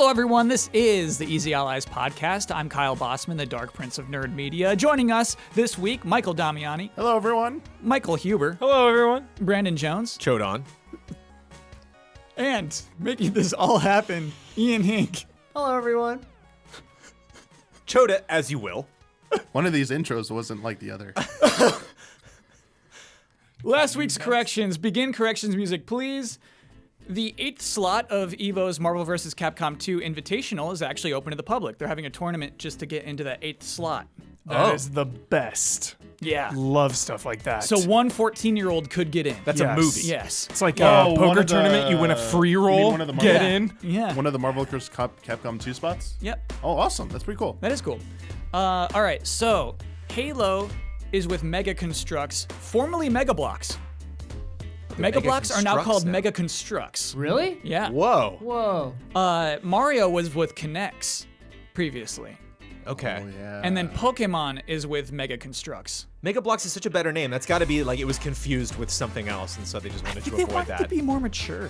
Hello, everyone. This is the Easy Allies podcast. I'm Kyle Bosman, the Dark Prince of Nerd Media. Joining us this week, Michael Damiani. Hello, everyone. Michael Huber. Hello, everyone. Brandon Jones. Chodon. And making this all happen, Ian Hink. Hello, everyone. Choda, as you will. One of these intros wasn't like the other. Last week's corrections. Begin corrections music, please. The 8th slot of EVO's Marvel vs. Capcom 2 Invitational is actually open to the public. They're having a tournament just to get into that 8th slot. That is the best. Yeah. Love stuff like that. So one 14-year-old could get in. That's a movie. Yes. It's like Oh, a one poker of the- tournament. You win a free you mean roll, one of the get Marvel- in. Yeah. One of the Marvel vs. Capcom 2 spots? Yep. Oh, awesome. That's pretty cool. That is cool. All right, so Halo is with Mega Constructs, formerly Mega Blocks. Mega Blocks are now called Mega Constructs. Really? Yeah. Whoa. Whoa. Mario was with Connects previously. Okay. Oh, yeah. And then Pokemon is with Mega Constructs. Mega Bloks is such a better name. That's got to be like it was confused with something else, and so they just wanted to They avoid wanted that. to be more mature.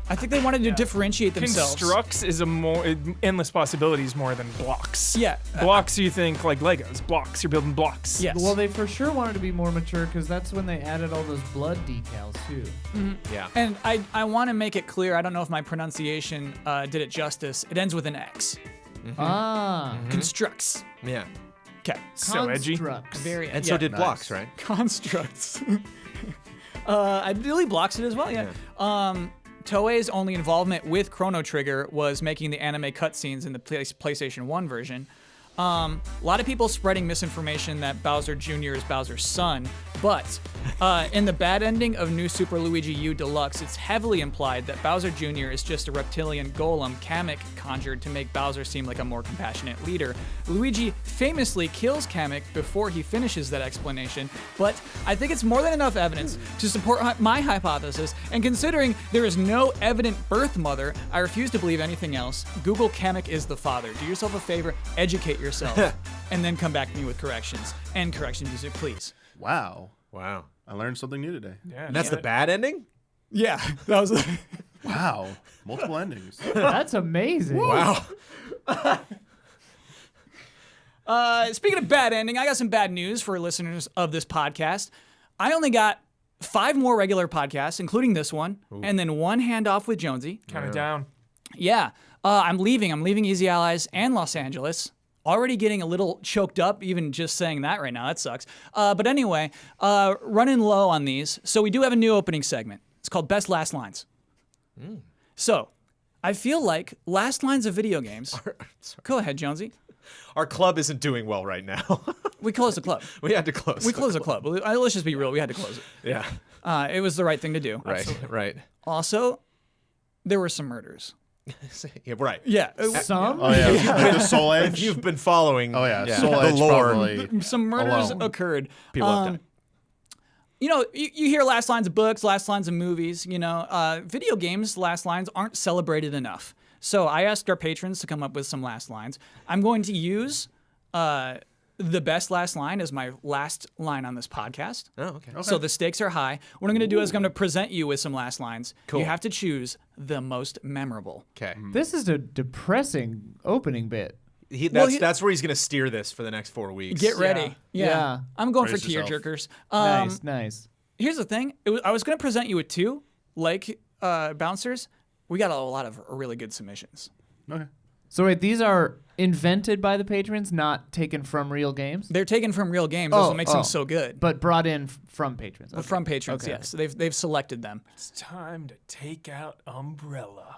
I think they wanted to differentiate themselves. Constructs is a more endless possibilities more than blocks. Yeah. Blocks, you think like Legos. Blocks, you're building blocks. Yes. Well, they for sure wanted to be more mature because that's when they added all those blood decals too. Yeah. And I want to make it clear, I don't know if my pronunciation did it justice. It ends with an X. Ah. Constructs. Yeah. Okay. So edgy. Constructs. Very And so did Nice. Blocks, right? Constructs. Ideally blocks it as well, yeah. Toei's only involvement with Chrono Trigger was making the anime cutscenes in the PlayStation 1 version. A lot of people spreading misinformation that Bowser Jr. is Bowser's son, but in the bad ending of New Super Luigi U Deluxe, it's heavily implied that Bowser Jr. is just a reptilian golem Kamek conjured to make Bowser seem like a more compassionate leader. Luigi famously kills Kamek before he finishes that explanation, but I think it's more than enough evidence to support my hypothesis, and considering there is no evident birth mother, I refuse to believe anything else. Google Kamek is the father. Do yourself a favor, educate yourself, and then come back to me with corrections. And correction music, please. Wow. Wow. I learned something new today. Yeah. And that's the bad ending? Yeah, that was... Wow. Multiple endings. That's amazing. Wow. Speaking of bad ending, I got some bad news for listeners of this podcast. I only got 5 more regular podcasts, including this one, and then 1 handoff with Jonesy. Kind of down. Yeah, I'm leaving. I'm leaving Easy Allies and Los Angeles. Already getting a little choked up, even just saying that right now. That sucks. But anyway, running low on these. So we do have a new opening segment. It's called Best Last Lines. So I feel like last lines of video games. Go ahead, Jonesy. Our club isn't doing well right now. We closed the club. We had to close. We closed the club. Let's just be real. We had to close it. Yeah. It was the right thing to do. Right. Right. Also, there were some murders. Yeah. Right. Yeah. Some? Oh, yeah. Like the Soul Edge. If you've been following. Oh, yeah. the Soul Edge lore. probably. Some murders alone. occurred. People have died. You know, you hear last lines of books, last lines of movies, you know, video games, last lines aren't celebrated enough. So I asked our patrons to come up with some last lines. I'm going to use the best last line as my last line on this podcast. Oh, okay. So the stakes are high. What I'm going to do is I'm going to present you with some last lines. Cool. You have to choose the most memorable. Okay. This is a depressing opening bit. That's where he's going to steer this for the next 4 weeks. Get ready. Yeah. I'm going Brace for tear yourself. jerkers. Nice. Here's the thing. I was going to present you with 2, like bouncers. We got a lot of really good submissions. Okay. So wait, these are invented by the patrons, not taken from real games? They're taken from real games. That's what makes them so good. But brought in from patrons. Okay. From patrons, Okay. yes. They've selected them. It's time to take out Umbrella.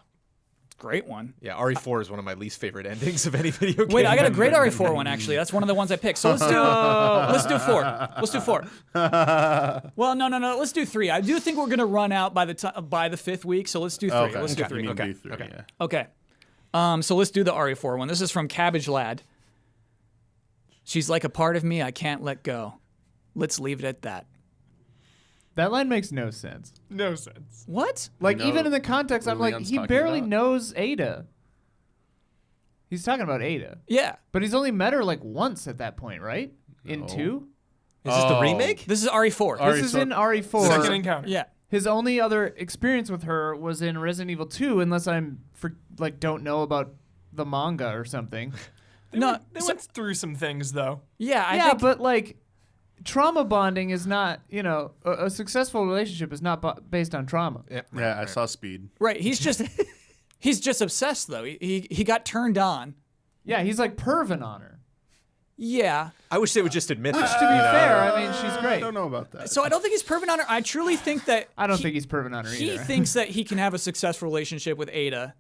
Great one. Yeah. RE4 is one of my least favorite endings of any video game. Wait, I got a great RE4 one actually. That's one of the ones I picked. So let's do 4. Let's do 4. Well, no. Let's do 3. I do think we're gonna run out by the 5th week. So let's do 3. Okay. Let's do You 3. mean Okay. do 3, Okay. yeah. Okay. So let's do the RE4 one. This is from Cabbage Lad. She's like a part of me I can't let go. Let's leave it at that. That line makes no sense. No sense. What? Like, know even in the context, I'm what like, Leon's he talking barely about. knows Ada. He's talking about Ada. Yeah. But he's only met her like once at that point, right? In No. 2? Is this the remake? This is RE4. This is in RE4. Second encounter. Yeah. His only other experience with her was in Resident Evil 2, unless don't know about the manga or something. They went through some things though. Yeah, I think but like trauma bonding is not, a successful relationship is not based on trauma. Yeah, I saw Speed. right. He's just obsessed though. He got turned on. Yeah, he's like perving on her. Yeah. I wish they would just admit Which, that. to be fair, I mean, she's I great. don't know about that. So I don't think he's perving on her. I truly think that I don't think he's perving on her he either. thinks that he can have a successful relationship with Ada.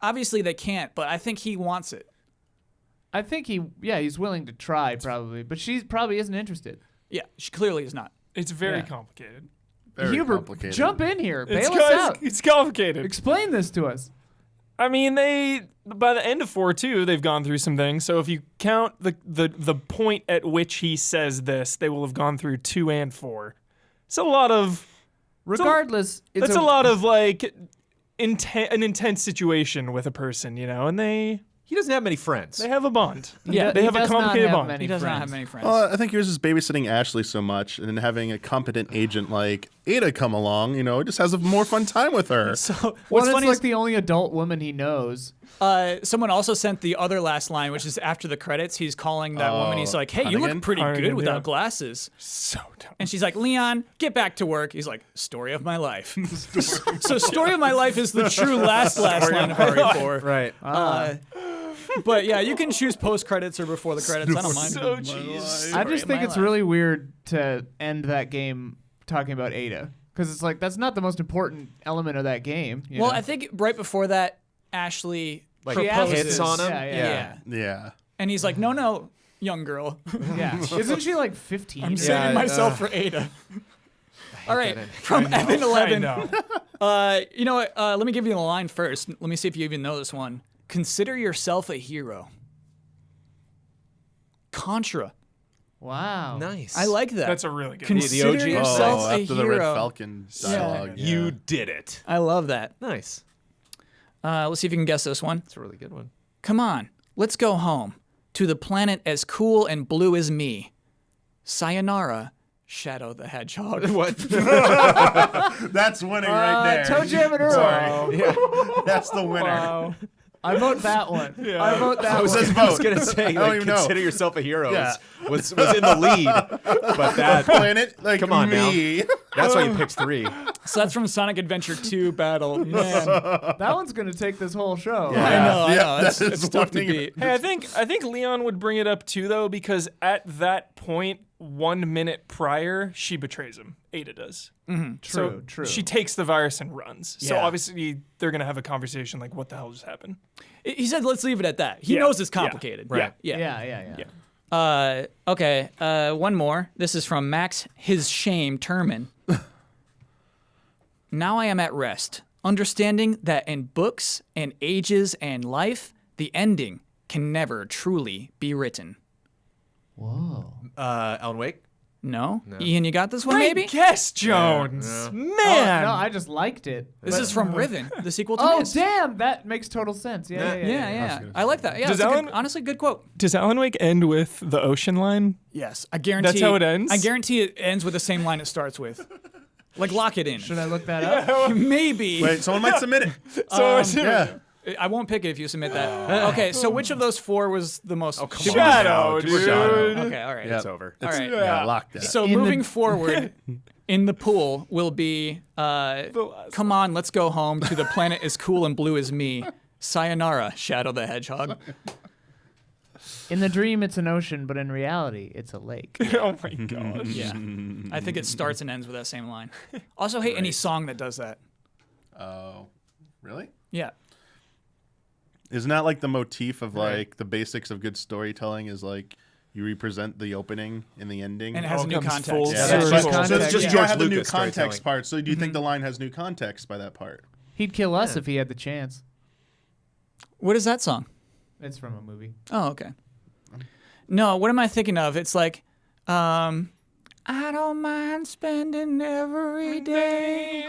Obviously they can't, but I think he wants it. I think he's willing to try probably, but she probably isn't interested. Yeah, she clearly is not. It's very Yeah. complicated. Very Huber, complicated. jump in here. Bail us out. It's complicated. Explain this to us. I mean, by the end of 4-2, they've gone through some things. So if you count the point at which he says this, they will have gone through 2 and 4. It's a lot of. Regardless, It's a lot of like an intense situation with a person, and He doesn't have many friends. they have a bond. Yeah, they he have a does not complicated have bond. many He does not friends. have many friends. Well, I think he was just babysitting Ashley so much, and then having a competent agent like Ada come along, just has a more fun time with her. so Well, what's it's funny like is the only adult woman he knows. someone also sent the other last line, which is after the credits. He's calling that woman. He's like, "Hey, you Hunnigan? look pretty Hunnigan, good without yeah. glasses." So dumb. And she's like, "Leon, get back to work." He's like, "Story of my life." So "Story of my life" is the true last line of RE4. Right. But yeah, you can choose post credits or before the credits. I don't mind. So cheese. I just of think my it's life. really weird to end that game talking about Ada. Because it's like, that's not the most important element of that game. you Well, know? I think right before that, Ashley Like proposes. hits on him. Yeah. Yeah. And he's like, "No, young girl. Yeah. Isn't she like 15? I'm or saving myself for Ada." All right, that ending. from Evan 11. know. You know what? Let me give you the line first. Let me see if you even know this one. Consider yourself a hero. Contra. Wow. Nice. I like that. That's a really good Consider The OG? yourself a after the Red hero. Falcon dialogue. Yeah. You did it. I love that. Nice. Let's see if you can guess this one. That's a really good one. Come on, let's go home to the planet as cool and blue as me. Sayonara, Shadow the Hedgehog. What? That's winning right there. Toe Jam and Earl. Sorry. That's the winner. Wow. I vote that one. I vote that Who one. says I was vote? gonna say, I don't even know. consider yourself a hero. Yeah. Was in the lead, but Planet like Come on now. me. that's why you picked 3. So that's from Sonic Adventure 2 Battle. Man, That one's going to take this whole show. Yeah. I know. Yeah, It's, that is it's tough to winning. beat. Hey, I think Leon would bring it up too, though, because at that point, 1 minute prior, she betrays him. Ada does. True, true. She takes the virus and runs. So Yeah. obviously, they're gonna have a conversation like, "What the hell just happened?" He said, "Let's leave it at that." He Yeah. knows it's Yeah. complicated. Right. Yeah. Yeah. Okay. One more. This is from Max His Shame Terman. Now I am at rest, understanding that in books and ages and life, the ending can never truly be written. Whoa. Alan Wake. No? Ian, you got this one, maybe? Guess, Jones. Yeah. Man. No, I just liked it. This is from Riven, the sequel to Oh, Myst. damn. That makes total sense. Yeah. Yeah. I like that. Yeah, Does it's a good, Alan- honestly good quote. Does Alan Wake end with the ocean line? Yes, I guarantee. That's how it ends? I guarantee it ends with the same line it starts with. Like, lock it in. Should I look that up? Maybe. Wait, someone might submit it. So Yeah. I won't pick it if you submit that. Okay, so which of those 4 was the most? Shadow, Too much dude. Shadow. Okay, all right. Yeah. It's over. All right. Yeah, locked it. So In the- moving forward, in the pool will be, come on, let's go home to the planet as cool and blue as me. Sayonara, Shadow the Hedgehog. In the dream, it's an ocean, but in reality, it's a lake. Oh my god. Yeah. I think it starts and ends with that same line. Also hate any song that does that. Oh, really? Yeah. Isn't that like the motif of like the basics of good storytelling is like you represent the opening and the ending? And it has All a new comes context. full yeah, circle. but- Context, so it's just yeah. you have the new Lucas context storytelling. part. So do you think the line has new context by that part? He'd kill us if he had the chance. What is that song? It's from a movie. Oh, okay. No, what am I thinking of? It's like, I don't mind spending every day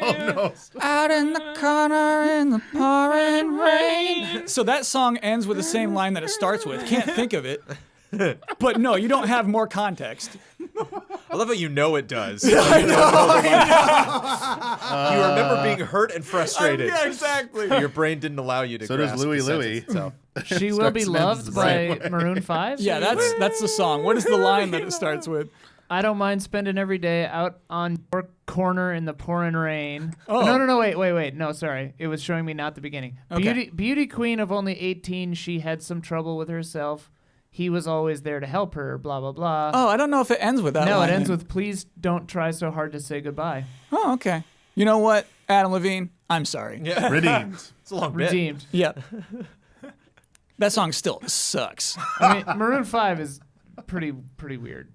out in the corner in the pouring rain. So that song ends with the same line that it starts with. Can't think of it. But no, you don't have more context. I love how you know it does. You remember being hurt and frustrated. Yeah, exactly. Your brain didn't allow you to So does grasp Louie the sentence Louie. itself. She Will Be Loved by Maroon 5? Yeah, that's the song. What is the line that it starts with? I don't mind spending every day out on your corner in the pouring rain. Oh. No, wait. No, sorry. It was showing me not the beginning. Okay. Beauty queen of only 18, she had some trouble with herself. He was always there to help her, blah, blah, blah. Oh, I don't know if it ends with that No, line. it ends with, please don't try so hard to say goodbye. Oh, okay. You know what, Adam Levine? I'm sorry. Yeah. Redeemed. It's a long bit. Redeemed. Yep. That song still sucks. I mean, Maroon 5 is pretty weird.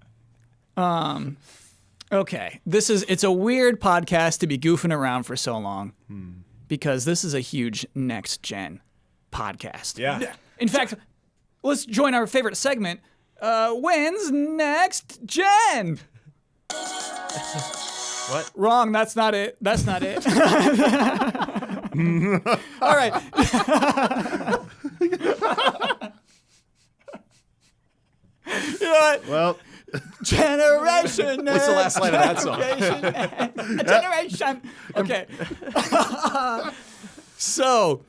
Okay. It's a weird podcast to be goofing around for so long because this is a huge next gen podcast. Yeah. In fact, let's join our favorite segment. When's next gen? What? Wrong. That's not it. That's not it. All right. You know what? Well, Generation. What's the last line of that song? Generation. Okay. So,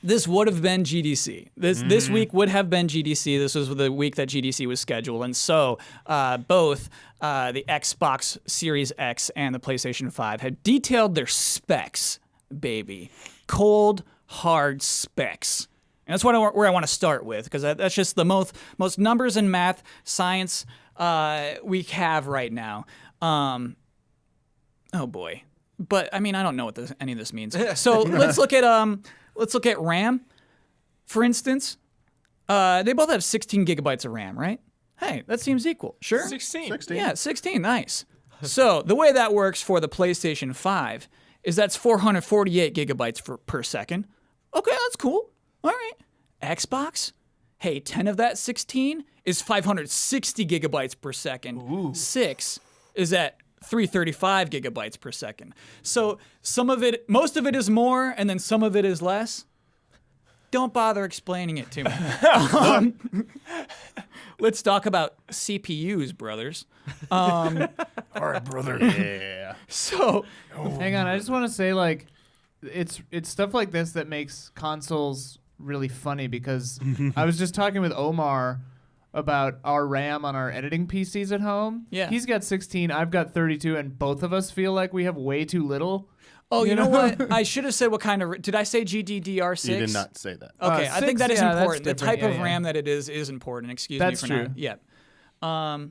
this would have been GDC. This week would have been GDC. This was the week that GDC was scheduled, and so both the Xbox Series X and the PlayStation 5 had detailed their specs, baby, cold hard specs. And that's where I want to start with, because that's just the most numbers and math science we have right now. Oh boy, but I mean I don't know what any of this means. So let's look at RAM, for instance. They both have 16 gigabytes of RAM, right? Hey, that seems equal. Sure. 16. 16. Yeah, 16. Nice. So the way that works for the PlayStation 5 is that's 448 gigabytes per second. Okay, that's cool. All right. Xbox? Hey, 10 of that 16 is 560 gigabytes per second. Ooh. 6 is at 335 gigabytes per second. So most of it is more, and then some of it is less. Don't bother explaining it to me. Let's talk about CPUs, brothers. All right, brother. Yeah. So, Hang on, I just want to say, like, it's stuff like this that makes consoles really funny, because I was just talking with Omar about our RAM on our editing PCs at home. Yeah. He's got 16, I've got 32, and both of us feel like we have way too little. oh, you know what? I should have said what kind of. Did I say GDDR6? You did not say that. Okay, I think 6, that is yeah, that's important. The different. type of Yeah. RAM that it is important. Excuse That's me for true. not. Yeah. All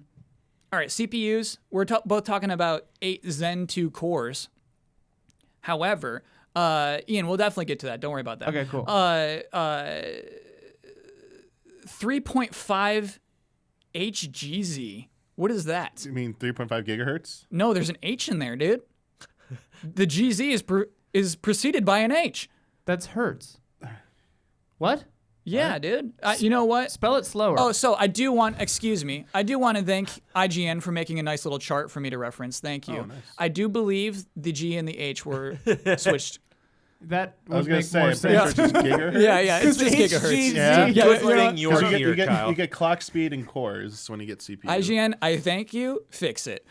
right, CPUs. We're both talking about 8 Zen 2 cores. However, Ian, we'll definitely get to that. Don't worry about that. Okay, cool. 3.5 HGZ. What is that? You mean 3.5 gigahertz? No, there's an H in there, dude. The GZ is preceded by an H. That's Hertz. What? Yeah, dude. You know what? Spell it slower. Oh, so I do want to thank IGN for making a nice little chart for me to reference. Thank you. Oh, nice. I do believe the G and the H were switched. That I was would going make to say, more I'm pretty sure sense. it's just gigahertz. Yeah, it's just gigahertz. Yeah. Good you know, thing you're here, Kyle. You get clock speed and cores when you get CPU. IGN, I thank you. Fix it.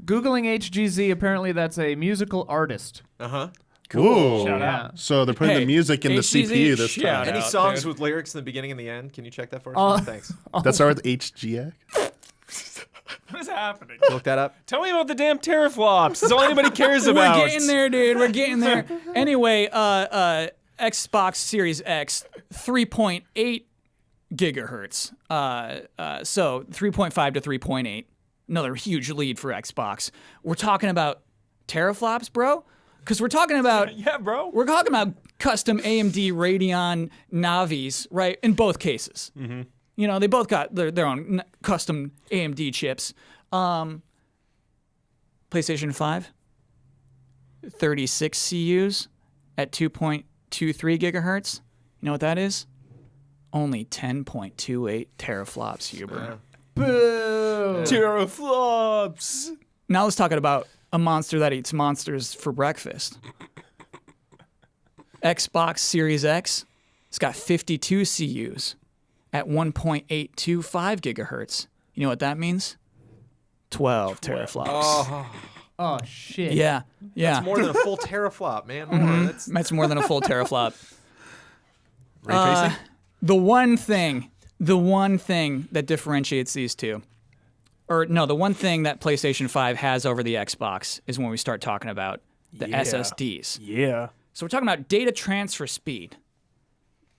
Googling HGZ, apparently that's a musical artist. Uh-huh. Cool. Shout Yeah. out. So they're putting Hey, the music in the HGZ, CPU this shout time. out. Any songs dude. with lyrics in the beginning and the end? Can you check that for us? Thanks. That starts with HGX. What is happening? Look that up. Tell me about the damn teraflops. That's all anybody cares about. We're getting there, dude. We're getting there. Anyway, Xbox Series X, 3.8 gigahertz. So 3.5 to 3.8. Another huge lead for Xbox. We're talking about teraflops, bro. Because we're talking about Yeah, bro. we're talking about custom AMD Radeon Navis, right? In both cases. Mm-hmm. You know, they both got their own custom AMD chips. PlayStation 5, 36 CUs at 2.23 gigahertz. You know what that is? Only 10.28 teraflops, Huber. Boo! Teraflops. Now let's talk about a monster that eats monsters for breakfast. Xbox Series X, it's got 52 CUs at 1.825 gigahertz. You know what that means? 12 teraflops. Oh shit. Yeah. It's more than a full teraflop, man. More. That's more than a full teraflop. Ray tracing? The one thing that differentiates these two, or no, the one thing that PlayStation 5 has over the Xbox is when we start talking about the SSDs. Yeah. So we're talking about data transfer speed.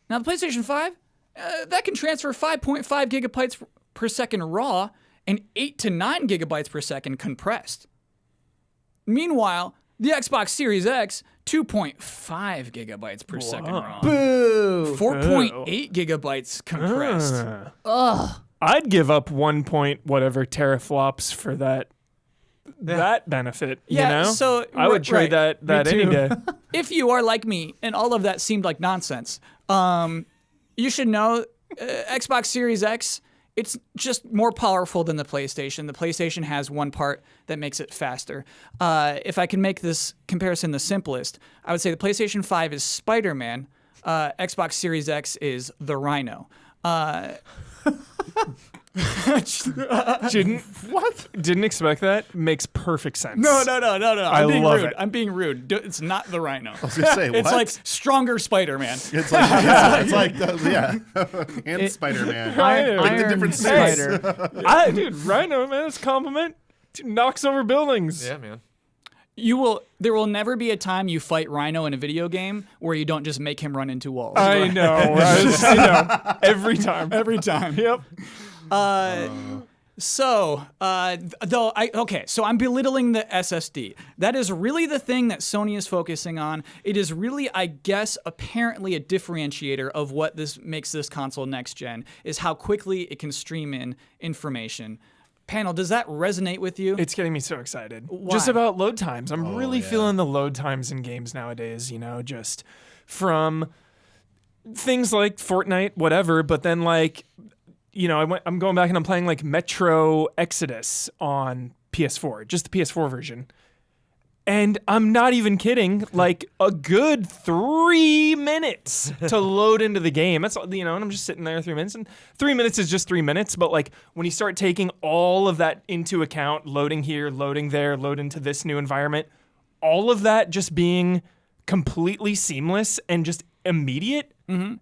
Now the PlayStation 5, that can transfer 5.5 gigabytes per second raw and 8 to 9 gigabytes per second compressed. Meanwhile, the Xbox Series X, 2.5 gigabytes per second raw. Boo. 4.8 gigabytes compressed. I'd give up 1 point whatever teraflops for that benefit. Yeah, you know? so I would trade right. that any too. day. If you are like me and all of that seemed like nonsense, you should know Xbox Series X, it's just more powerful than the PlayStation. The PlayStation has one part that makes it faster. If I can make this comparison the simplest, I would say the PlayStation 5 is Spider-Man. Xbox Series X is the Rhino. Didn't expect that. Makes perfect sense. No. I'm being love rude. it. I'm being rude. It's not the Rhino. I was gonna say, It's what? like stronger Spider-Man. It's like, yeah, it's like, and Spider-Man. Iron different Spider. Dude, Rhino, man, it's a compliment. Dude, knocks over buildings. Yeah, man. There will never be a time you fight Rhino in a video game where you don't just make him run into walls. I know. I know. Every time. Every time. Yep. So I'm belittling the SSD. That is really the thing that Sony is focusing on. It is really, I guess, apparently a differentiator of what this makes this console next gen, is how quickly it can stream in information. Panel, does that resonate with you? It's getting me so excited. Why? Just about load times. I'm really yeah. feeling the load times in games nowadays, you know, just from things like Fortnite, whatever, but then like, you know, I'm going back and I'm playing like Metro Exodus on PS4, just the PS4 version. And I'm not even kidding, like a good 3 minutes to load into the game. That's, you know, and I'm just sitting there 3 minutes, and 3 minutes is just 3 minutes. But like when you start taking all of that into account, loading here, loading there, load into this new environment, all of that just being completely seamless and just immediate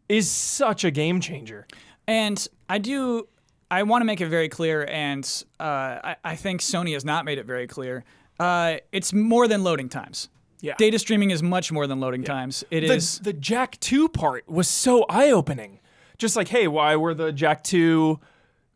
is such a game changer. And I want to make it very clear, and I think Sony has not made it very clear. It's more than loading times. Yeah. Data streaming is much more than loading times. It is. The Jack 2 part was so eye-opening. Just like, hey, why were the Jack 2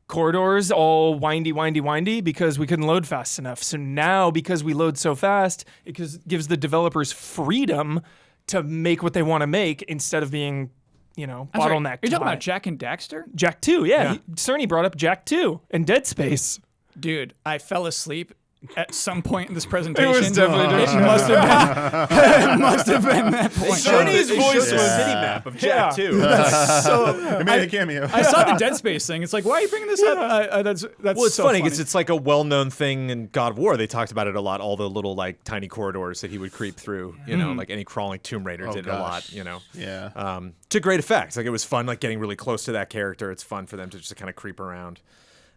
corridors all windy? Because we couldn't load fast enough. So now, because we load so fast, it gives the developers freedom to make what they want to make instead of being, you know, I'm sorry, bottlenecked. Are you talking by about Jack and Daxter? Jack 2? Yeah. Cerny brought up Jack 2 and Dead Space. Dude, I fell asleep at some point in this presentation. It was definitely It must have been that point. Cerny's voice was Yeah. city map of Jack too. It made a cameo. I saw the Dead Space thing. It's like, why are you bringing this up? That's Well, it's so funny because it's like a well-known thing in God of War. They talked about it a lot. All the little like tiny corridors that he would creep through. You know, like any crawling Tomb Raider did it a lot. gosh. You know, Yeah. to great effect. Like it was fun, like getting really close to that character. It's fun for them to just kind of creep around.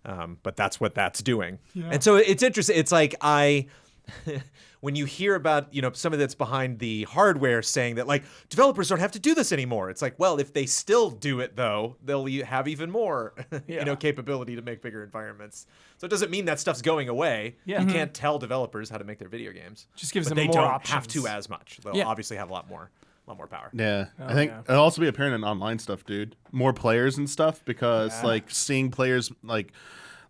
But that's what that's doing. And so it's interesting. It's like when you hear about, you know, somebody that's behind the hardware saying that like developers don't have to do this anymore. It's like, well, if they still do it though, they'll have even more, you know, capability to make bigger environments. So it doesn't mean that stuff's going away. Yeah. You can't tell developers how to make their video games. Just gives but them they more don't options. have to as much. They'll obviously have a lot more power. Yeah, I think it'll also be apparent in online stuff, dude. More players and stuff because like seeing players like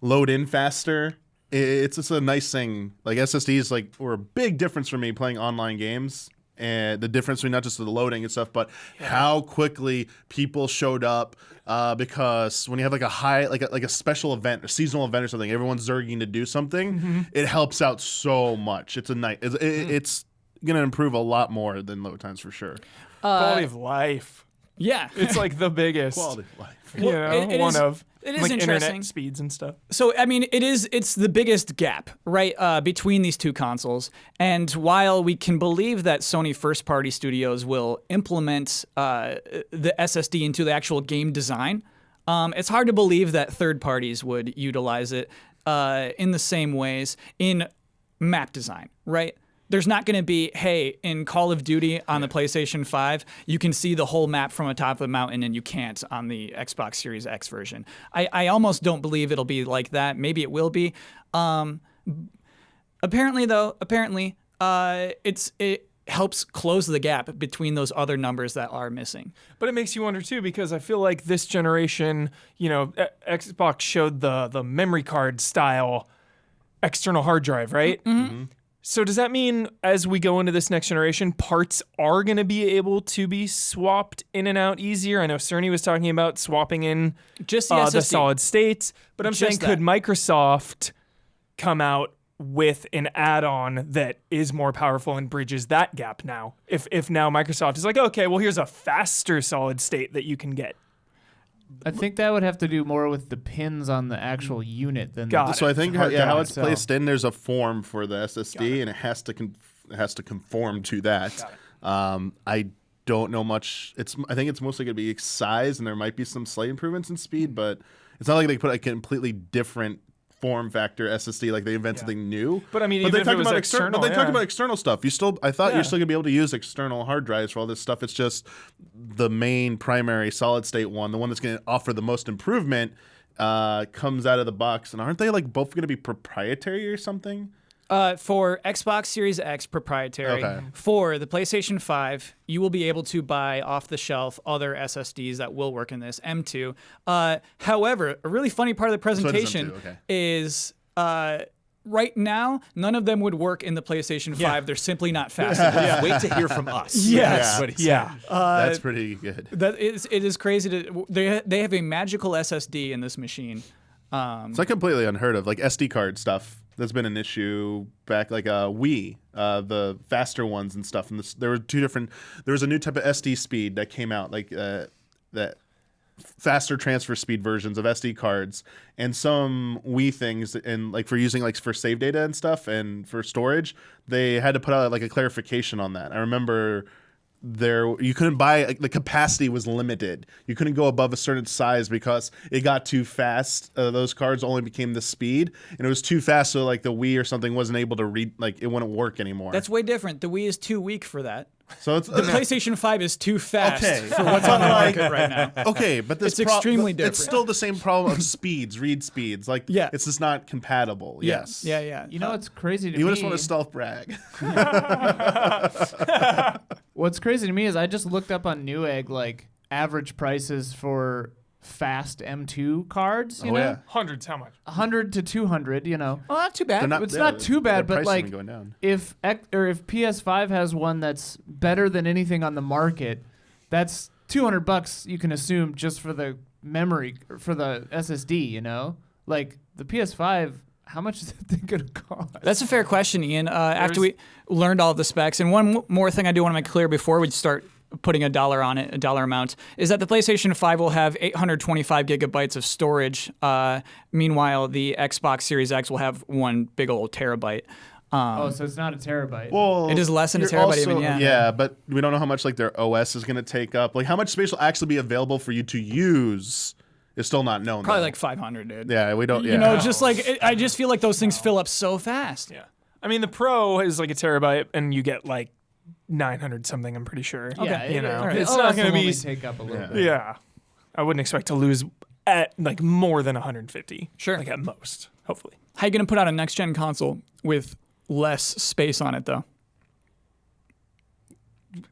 load in faster, it's just a nice thing. Like SSDs like were a big difference for me playing online games, and the difference between not just the loading and stuff, but how quickly people showed up. Because when you have like a high, like a special event, a seasonal event or something, everyone's zerging to do something. It helps out so much. It's a nice. It's gonna improve a lot more than load times for sure. Quality of life. Yeah. It's like the biggest. Quality of life. You know, it one is- of. it is like interesting. internet speeds and stuff. So I mean, it's the biggest gap, right, between these two consoles. And while we can believe that Sony first-party studios will implement the SSD into the actual game design, It's hard to believe that third parties would utilize it in the same ways in map design, right? There's not going to be, hey, in Call of Duty on the PlayStation 5, you can see the whole map from atop of the mountain and you can't on the Xbox Series X version. I almost don't believe it'll be like that. Maybe it will be. Apparently, it helps close the gap between those other numbers that are missing. But it makes you wonder too, because I feel like this generation, Xbox showed the memory card style external hard drive, right? Mm-hmm. So does that mean as we go into this next generation, parts are going to be able to be swapped in and out easier? I know Cerny was talking about swapping in Just the SSD. the solid states, but I'm saying Just could that. Microsoft come out with an add-on that is more powerful and bridges that gap now? If now Microsoft is like, okay, well, here's a faster solid state that you can get. I think that would have to do more with the pins on the actual unit than Got the So I think hard how drive it's itself. placed in, there's a form for the SSD, and it has to conform to that. I don't know much. I think it's mostly going to be size, and there might be some slight improvements in speed, but it's not like they put a completely different form factor SSD like they invented something new. But I mean, but even they if talked it was about external, But they talked about external stuff. I thought Yeah. you're still gonna be able to use external hard drives for all this stuff. It's just the main primary solid state one, the one that's gonna offer the most improvement, comes out of the box. And aren't they like both gonna be proprietary or something? For Xbox Series X proprietary, Okay. for the PlayStation 5, you will be able to buy off the shelf other SSDs that will work in this M2. However, a really funny part of the presentation M2, okay. is right now, none of them would work in the PlayStation 5. They're simply not fast enough. Wait to hear from us. Yes. That's what he Yeah. That's pretty good. It is crazy to they have a magical SSD in this machine. It's like completely unheard of. Like SD card stuff. That's been an issue back like Wii, the faster ones and stuff. And there were there was a new type of SD speed that came out, like that faster transfer speed versions of SD cards, and some Wii things, and like for using like for save data and stuff and for storage, they had to put out like a clarification on that. I remember you couldn't buy, the capacity was limited. You couldn't go above a certain size because it got too fast. Those cards only became the speed, and it was too fast, so like the Wii or something wasn't able to read, like it wouldn't work anymore. That's way different. The Wii is too weak for that. So it's The PlayStation 5 is too fast Okay. for what's on the market right now. Okay, but this It's extremely different. It's still the same problem of read speeds. Like, Yeah. it's just not compatible. Yes. Yeah. You know what's crazy to You me? just want to stealth brag. What's crazy to me is I just looked up on Newegg like average prices for fast M2 cards. You know, yeah. Hundreds, how much? 100 to 200. You know, Well, not too bad. It's not too bad, their but, prices like, have been going down. if PS5 has one that's better than anything on the market, that's $200. You can assume just for the memory, for the SSD. You know, like the PS5. How much is that thing gonna cost? That's a fair question, Ian. After we learned all of the specs, and one more thing I do want to make clear before we start putting a dollar on it, a dollar amount, is that the PlayStation 5 will have 825 gigabytes of storage. Meanwhile, the Xbox Series X will have one big old terabyte. Oh, so it's not a terabyte. Well, It is less than a you're terabyte also- even, yeah. Yeah, but we don't know how much like their OS is going to take up. Like how much space will actually be available for you to use is still not known. Probably though. like 500, dude. Yeah, we don't. Yeah. You know, just like I just feel like those things fill up so fast. Yeah. I mean, the Pro is like a terabyte, and you get like 900 something, I'm pretty sure. yeah, You know, the it's OS not going to will be. only take up a little bit. Yeah. I wouldn't expect to lose at like more than 150. Sure. Like at most, hopefully. How you gonna put out a next gen console with less space on it though?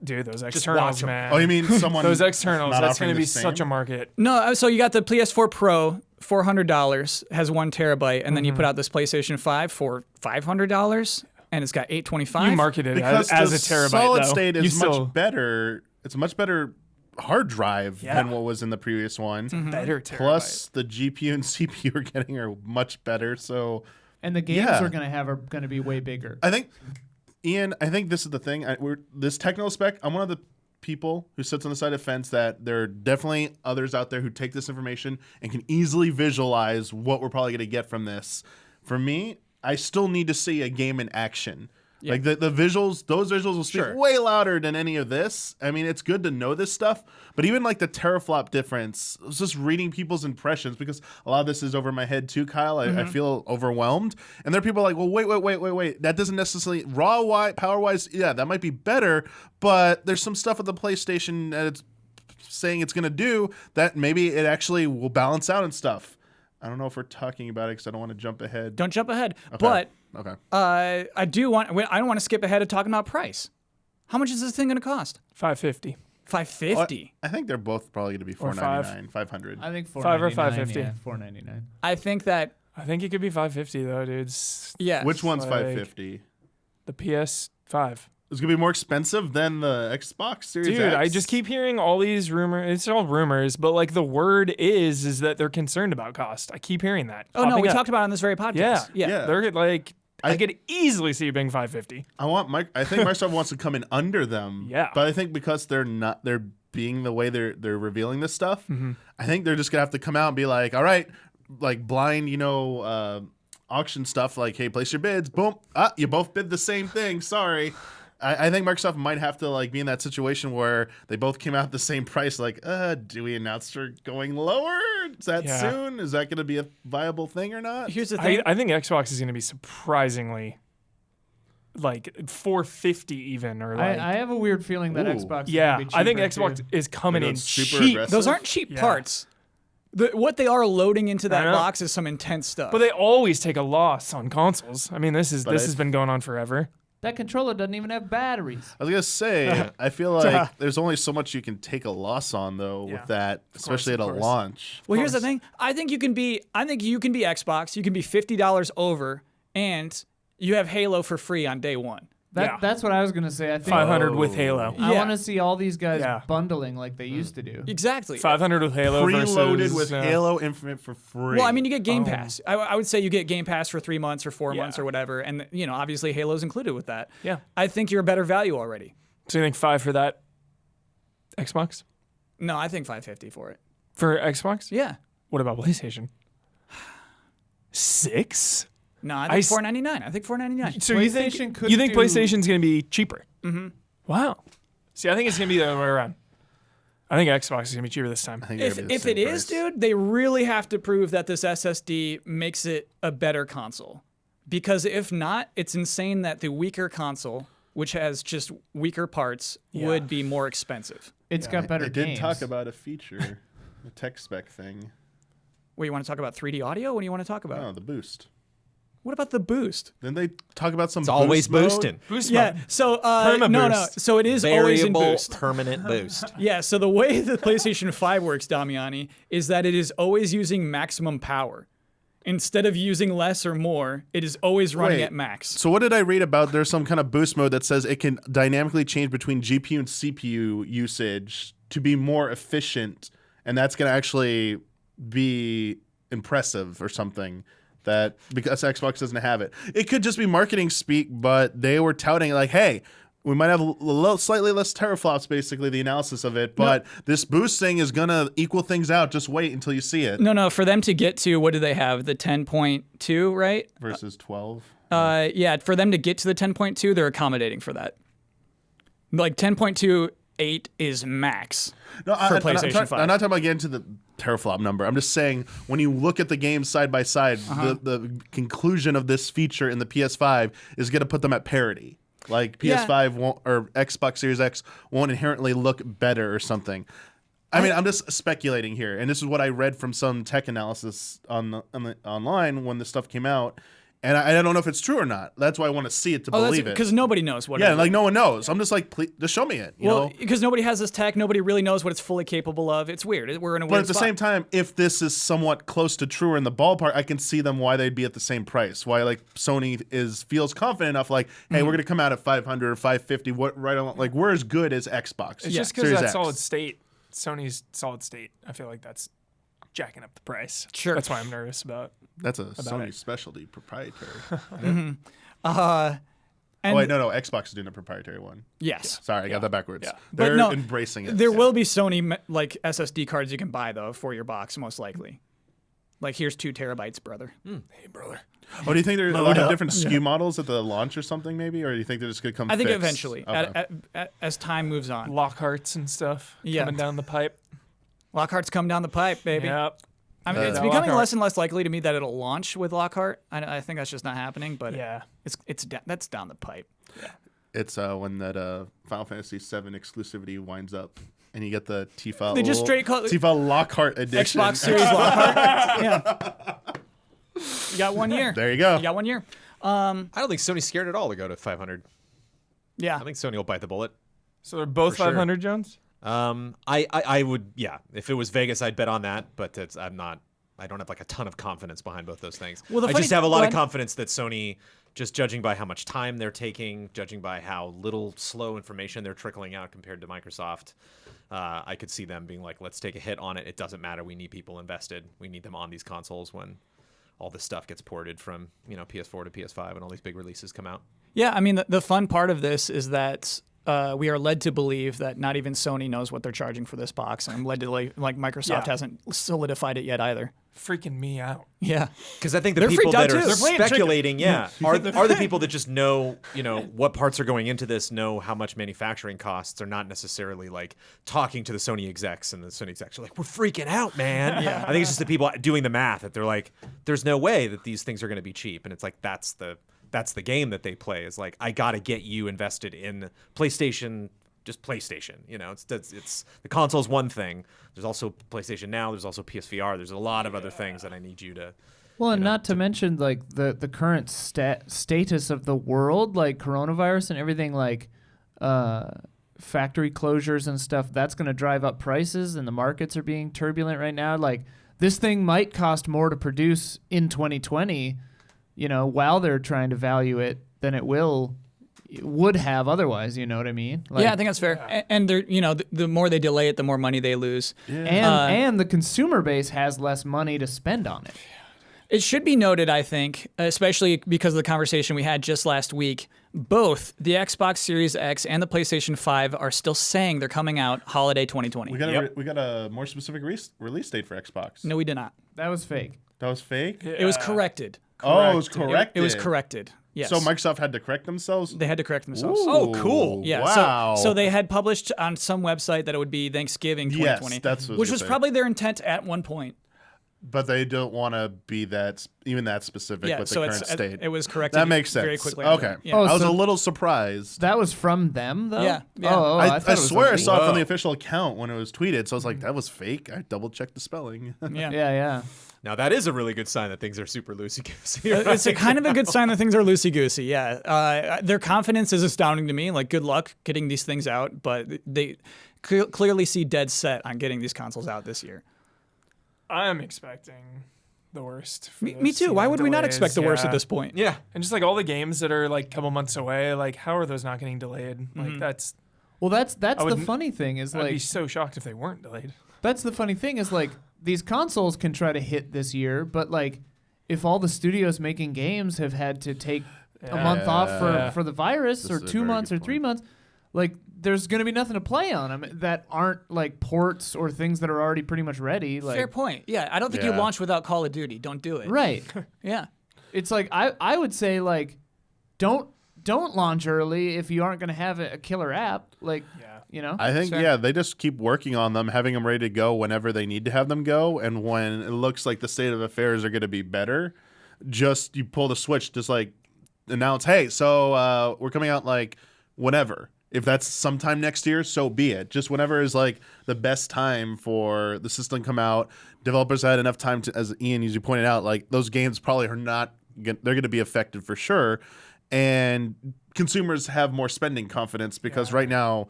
Dude, those watch externals, 'em. man. Oh, you mean someone? Those externals, not that's going offering to the be same? such a market. No, so you got the PS4 Pro, $400, has 1 terabyte, and then you put out this PlayStation 5 for $500, and it's got 825. You market it Because as the a terabyte, solid though. state You is still much better. It's a much better hard drive Yeah. than what was in the previous one. better terabyte. Plus, the GPU and CPU we're getting are much better. So And the games Yeah. we're gonna have are gonna be way bigger. I think, Ian, this is the thing. This techno spec, I'm one of the people who sits on the side of the fence that there are definitely others out there who take this information and can easily visualize what we're probably going to get from this. For me, I still need to see a game in action. Yeah. Like the visuals, those visuals will speak Sure. way louder than any of this. I mean, it's good to know this stuff, but even like the teraflop difference, I was just reading people's impressions because a lot of this is over my head too, Kyle. I feel overwhelmed. And there are people like, well, wait. That doesn't necessarily, power-wise, yeah, that might be better, but there's some stuff with the PlayStation that it's saying it's going to do that maybe it actually will balance out and stuff. I don't know if we're talking about it because I don't want to jump ahead. Don't jump ahead. Okay. But Okay. I don't want to skip ahead of talking about price. How much is this thing going to cost? $550. $550. I think they're both probably going to be Or five. $499, $500. I think $4.99. $5 or $5.50. Yeah, $4.99. I think that I think it could be $550 though, dude. yeah. Which one's like- $550? The PS5. It's going to be more expensive than the Xbox Series Dude, X? I just keep hearing all these rumors. It's all rumors, but like the word is that they're concerned about cost. I keep hearing that. Oh no, popping we up. talked about it on this very podcast. Yeah, Yeah. They're like, I- I could easily see it being $550. I think Microsoft wants to come in under them. Yeah. But I think because they're being the way they're revealing this stuff, I think they're just going to have to come out and be like, all right, like blind, auction stuff, like, hey, place your bids. Boom. You both bid the same thing. Sorry. I think Microsoft might have to like be in that situation where they both came out at the same price. Like, do we announce they're going lower? Is that Yeah. soon? Is that going to be a viable thing or not? Here's the thing. I think Xbox is going to be surprisingly like $450 even, or like I have a weird feeling that Ooh. Xbox is yeah. gonna be I think cheaper, Xbox too. is coming They're in super cheap. aggressive. Those aren't cheap Yeah. parts. What they are loading into that know. box is some intense stuff. But they always take a loss on consoles. I mean, this has been going on forever. That controller doesn't even have batteries. I was gonna say, I feel like there's only so much you can take a loss on though Yeah. with that, especially of at a course. launch. Well, here's the thing. I think you can be Xbox. You can be $50 over, and you have Halo for free on day one. That's what I was gonna say. I think 500 with Halo. I Yeah. want to see all these guys Yeah. bundling like they used to do. Exactly. 500 with Halo Preloaded versus, with Halo Infinite for free. Well, I mean, you get Game Pass. I would say you get Game Pass for 3 months or 4 months or whatever, and obviously Halo's included with that. Yeah. I think you're a better value already. So you think 5 for that Xbox? No, I think $550 for it. For Xbox? Yeah. What about PlayStation? 6? No, I I think s- $4.99. I think $4.99. So PlayStation could you think do- PlayStation's going to be cheaper? Mm-hmm. Wow. See, I think it's going to be the other way around. I think Xbox is going to be cheaper this time. I think they're If gonna be the it same is, price. dude, they really have to prove that this SSD makes it a better console. Because if not, it's insane that the weaker console, which has just weaker parts, would be more expensive. It's got better I did games. talk about a feature, a tech spec thing. Wait, you want to talk about 3D audio? What do you want to talk about? Oh, the boost. What about the boost? Didn't they talk about some? It's always boost mode? boosting. Boost Yeah, mode. so Perma no, boost. so it is always in Variable boost. permanent boost. Yeah, so the way the PlayStation 5 works, Damiani, is that it is always using maximum power. Instead of using less or more, it is always running Wait. at max. So what did I read about? There's some kind of boost mode that says it can dynamically change between GPU and CPU usage to be more efficient, and that's going to actually be impressive or something. That because Xbox doesn't have it, it could just be marketing speak. But they were touting like, hey, we might have slightly less teraflops, basically the analysis of it, but this boost thing is gonna equal things out. Just wait until you see it. No, for them to get to, what do they have? The 10.2, right? Versus 12. Yeah, for them to get to the 10.2, they're accommodating for that. Like 10.28 is max No, for PlayStation I'm 5. not talking about getting to the teraflop number. I'm just saying when you look at the games side by side, the conclusion of this feature in the PS5 is going to put them at parity. Like PS5 won't, or Xbox Series X won't inherently look better or something. I mean, I'm just speculating here, and this is what I read from some tech analysis online when this stuff came out. And I don't know if it's true or not. That's why I want to see it to believe it. Because nobody knows what it Yeah, is. like no one knows. I'm just like, please, just show me it. You know? Because nobody has this tech, nobody really knows what it's fully capable of. It's weird. We're in a But weird at the spot. same time, if this is somewhat close to true or in the ballpark, I can see them why they'd be at the same price. Why like Sony feels confident enough, like, hey, we're gonna come out at 500 or 550. What right on? Like we're as good as Xbox. It's just because Series that X. solid state, Sony's solid state. I feel like that's jacking up the price. Sure. That's why I'm nervous about. That's a Sony it. specialty proprietary. And Oh wait, no, Xbox is doing a proprietary one. yes. Sorry, I got that backwards. Yeah. They're But no, embracing it. There will be Sony like SSD cards you can buy though for your box, most likely. Like, here's 2 terabytes, brother. Hey, brother. Oh, do you think they're going to have different SKU models at the launch or something, maybe? Or do you think they're just going to come I think fixed? eventually, Okay. as time moves on. Lockharts and stuff coming down the pipe. Lockhart's come down the pipe, baby. Yep. I mean, it's Yeah. becoming Lockhart. less and less likely to me that it'll launch with Lockhart. I think that's just not happening, but Yeah. that's down the pipe. It's when that Final Fantasy VII exclusivity winds up, and you get the Tifa. They just straight call it Tifa Lockhart edition. Xbox Series Lockhart. Yeah. You got 1 year. There you go. You got 1 year. I don't think Sony's scared at all to go to 500. Yeah. I think Sony will bite the bullet. So they're both For sure. 500, Jones? I would, yeah. If it was Vegas, I'd bet on that, but I'm not. I don't have like a ton of confidence behind both those things. Well, the I funny- just have a lot go of ahead. confidence that Sony, just judging by how much time they're taking, judging by how little slow information they're trickling out compared to Microsoft, I could see them being like, let's take a hit on it. It doesn't matter. We need people invested. We need them on these consoles when all this stuff gets ported from, PS4 to PS5 and all these big releases come out. Yeah, I mean, the fun part of this is that we are led to believe that not even Sony knows what they're charging for this box. And I'm led to like Microsoft Yeah. hasn't solidified it yet either. Freaking me out. Yeah. Because I think the They're people freaked out that are too. They're playing speculating, are the people that just know, what parts are going into this, know how much manufacturing costs. They're not necessarily like talking to the Sony execs, and the Sony execs are like, "We're freaking out, man." Yeah. I think it's just the people doing the math that they're like, "There's no way that these things are going to be cheap," and it's like that's the game that they play. Is like, I got to get you invested in PlayStation. Just PlayStation, it's the console's one thing. There's also PlayStation Now. There's also PSVR. There's a lot of other things that I need you to. Well, and not to mention like the current status of the world, like coronavirus and everything, like factory closures and stuff. That's going to drive up prices, and the markets are being turbulent right now. Like this thing might cost more to produce in 2020, while they're trying to value it than it would have otherwise. You know what I mean? Like, Yeah, I think that's fair. And they're, the more they delay it, the more money they lose. and the consumer base has less money to spend on it. It should be noted, I think, especially because of the conversation we had just last week, both the Xbox Series X and the PlayStation 5 are still saying they're coming out holiday 2020. We got a more specific release date for Xbox. No, we did not. That was fake. That was fake? It was corrected. Oh, it was corrected. It was corrected. Yes. So Microsoft had to correct themselves? They had to correct themselves. Ooh, cool. Yeah. Wow. So they had published on some website that it would be Thanksgiving 2020, Yes, that's what I was which gonna was say. probably their intent at one point. But they don't want to be even that specific Yeah. with So the current state. it was corrected. That makes sense. Very quickly. Okay. Yeah. Oh, I was so- a little surprised. That was from them, though? Yeah, yeah. Oh, I thought it was swear I like- saw it from Whoa. the official account when it was tweeted, so I was like, that was fake. I double checked the spelling. Yeah. Yeah. Now that is a really good sign that things are super loosey goosey. It's a kind of a good sign that things are loosey goosey. Yeah, their confidence is astounding to me. Like, good luck getting these things out, but they clearly see dead set on getting these consoles out this year. I'm expecting the worst. For Me this, too. Why would we not delays, expect the worst yeah. at this point? Yeah. And just like all the games that are like a couple months away, like how are those not getting delayed? Like that's Well, that's the would- funny thing is I'd be like so shocked if they weren't delayed. that's the funny thing is like these consoles can try to hit this year, but like if all the studios making games have had to take a month off for the virus This or is a 2 very months or good 3 point. months, like there's gonna be nothing to play on them that aren't like ports or things that are already pretty much ready. Like Fair point. Yeah, I don't think you Yeah. launch without Call of Duty. Don't do it. right. Yeah. It's like I would say like don't launch early if you aren't gonna have a killer app. Like I think, Sure. they just keep working on them, having them ready to go whenever they need to have them go. And when it looks like the state of affairs are going to be better, just you pull the switch, just like announce, hey, so we're coming out like whenever. If that's sometime next year, so be it. Just whenever is like the best time for the system to come out. Developers had enough time to, as Ian, as you pointed out, like those games probably are not, they're going to be affected for sure. And consumers have more spending confidence because right now,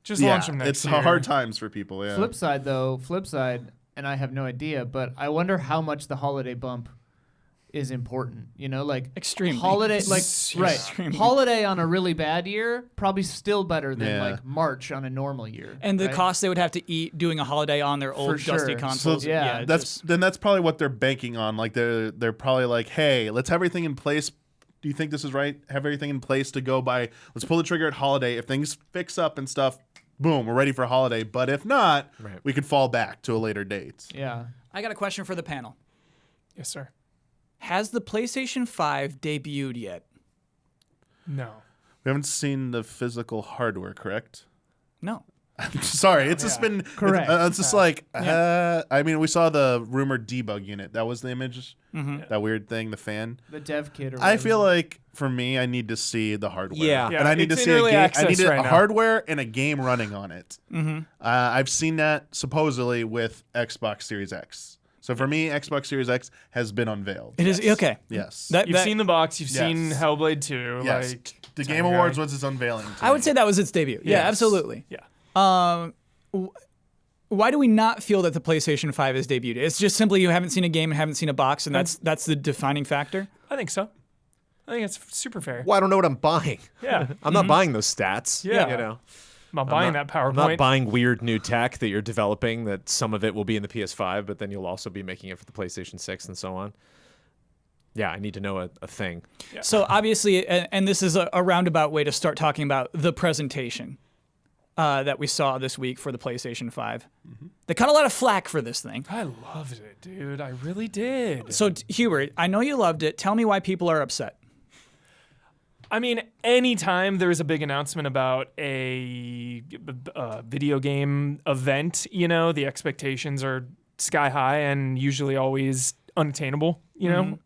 Just launch them next it's year. hard times for people. Yeah. Flip side, and I have no idea, but I wonder how much the holiday bump is important. Like Extremely. holiday, like right, Extremely. holiday on a really bad year, probably still better than Yeah. like March on a normal year. And the right? cost they would have to eat doing a holiday on their old For dusty sure. consoles. So, yeah, that's probably what they're banking on. Like they're probably like, hey, let's have everything in place. Do you think this is right? Have everything in place to go by. Let's pull the trigger at holiday. If things fix up and stuff, boom, we're ready for holiday. But if not, we could fall back to a later date. Yeah. I got a question for the panel. Yes, sir. Has the PlayStation 5 debuted yet? No. We haven't seen the physical hardware, correct? No. Sorry, it's just been Correct. It's just like I mean, we saw the rumored debug unit. That was the image. That weird thing, the fan. The dev kit. Or I feel like for me, I need to see the hardware. Yeah. and I need to it's in see a early game. I access need right a now. hardware and a game running on it. I've seen that supposedly with Xbox Series X. So for me, Xbox Series X has been unveiled. It is okay. Yes. You've seen the box. You've seen Yes. Hellblade 2. Yes. Like, The Time Game Guy. Awards was its unveiling. to I would me. say that was its debut. Yeah, Yes. absolutely. Yeah. Why do we not feel that the PlayStation 5 is debuted? It's just simply you haven't seen a game and haven't seen a box, and that's the defining factor. I think so. I think it's super fair. Well, I don't know what I'm buying. Yeah. I'm not buying those stats. Yeah. You know. I'm not buying that PowerPoint. I'm not buying weird new tech that you're developing, that some of it will be in the PS5, but then you'll also be making it for the PlayStation 6 and so on. Yeah, I need to know a thing. So obviously, and this is a roundabout way to start talking about the presentation that we saw this week for the PlayStation 5. They caught a lot of flack for this thing. I loved it, dude. I really did. So Hubert, I know you loved it. Tell me why people are upset. I mean, anytime there is a big announcement about a video game event, you know, the expectations are sky high and usually always unattainable, you know?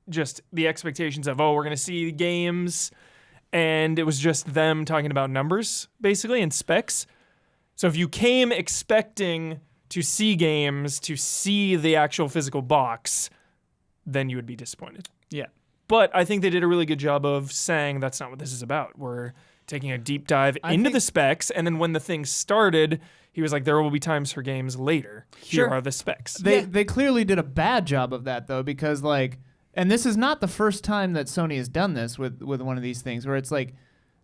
Just the expectations of, we're going to see games, and it was just them talking about numbers, basically, and specs. So if you came expecting to see games, to see the actual physical box, then you would be disappointed. Yeah. But I think they did a really good job of saying that's not what this is about. We're taking a deep dive into the specs, and then when the thing started, he was like, there will be times for games later. Here Sure. are the specs. They clearly did a bad job of that though, because like, and this is not the first time that Sony has done this with one of these things where it's like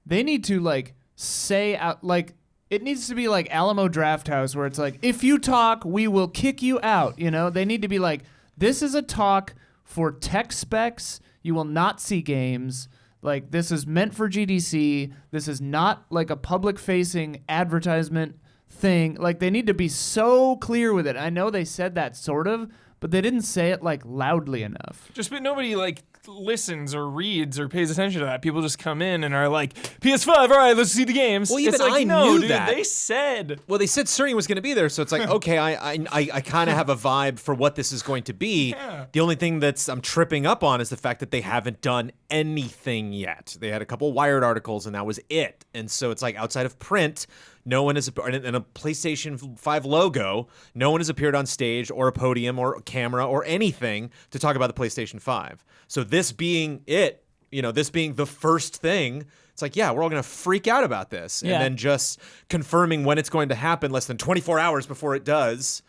they need to like say out like it needs to be like Alamo Drafthouse where it's like if you talk we will kick you out, you know? They need to be like this is a talk for tech specs, you will not see games. Like this is meant for GDC. This is not like a public facing advertisement thing. Like they need to be so clear with it. I know they said that sort of, but they didn't say it like loudly enough. Just but nobody like listens or reads or pays attention to that. People just come in and are like, PS5, all right, let's see the games. Well, even it's like, I no, knew dude, that. They said. Well, they said Cerny was going to be there, so it's like, okay, I kind of have a vibe for what this is going to be. Yeah. The only thing I'm tripping up on is the fact that they haven't done anything yet. They had a couple Wired articles, and that was it. And so it's like outside of print, no one has, and a PlayStation 5 logo, no one has appeared on stage or a podium or a camera or anything to talk about the PlayStation 5. So this being it, you know, this being the first thing, it's like, yeah, we're all going to freak out about this. Yeah. And then just confirming when it's going to happen less than 24 hours before it does.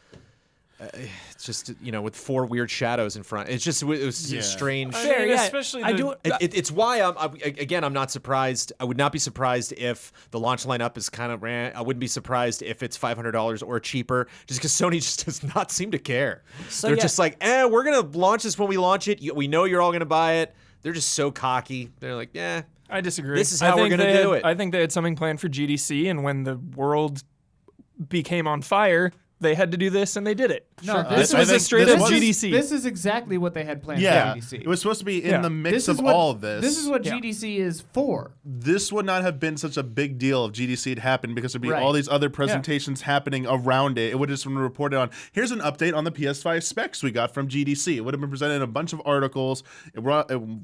It's just, you know, with 4 weird shadows in front. It's just, it was strange. I Fair, mean, yeah. especially I the- do. It's why I'm not surprised. I would not be surprised if the launch lineup is kind of I wouldn't be surprised if it's $500 or cheaper, just because Sony just does not seem to care. So, They're yeah. just like, we're gonna launch this when we launch it. We know you're all gonna buy it. They're just so cocky. They're like, I disagree. This is how we're gonna do it. I think they had something planned for GDC, and when the world became on fire, they had to do this, and they did it. No, This I was a think straight this up was- GDC. This is exactly what they had planned Yeah, for GDC. it was supposed to be in Yeah. the mix This of is what, all of this. This is what Yeah. GDC is for. This would not have been such a big deal if GDC had happened because there'd be Right. all these other presentations happening around it. It would have just been reported on. Here's an update on the PS5 specs we got from GDC. It would have been presented in a bunch of articles. It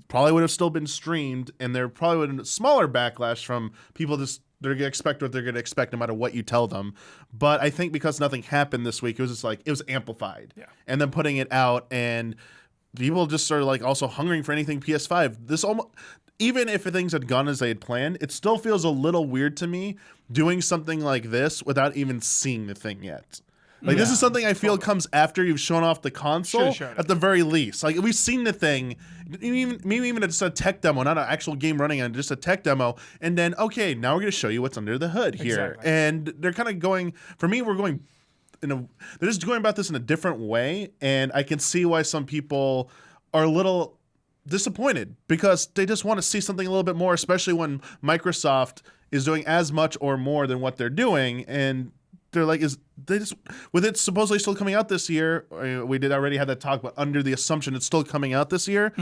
probably would have still been streamed, and there probably would have been a smaller backlash from people just they're going to expect what they're going to expect no matter what you tell them. But I think because nothing happened this week, it was just like it was amplified. Yeah. And then putting it out, and people just started like also hungering for anything PS5. This almost, even if things had gone as they had planned, it still feels a little weird to me doing something like this without even seeing the thing yet. Like this is something I feel comes after you've shown off the console Should've shown at the very least. Like we've seen the thing, maybe even it's a tech demo, not an actual game running on, just a tech demo, and then okay, now we're going to show you what's under the hood here. Exactly. And they're kind of going. For me, we're going. They're just going about this in a different way, and I can see why some people are a little disappointed because they just want to see something a little bit more, especially when Microsoft is doing as much or more than what they're doing, and they're like, is they just with it supposedly still coming out this year? We did already have that talk, but under the assumption it's still coming out this year.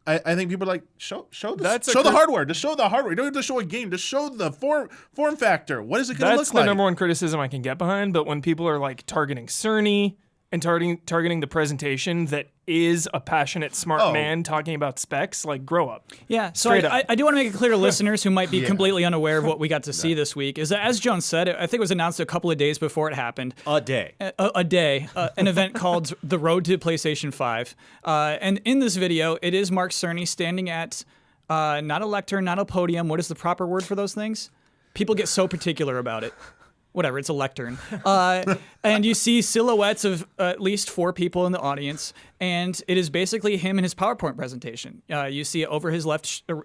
I think people are like, show the hardware. Just show the hardware. You don't have to show a game. Just show the form factor. What is it going to look like? That's the number one criticism I can get behind. But when people are like targeting Cerny and targeting the presentation that is a passionate, smart man talking about specs, like, grow up. Yeah, so I do want to make it clear to listeners who might be completely unaware of what we got to see this week, is that, as Jones said, I think it was announced a couple of days before it happened. A day. An event called The Road to PlayStation 5. And in this video, it is Mark Cerny standing at not a lectern, not a podium. What is the proper word for those things? People get so particular about it. Whatever, it's a lectern. And you see silhouettes of at least 4 people in the audience, and it is basically him and his PowerPoint presentation. You see it over his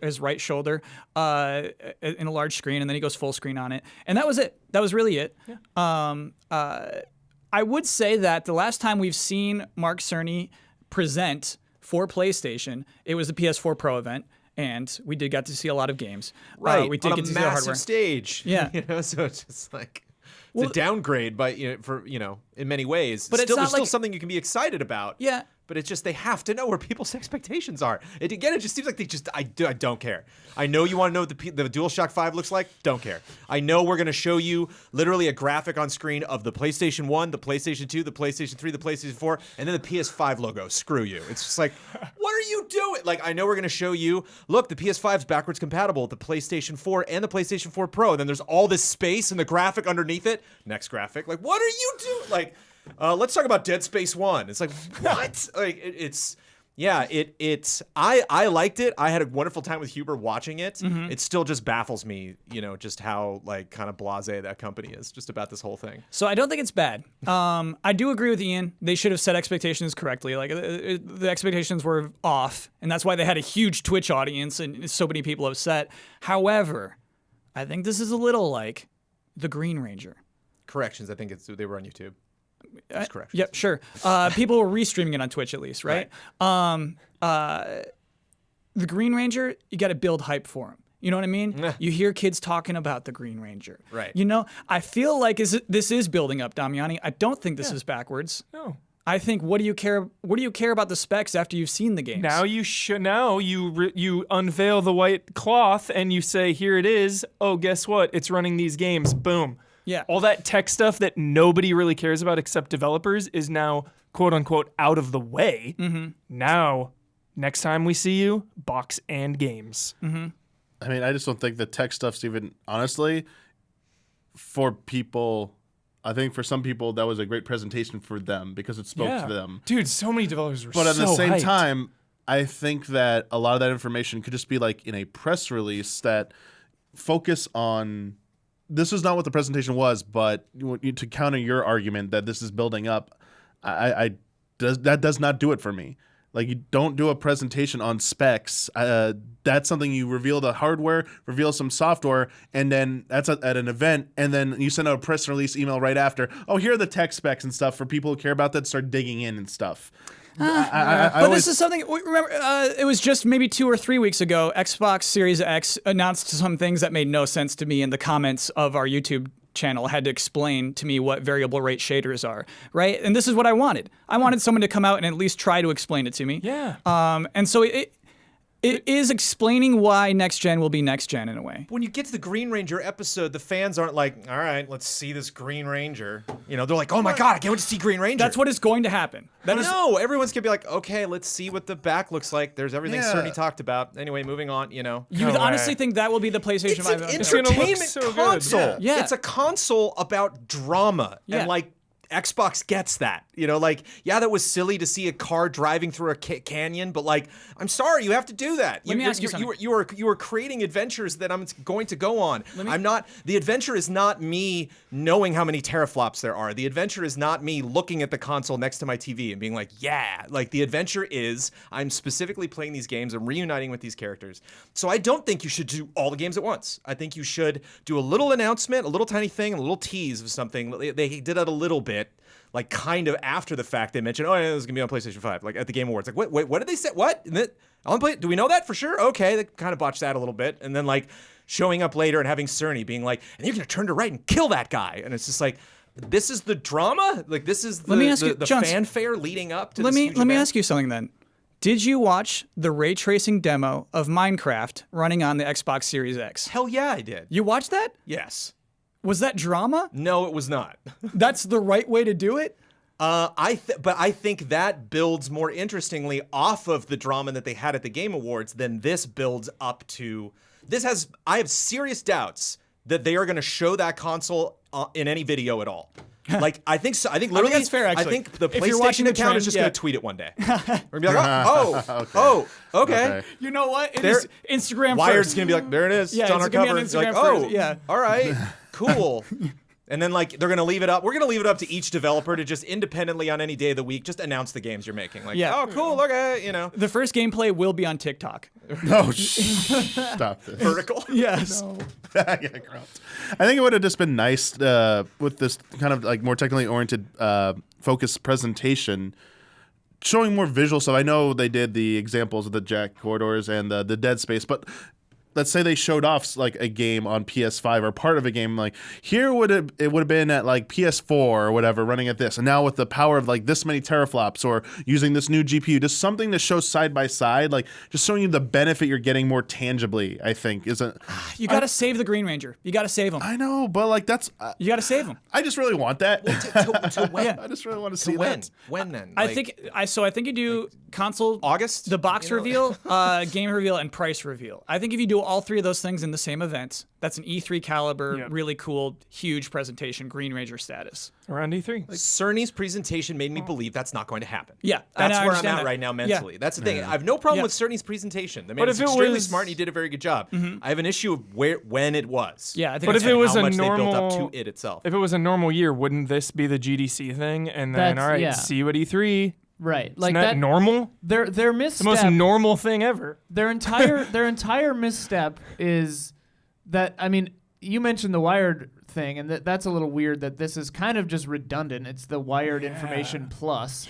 his right shoulder in a large screen, and then he goes full screen on it. And that was it. That was really it. Yeah. I would say that the last time we've seen Mark Cerny present for PlayStation, it was the PS4 Pro event. And we did get to see a lot of games. Right, we did on get a to see the hardware. massive stage. Yeah. So it's just like... It's a downgrade, but in many ways. But there's still something you can be excited about. Yeah. But it's just they have to know where people's expectations are. It just seems like I don't care. I know you want to know what the DualShock 5 looks like. Don't care. I know we're going to show you literally a graphic on screen of the PlayStation 1, the PlayStation 2, the PlayStation 3, the PlayStation 4, and then the PS5 logo. Screw you. It's just like, what are you doing? Like, I know we're going to show you, look, the PS5 is backwards compatible with the PlayStation 4 and the PlayStation 4 Pro. And then there's all this space and the graphic underneath it. Next graphic. Like, what are you doing? Like... let's talk about Dead Space 1. It's like, what? Like, I liked it. I had a wonderful time with Huber watching it. It still just baffles me, just how, like, kind of blasé that company is just about this whole thing. So I don't think it's bad. I do agree with Ian. They should have set expectations correctly. Like, the expectations were off, and that's why they had a huge Twitch audience and so many people upset. However, I think this is a little like the Green Ranger. Corrections. I think they were on YouTube. Just corrections. Yep, sure. People were restreaming it on Twitch at least, right? The Green Ranger, you got to build hype for him. You know what I mean? You hear kids talking about the Green Ranger. Right. I feel like this is building up, Damiani. I don't think this is backwards. No. I think what do you care about the specs after you've seen the games? Now you unveil the white cloth and you say, here it is. Oh, guess what? It's running these games. Boom. Yeah. All that tech stuff that nobody really cares about except developers is now, quote unquote, out of the way. Now, next time we see you, box and games. I mean, I just don't think the tech stuff's even, honestly, for people, I think for some people that was a great presentation for them because it spoke to them. Dude, so many developers were But at the same hyped. time, I think that a lot of that information could just be like in a press release that focus on... This is not what the presentation was, but to counter your argument that this is building up, that does not do it for me. Like, you don't do a presentation on specs. That's something you reveal the hardware, reveal some software, and then that's at an event, and then you send out a press release email right after. Oh, here are the tech specs and stuff for people who care about that, start digging in and stuff. This is something. Remember, it was just maybe 2 or 3 weeks ago. Xbox Series X announced some things that made no sense to me in the comments of our YouTube channel. Had to explain to me what variable rate shaders are, right? And this is what I wanted. I wanted someone to come out and at least try to explain it to me. Yeah. And so it is explaining why next gen will be next gen in a way. When you get to the Green Ranger episode, the fans aren't like, all right, let's see this Green Ranger. They're like, oh my God, I can't wait to see Green Ranger. That's what is going to happen. No, everyone's going to be like, okay, let's see what the back looks like. There's everything Cerny talked about. Anyway, moving on, You would honestly think that will be the PlayStation 5 event? It's an entertainment console. Yeah. It's a console about drama. Yeah. And like, Xbox gets that, that was silly to see a car driving through a canyon, but like, I'm sorry, you have to do that. Let me ask you something. You are creating adventures that I'm going to go on. The adventure is not me knowing how many teraflops there are. The adventure is not me looking at the console next to my TV and being like, yeah, like the adventure is I'm specifically playing these games and reuniting with these characters. So I don't think you should do all the games at once. I think you should do a little announcement, a little tiny thing, a little tease of something. They did that a little bit. Like, kind of after the fact, they mentioned, oh, yeah, this is going to be on PlayStation 5, like, at the Game Awards. Like, wait, what did they say? What? Do we know that for sure? Okay, they kind of botched that a little bit. And then, like, showing up later and having Cerny being like, and you're going to turn to right and kill that guy. And it's just like, this is the drama. Like this is the, Let me ask you, the John, fanfare leading up to. Let this me huge let me event. ask you something then. Did you watch the ray tracing demo of Minecraft running on the Xbox Series X? Hell yeah, I did. You watched that? Yes. Was that drama? No, it was not. That's the right way to do it? But I think that builds more interestingly off of the drama that they had at the Game Awards than this builds up to. I have serious doubts that they are going to show that console in any video at all. Like I think so. I think literally that's fair, actually. I think the If you're watching PlayStation the account trend, is just yeah. going to tweet it one day. We're going to be like, okay. You know what? It There- is Instagram Wired's first. going to be like, there it is. Yeah, it's on it's our gonna be cover. on It's like, Instagram first, yeah. all right, cool. And then like they're gonna leave it up. We're gonna leave it up to each developer to just independently on any day of the week just announce the games you're making. Like, Yeah. oh, cool, okay, you know, The first gameplay will be on TikTok. No, stop this. vertical. Yes. Yeah, gross. I think it would have just been nice with this kind of like more technically oriented focused presentation, showing more visual stuff. I know they did the examples of the Jack corridors and the Dead Space, but let's say they showed off like a game on PS5 or part of a game, like here it would have been at like PS4 or whatever running at this, and now with the power of like this many teraflops or using this new GPU, just something to show side by side, like just showing you the benefit you're getting more tangibly. I think isn't. You got to save the Green Ranger. You got to save him. I know, but like that's. You got to save him. I just really want that. To when? I just really want to To see when? that. When then? I Like, think you do console August. the box You know? reveal, game reveal, and price reveal. I think if you do all three of those things in the same event, that's an E3 caliber, Yep. really cool, huge presentation, Green Ranger status. Around E3. Cerny's presentation made me believe that's not going to happen. Yeah, That's I where I'm understand at that. right now Yeah. mentally. That's the thing. I have no problem Yeah. with Cerny's presentation. The man But is if it extremely was- smart and he did a very good job. I have an issue of when it was. Yeah, I think But that's if it fair. was how a much they built up normal- to it itself. If it was a normal year, wouldn't this be the GDC thing? And then, That's- all right, yeah. see you at E3. Right. Like Like that that. normal? Their It's the most misstep. normal thing ever. Their entire misstep is that, I mean, you mentioned the Wired thing, and that's a little weird that this is kind of just redundant. It's the Wired information plus,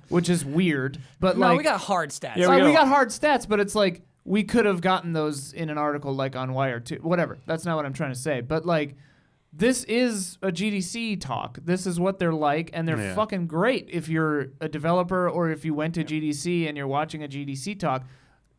which is weird. But No, like, we got hard stats. Yeah, we got hard stats, but it's like we could have gotten those in an article like on Wired too. Whatever. That's not what I'm trying to say. But like, this is a GDC talk. This is what they're like, and they're Yeah. fucking great if you're a developer or if you went to GDC and you're watching a GDC talk.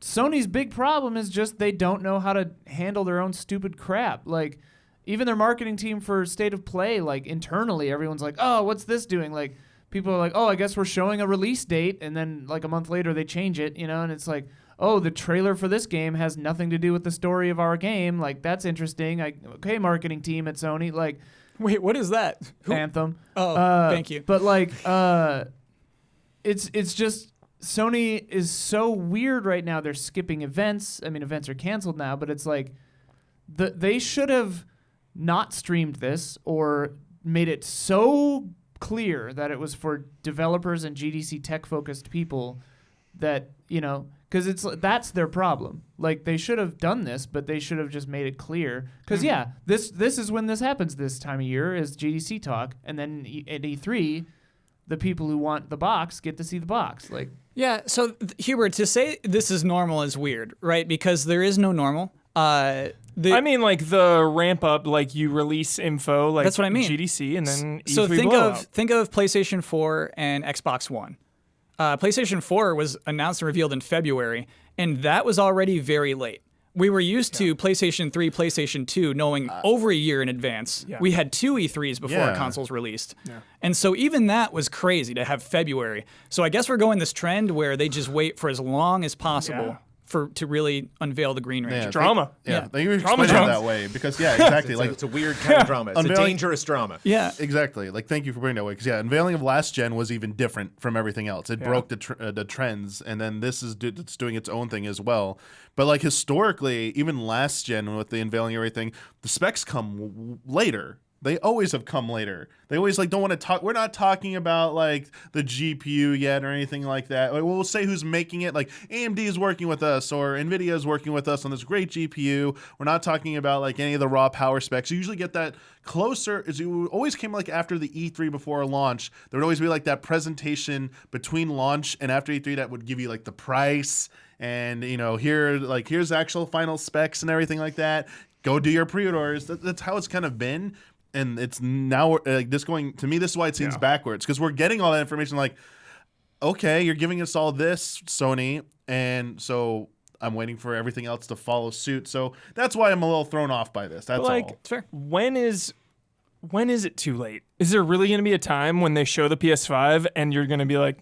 Sony's big problem is just they don't know how to handle their own stupid crap. Like, even their marketing team for State of Play, like internally, everyone's like, "Oh, what's this doing?" Like, people are like, "Oh, I guess we're showing a release date," and then like a month later they change it, and it's like, "Oh, the trailer for this game has nothing to do with the story of our game." Like, that's interesting. Okay, marketing team at Sony, like Wait, what is that? Who? Anthem. Oh, thank you. But like, it's just Sony is so weird right now. They're skipping events. I mean, events are canceled now, but it's like they should have not streamed this or made it so clear that it was for developers and GDC tech focused people that, because that's their problem. Like, they should have done this, but they should have just made it clear. Because this is when this happens this time of year is GDC talk, and then at E3, the people who want the box get to see the box. Like, Yeah, so Hubert, to say this is normal is weird, right? Because there is no normal. I mean, like the ramp up, like you release info, like That's what I mean. GDC, and then E3 so blowout. think of PlayStation 4 and Xbox One. PlayStation 4 was announced and revealed in February, and that was already very late. We were used to PlayStation 3, PlayStation 2 knowing over a year in advance. Yeah. We had 2 E3s before our Yeah. consoles released. And so even that was crazy to have February. So I guess we're going this trend where they just wait for as long as possible to really unveil the Green Ranger. Yeah, Drama. Yeah. Thank you for Drama explaining it drama. that way because exactly. Like it's a weird kind of drama. It's a Unveiling- dangerous drama. Yeah. exactly. Like thank you for bringing that way because unveiling of last gen was even different from everything else. It broke the trends, and then this is it's doing its own thing as well. But like historically, even last gen with the unveiling of everything, the specs come later. They always have come later. They always like don't want to talk. We're not talking about like the GPU yet or anything like that. We'll say who's making it. Like AMD is working with us or NVIDIA is working with us on this great GPU. We're not talking about like any of the raw power specs. You usually get that closer. It always came like after the E3 before launch. There would always be like that presentation between launch and after E3 that would give you like the price and here's actual final specs and everything like that. Go do your pre-orders. That's how it's kind of been. and it's now like this going to me. This is why it seems backwards because we're getting all that information. Like, okay, you're giving us all this, Sony, and so I'm waiting for everything else to follow suit. So that's why I'm a little thrown off by this. That's like, all. It's fair. When is it too late? Is there really going to be a time when they show the PS5 and you're going to be like,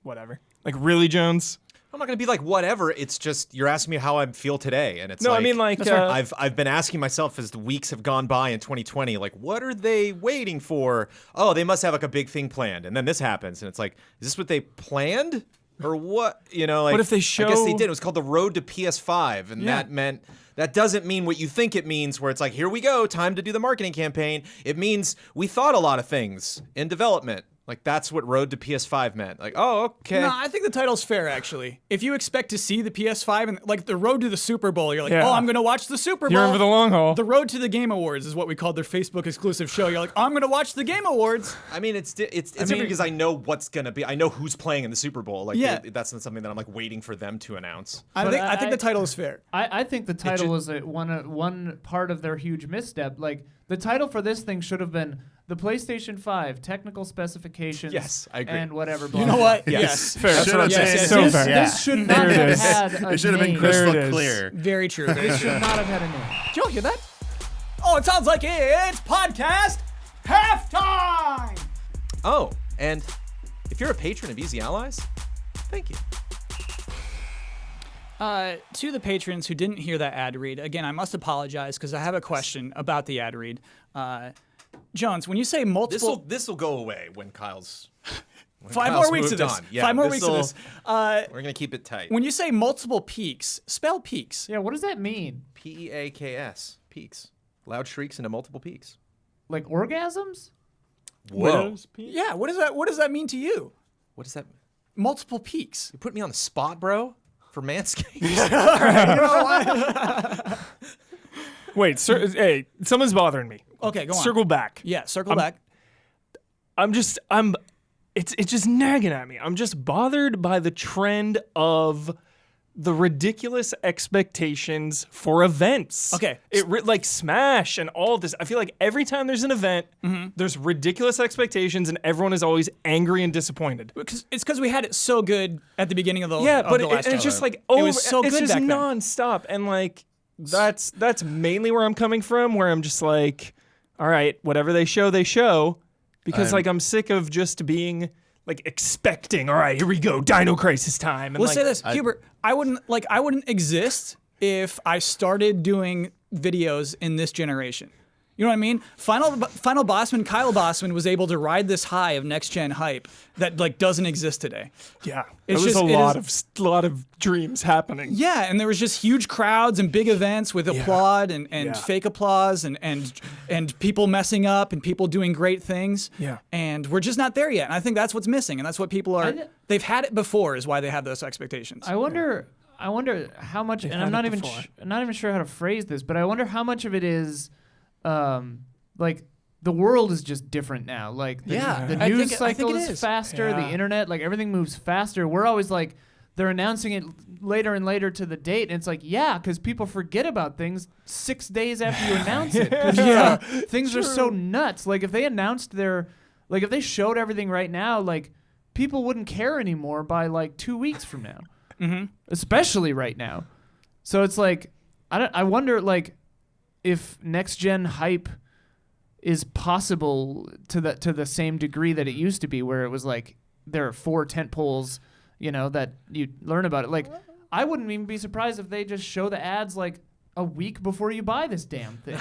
whatever? Like, really, Jones? I'm not gonna be like whatever. It's just you're asking me how I feel today, and it's No, like, I mean like I've been asking myself as the weeks have gone by in 2020, like what are they waiting for? Oh, they must have like a big thing planned, and then this happens, and it's like, is this what they planned or what? You know, like What if they I guess they show- did. It was called the Road to PS5, and that meant. That doesn't mean what you think it means, where it's like, here we go, time to do the marketing campaign. It means we thought a lot of things in development. Like, that's what Road to PS5 meant. Like, oh, okay. No, I think the title's fair, actually. If you expect to see the PS5 and like the road to the Super Bowl, you're like, Yeah. oh, I'm gonna watch the Super Bowl. you're in for the long haul. The Road to the Game Awards is what we called their Facebook exclusive show. You're like, I'm gonna watch the Game Awards. I mean, it's different because I know what's gonna be. I know who's playing in the Super Bowl. Like, Yeah. that's not something that I'm like waiting for them to announce. I think the title is fair. I think the title was one part of their huge misstep. Like the title for this thing should have been the PlayStation 5 technical specifications. Yes, I agree. And whatever. You know what? Yes. Fair. That's what I'm Should've saying. been- So This- fair. This should not There it have is. had a It should have been name. crystal There it is. clear. Very true. Very This true. should not have had a name. Did y'all hear that? Oh, it sounds like it's podcast halftime. Oh, and if you're a patron of Easy Allies, thank you. To the patrons who didn't hear that ad read, again, I must apologize because I have a question about the ad read. Jones, when you say multiple, This will go away when Kyle's. When 5 Kyle's more weeks of moved this. on. Yeah, 5 more weeks of this'll- this. We're gonna keep it tight. When you say multiple peaks, spell peaks. Yeah, what does that mean? PEAKS peaks, loud shrieks into multiple peaks. Like orgasms? Whoa. Yeah, what does that mean to you? What is that? Multiple peaks. You put me on the spot, bro, for Manscaped. Wait, hey, someone's bothering me. Okay, go on. Circle back. Yeah, circle back. It's just nagging at me. I'm just bothered by the trend of the ridiculous expectations for events. Okay. Like Smash and all of this. I feel like every time there's an event, there's ridiculous expectations and everyone is always angry and disappointed. It's because we had it so good at the beginning of the Yeah, of but the last it's just show. like It was so it's good just back then. nonstop, and like that's mainly where I'm coming from. Where I'm just like, all right, whatever they show, because like I'm sick of just being like expecting. All right, here we go, Dino Crisis time. And Let's like, say this, Hubert. I wouldn't exist if I started doing videos in this generation. You know what I mean? Final Bosman, Kyle Bosman was able to ride this high of next gen hype that like doesn't exist today. Yeah, It's there was just- a lot of dreams happening. Yeah, and there was just huge crowds and big events with applaud and Yeah. fake applause and people messing up and people doing great things. Yeah. And we're just not there yet. And I think that's what's missing. And that's what people are. They've had it before, is why they have those expectations. I wonder how much, and I'm had not it even before. not even sure how to phrase this, but I wonder how much of it is, like the world is just different now. Like the I news think- I think cycle it is is. faster. The Yeah. internet, like everything moves faster. We're always like they're announcing it later and later to the date, and it's like because people forget about things 6 days after you announce it. 'Cause, things are so nuts. Like if they announced if they showed everything right now, like people wouldn't care anymore by like 2 weeks from now. Especially right now. So it's like I wonder like if next gen hype is possible to the same degree that it used to be, where it was like there are 4 tent poles, that you learn about it. Like I wouldn't even be surprised if they just show the ads like a week before you buy this damn thing.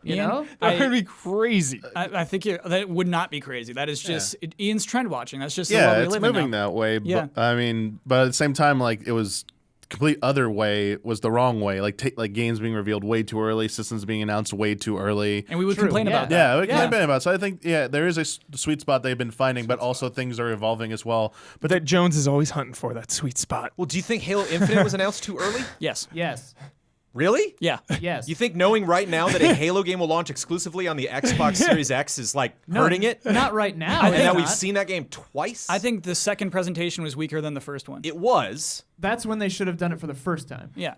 You Ian, know? That would be crazy. I think that would not be crazy. That is just Ian's trend watching. That's just the Yeah, world we it's live in moving now. that way. Yeah. But, but at the same time, like it was complete other way was the wrong way. Like games being revealed way too early, systems being announced way too early. And we would True, complain yeah. about that. Yeah, we can complain about it. So I think there is a sweet spot they've been finding, but also things are evolving as well. But that Jones is always hunting for that sweet spot. Well, do you think Halo Infinite was announced too early? Yes. Yes. Really? Yeah. Yes. You think knowing right now that a Halo game will launch exclusively on the Xbox Series X is like hurting it? Not right now. And it's now we've not. seen that game twice? I think the second presentation was weaker than the first one. it was. That's when they should have done it for the first time. Yeah.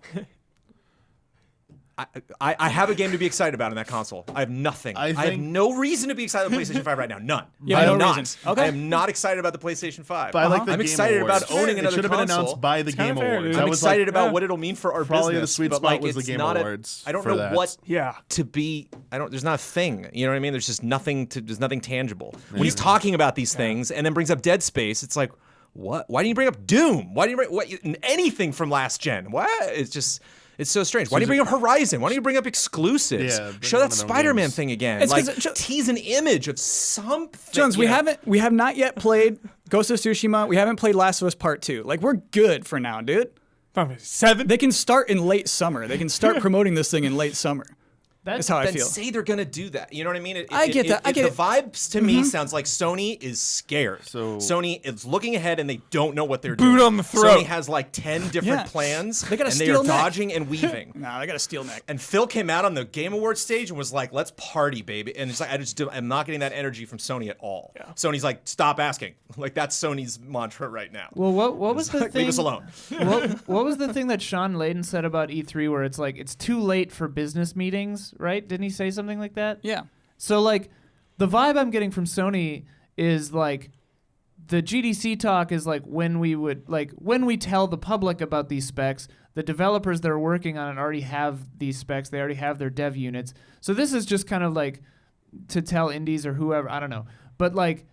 I have a game to be excited about on that console. I have nothing. I have no reason to be excited about PlayStation 5 right now. None. Yeah, I no am not. reason. Okay. I am not excited about the PlayStation 5. But I like the I'm Game excited Awards. about owning another It should have been console. announced by the Game fair, Awards. dude. That I'm was excited like, about what it'll mean for our probably business. the sweet but spot like, was the it's Game not Awards I don't for know that. what Yeah. to be. There's not a thing. You know what I mean? There's just nothing. There's nothing tangible. When he's talking about these things and then brings up Dead Space, it's like, what? Why didn't you bring up Doom? Why didn't you bring anything from last gen? What? It's so strange. Why do you bring up Horizon? Why don't you bring up exclusives? Yeah, bring Show one that of them Spider-Man games. thing again. It's 'cause Like it- tease an image of something. Jones, you know? we have not yet played Ghost of Tsushima. We haven't played Last of Us Part 2. Like, we're good for now, dude. 7. They can start in late summer. They can start promoting this thing in late summer. That's how I Then feel. say they're gonna do that. You know what I mean? I get that. I get the it. vibes to me sounds like Sony is scared. So- Sony is looking ahead and they don't know what they're doing. Boot on the throat. Sony has like 10 different Yeah. plans. They got a and they steel are neck. dodging and weaving. Nah, they got a steel neck. And Phil came out on the Game Awards stage and was like, "Let's party, baby." And it's like I'm not getting that energy from Sony at all. Yeah. Sony's like, "Stop asking." Like that's Sony's mantra right now. Well, what was the Like, thing? leave us alone. what was the thing that Sean Layden said about E3 where it's like it's too late for business meetings, right? Didn't he say something like that? Yeah. So like the vibe I'm getting from Sony is like the GDC talk is like when we tell the public about these specs, the developers that are working on it already have these specs, they already have their dev units. So this is just kind of like to tell indies or whoever, I don't know. But like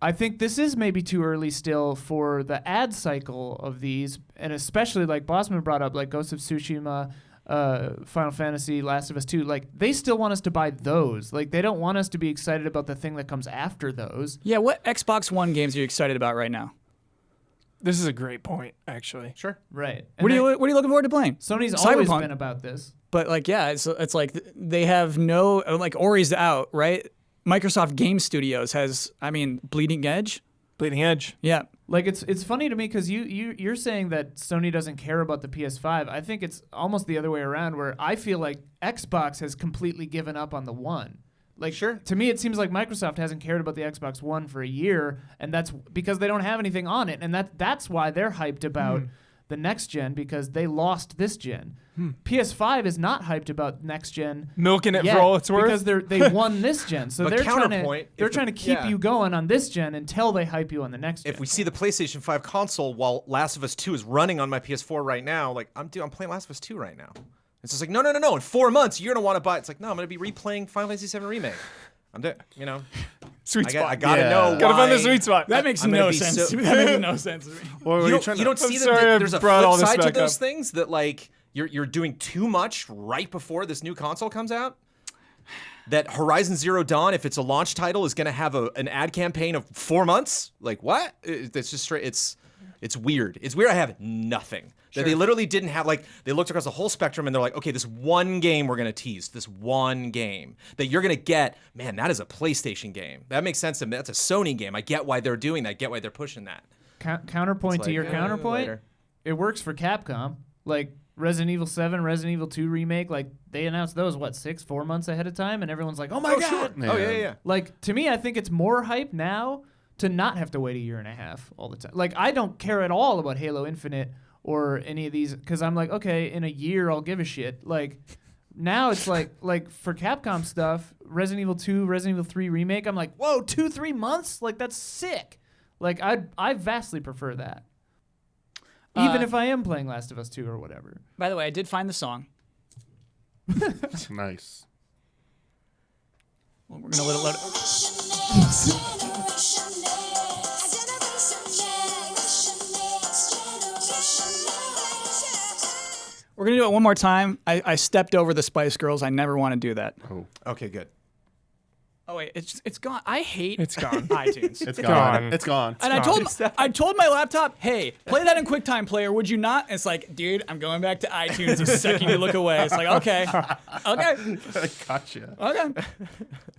I think this is maybe too early still for the ad cycle of these, and especially like Bosman brought up, like Ghost of Tsushima, Final Fantasy, Last of Us 2. Like they still want us to buy those. Like they don't want us to be excited about the thing that comes after those. Yeah, what Xbox One games are you excited about right now? This is a great point, actually. Sure. Right. What are you looking forward to playing? Sony's always Cyberpunk. been about this. But like, yeah, it's like they have no, like Ori's out, right? Microsoft Game Studios has, I mean, Bleeding Edge. Bleeding Edge. Yeah. Like it's funny to me because you're saying that Sony doesn't care about the PS5. I think it's almost the other way around, where I feel like Xbox has completely given up on the One. Like, Sure. To me, it seems like Microsoft hasn't cared about the Xbox One for a year, and that's because they don't have anything on it, and that's why they're hyped about the next gen, because they lost this gen. PS5 is not hyped about next gen. Milking it yet for all it's worth. because they won this gen, so But they're trying counterpoint, to if trying to keep yeah. you going on this gen until they hype you on the next gen. If we see the PlayStation 5 console while Last of Us 2 is running on my PS4 right now, like I'm playing Last of Us 2 right now. It's just like no. In 4 months you're gonna want to buy. It's like no, I'm gonna be replaying Final Fantasy 7 Remake. I'm doing, you know. Sweet spot. I gotta Yeah. know. Gotta find the why- sweet spot. That makes I'm gonna no be sense so- to me. That makes no sense to me. Or You don't see sorry that I there's a brought all flip this side to back those up. things that like you're doing too much right before this new console comes out. That Horizon Zero Dawn, if it's a launch title, is going to have an ad campaign of 4 months. Like what? It's just straight. It's weird. It's weird. I have nothing. That they literally didn't have, like, they looked across the whole spectrum and they're like, okay, this one game we're going to tease. This one game that you're going to get. Man, that is a PlayStation game. That makes sense to me. That's a Sony game. I get why they're doing that. I get why they're pushing that. Counterpoint It's to like, your counterpoint, later. it works for Capcom. Like Resident Evil 7, Resident Evil 2 remake, like they announced those 4 months ahead of time, and everyone's like, "Oh my god!" Yeah. Oh, yeah. Like to me, I think it's more hype now to not have to wait a year and a half all the time. Like I don't care at all about Halo Infinite or any of these because I'm like, okay, in a year I'll give a shit. Like now it's like for Capcom stuff, Resident Evil 2, Resident Evil 3 remake, I'm like, whoa, 2-3 months? Like that's sick. Like I vastly prefer that. Even if I am playing Last of Us 2 or whatever. By the way, I did find the song. Nice. Well, we're gonna let it. We're gonna do it one more time. I stepped over the Spice Girls. I never want to do that. Oh, Okay, good. Oh wait, it's gone. I hate It's gone. iTunes. it's gone. gone. It's gone. And I told my laptop, hey, play that in QuickTime Player, would you not? And it's like, dude, I'm going back to iTunes the second you look away. It's like, okay. Gotcha.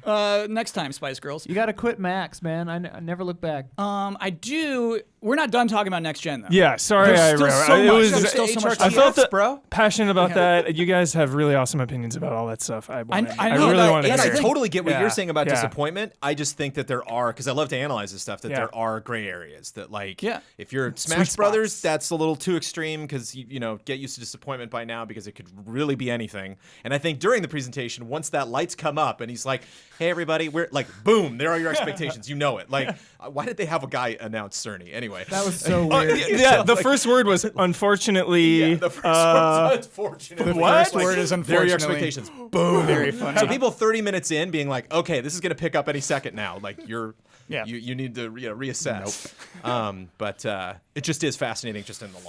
Okay. Next time, Spice Girls. You got to quit Max, man. I never look back. I do. we're not done talking about next gen though. Yeah, sorry, There's still so it much. was. There's still so much. I felt bro. passionate about that. You guys have really awesome opinions about all that stuff. I know. really want to And I hear. totally get what Yeah. you're saying about Yeah. disappointment. I just think that there are, because I love to analyze this stuff, that Yeah. there are gray areas that, like, Yeah. if you're Smash spots. Brothers, that's a little too extreme because you know, get used to disappointment by now because it could really be anything. And I think during the presentation, once that lights come up and he's like, "Hey everybody, we're like, boom, there are your expectations." You know it. Like, why did they have a guy announce Cerny anyway? That was so weird. Yeah, the first word was unfortunately. Yeah, the first word's unfortunately. The What? first word is There are your unfortunately. expectations. Boom. Very funny. So people 30 minutes in being like, okay, this is going to pick up any second now. Like Yeah. you need to reassess. But it just is fascinating just in the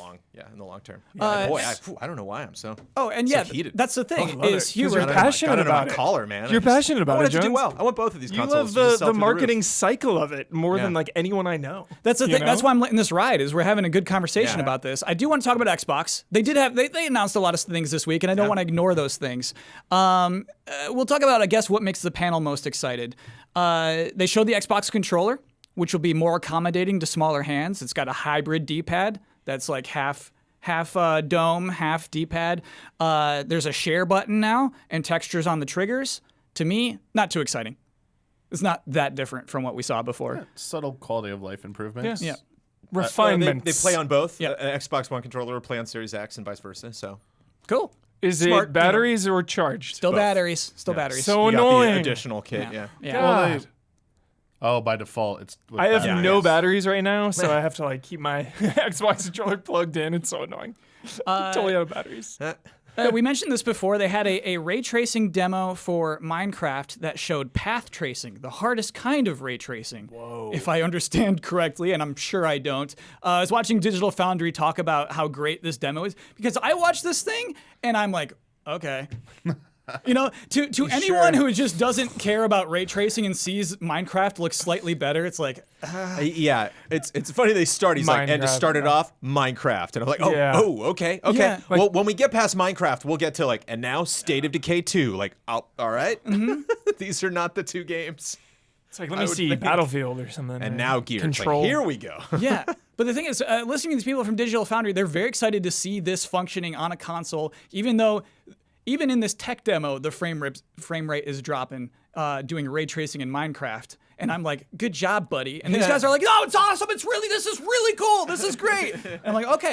long term. Boy, I don't know why I'm so Oh, and so yeah, heated. that's the thing love is it. 'Cause Hubert. you're passionate got it on about my it. collar, man. You're passionate about I want it, to do Jones. well. I want both of these You consoles love to just the sell through the marketing roof. cycle of it more Yeah. than like anyone I know. That's the You thing. That's know? why I'm letting this ride. Is we're having a good conversation Yeah. about this. I do want to talk about Xbox. They did have they announced a lot of things this week, and I don't want to ignore those things. We'll talk about, I guess, what makes the panel most excited. They showed the Xbox controller, which will be more accommodating to smaller hands. It's got a hybrid D-pad that's like half dome, half D-pad. There's a share button now and textures on the triggers. To me, not too exciting. It's not that different from what we saw before. Subtle quality of life improvements. Yeah. Refinements. They play on both. Yeah. An Xbox One controller will play on Series X and vice versa. So Cool. Is Smart, it batteries or charged? Still Both. batteries. Still batteries. So you got annoying. the additional kit. Yeah. yeah. God. Oh, by default, it's. With I have batteries. no batteries right now, so I have to like keep my Xbox controller plugged in. It's so annoying. Totally out of batteries. We mentioned this before. They had a ray tracing demo for Minecraft that showed path tracing, the hardest kind of ray tracing. Whoa. If I understand correctly, and I'm sure I don't. I was watching Digital Foundry talk about how great this demo is, because I watched this thing and I'm like, okay. You know, to anyone who just doesn't care about ray tracing and sees Minecraft look slightly better, it's like, Yeah, it's funny they start. He's like, and to Minecraft, start it off, Minecraft, and I'm like, Yeah. okay. Yeah, like- Well, when we get past Minecraft, we'll get to like, and now State of Decay 2. Like, all right, these are not the two games. It's like, let I me would see think- Battlefield or something. And now Gears. Control. Like, here we go. yeah. But the thing is, listening to these people from Digital Foundry, they're very excited to see this functioning on a console, even in this tech demo, the frame rate is dropping, doing ray tracing in Minecraft. And I'm like, good job, buddy. And these guys are like, no, it's awesome. This is really cool. This is great. And I'm like, okay.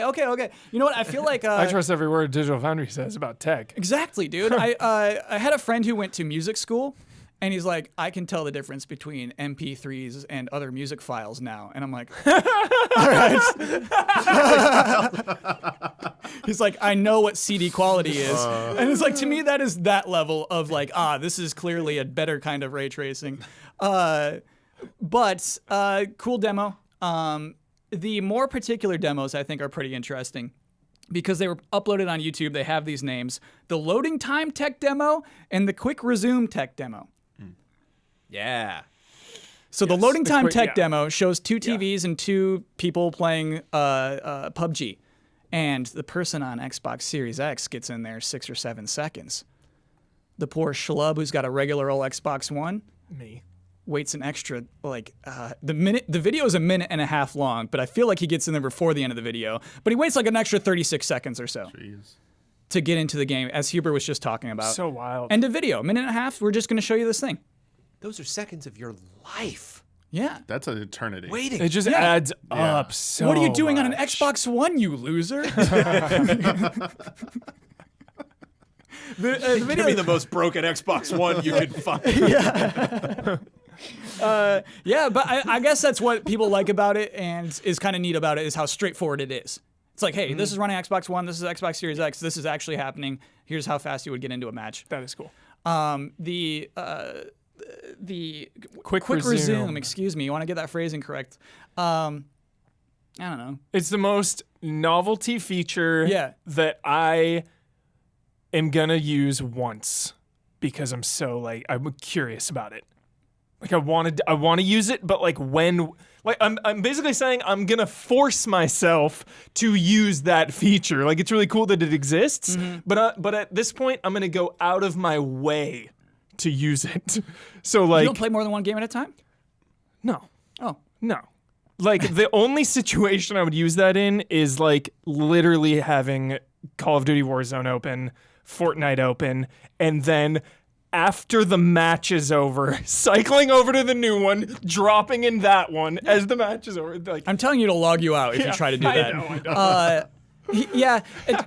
You know what? I feel like I trust every word Digital Foundry says about tech. exactly, dude. I had a friend who went to music school, and he's like, I can tell the difference between MP3s and other music files now. And I'm like, all right. He's like, I know what CD quality is. And it's like, to me, that is that level of like, this is clearly a better kind of ray tracing. But cool demo. The more particular demos, I think, are pretty interesting, because they were uploaded on YouTube. They have these names: the loading time tech demo and the quick resume tech demo. Yeah. So the loading time quick- tech yeah. demo shows two TVs and two people playing PUBG. And the person on Xbox Series X gets in there 6 or 7 seconds. The poor schlub who's got a regular old Xbox One Me. waits an extra, like, the video is a minute and a half long, but I feel like he gets in there before the end of the video. But he waits like an extra 36 seconds or so Jeez. to get into the game, as Hubert was just talking about. So wild. End of video, minute and a half, we're just going to show you this thing. Those are seconds of your life Yeah. That's an eternity. waiting. It just Yeah. adds up so What are you doing on an much. Xbox One, you loser? The Give video, me the most broken Xbox One you could find. yeah, but I guess that's what people like about it and is kind of neat about it, is how straightforward it is. It's like, hey, this is running Xbox One, this is Xbox Series X, this is actually happening. Here's how fast you would get into a match. That is cool. The Quick resume. resume. Excuse me, you want to get that phrasing correct? I don't know. It's the most novelty feature Yeah. that I am gonna use once because I'm so like I'm curious about it. Like I want to use it, but like when like I'm basically saying I'm gonna force myself to use that feature. Like it's really cool that it exists, but at this point I'm gonna go out of my way to use it. So like You don't play more than one game at a time? no. Oh. No. Like the only situation I would use that in is like literally having Call of Duty Warzone open, Fortnite open, and then after the match is over, cycling over to the new one, dropping in that one as the match is over. Like, I'm telling you to log you out if you try to do that. I know. Yeah,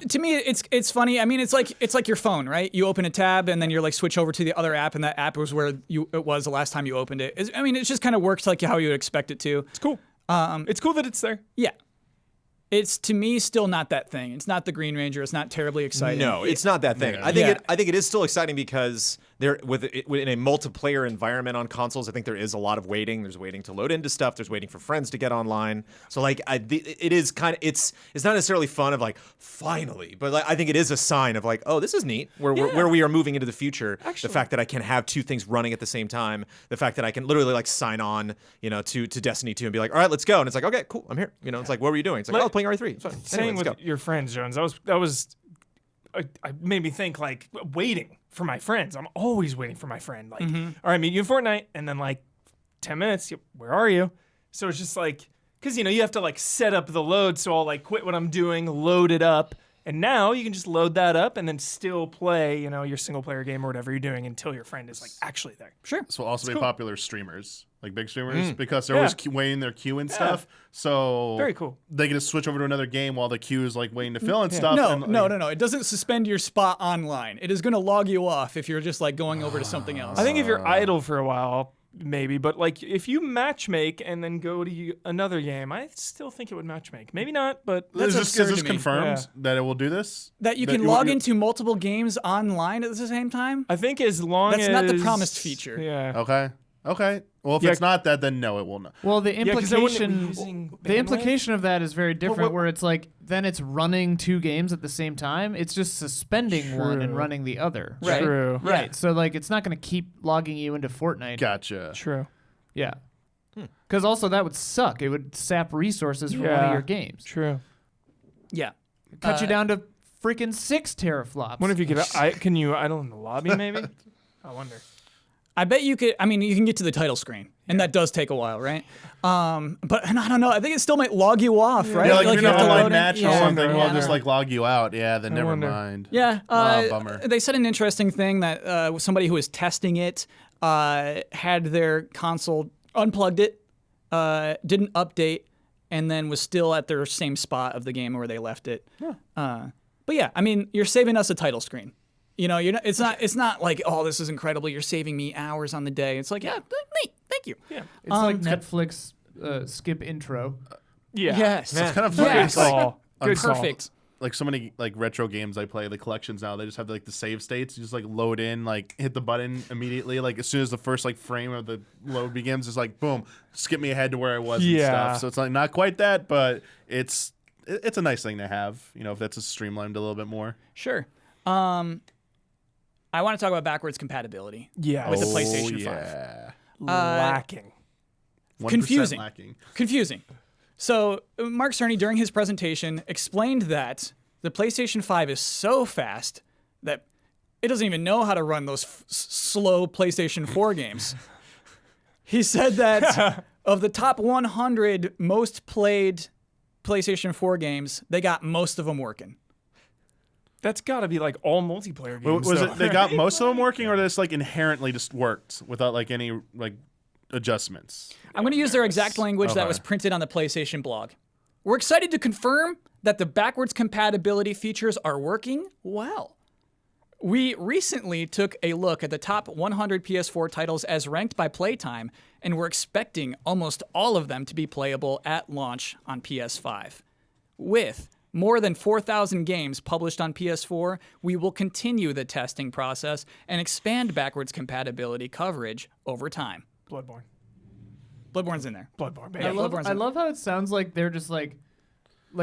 to me it's funny. I mean, it's like your phone, right? You open a tab and then you're like switch over to the other app, and that app was where it was the last time you opened it. I mean, it just kind of works like how you would expect it to. It's cool. It's cool that it's there. Yeah. It's to me still not that thing. It's not the Green Ranger. It's not terribly exciting. No, it's not that thing. I think it is still exciting because in a multiplayer environment on consoles, I think there is a lot of waiting. There's waiting to load into stuff. There's waiting for friends to get online. So like it is kind of it's not necessarily fun of like finally, but like I think it is a sign of like, oh, this is neat. Where we are moving into the future. Actually. The fact that I can have two things running at the same time. The fact that I can literally like sign on, to Destiny 2 and be like, all right, let's go. And it's like, okay, cool, I'm here. It's like, what were you doing? It's like, playing RE3. It's fine. Saying Anyway, let's with go. your friends, Jones, that was made me think like waiting for my friends. I'm always waiting for my friend. Like, all right, meet you in Fortnite, and then like 10 minutes, where are you? So it's just like, because you have to like set up the load. So I'll like quit what I'm doing, load it up, and now you can just load that up and then still play, your single player game or whatever you're doing until your friend is like actually there. Sure. This will also be cool. popular streamers, like big streamers, because they're always waiting their queue and stuff. So Very cool. They can just switch over to another game while the queue is like waiting to fill and stuff. No. It doesn't suspend your spot online. It is going to log you off if you're just like going over to something else. I think if you're idle for a while, maybe, but like if you matchmake and then go to another game, I still think it would matchmake. Maybe not, but That's Is absurd this to me. confirmed that it will do this? That you can log into multiple games online at the same time? I think as long That's as not the promised feature. Yeah. Okay. Well, if it's not that, then no, it will not. Well, the 'cause I wouldn't be implication using the bandwidth. implication of that is very different. Where it's like then it's running two games at the same time. It's just suspending one and True. running the other. Right. True. Right. So like it's not going to keep logging you into Fortnite. Gotcha. True. Yeah. Because also that would suck. It would sap resources from one Yeah. of your games. True. Yeah. Cut you down to freaking 6 teraflops. What if you can you idle in the lobby maybe? I wonder. I bet you could. I mean, you can get to the title screen, and that does take a while, right? But and I don't know. I think it still might log you off, right? Yeah, like if you you're have not to online load match in. or Yeah. something, Yeah. we'll just like log you out. Yeah, then never wonder. mind. Yeah. Bummer. They said an interesting thing that somebody who was testing it had their console unplugged it, didn't update, and then was still at their same spot of the game where they left it. But yeah, I mean, you're saving us a title screen. You're not. It's not like, oh, this is incredible. You're saving me hours on the day. It's like, yeah, neat. Thank you. Yeah. It's like Netflix skip intro. Yeah. Yes. It's kind of funny. Yes. It's like, Call. Good call. Perfect. like so many like retro games I play, the collections now, they just have like the save states. You just like load in, like hit the button immediately. Like as soon as the first like frame of the load begins, it's like boom, skip me ahead to where I was and stuff. So it's like not quite that, but it's a nice thing to have, if that's just streamlined a little bit more. Sure. I want to talk about backwards compatibility. Yeah. With the PlayStation 5. Yeah. Lacking. 1% Confusing. lacking. Confusing. So Mark Cerny, during his presentation, explained that the PlayStation 5 is so fast that it doesn't even know how to run those slow PlayStation 4 games. He said that of the top 100 most played PlayStation 4 games, they got most of them working. That's got to be like all multiplayer games. Was though, it they got most of them working, or they just like inherently just worked without like any like adjustments? I'm going to use their exact language that Okay. was printed on the PlayStation blog. We're excited to confirm that the backwards compatibility features are working well. We recently took a look at the top 100 PS4 titles as ranked by playtime, and we're expecting almost all of them to be playable at launch on PS5. With more than 4,000 games published on PS4, we will continue the testing process and expand backwards compatibility coverage over time. Bloodborne. Bloodborne's in there. Bloodborne, Yeah, baby. Bloodborne's I in- love how it sounds like they're just like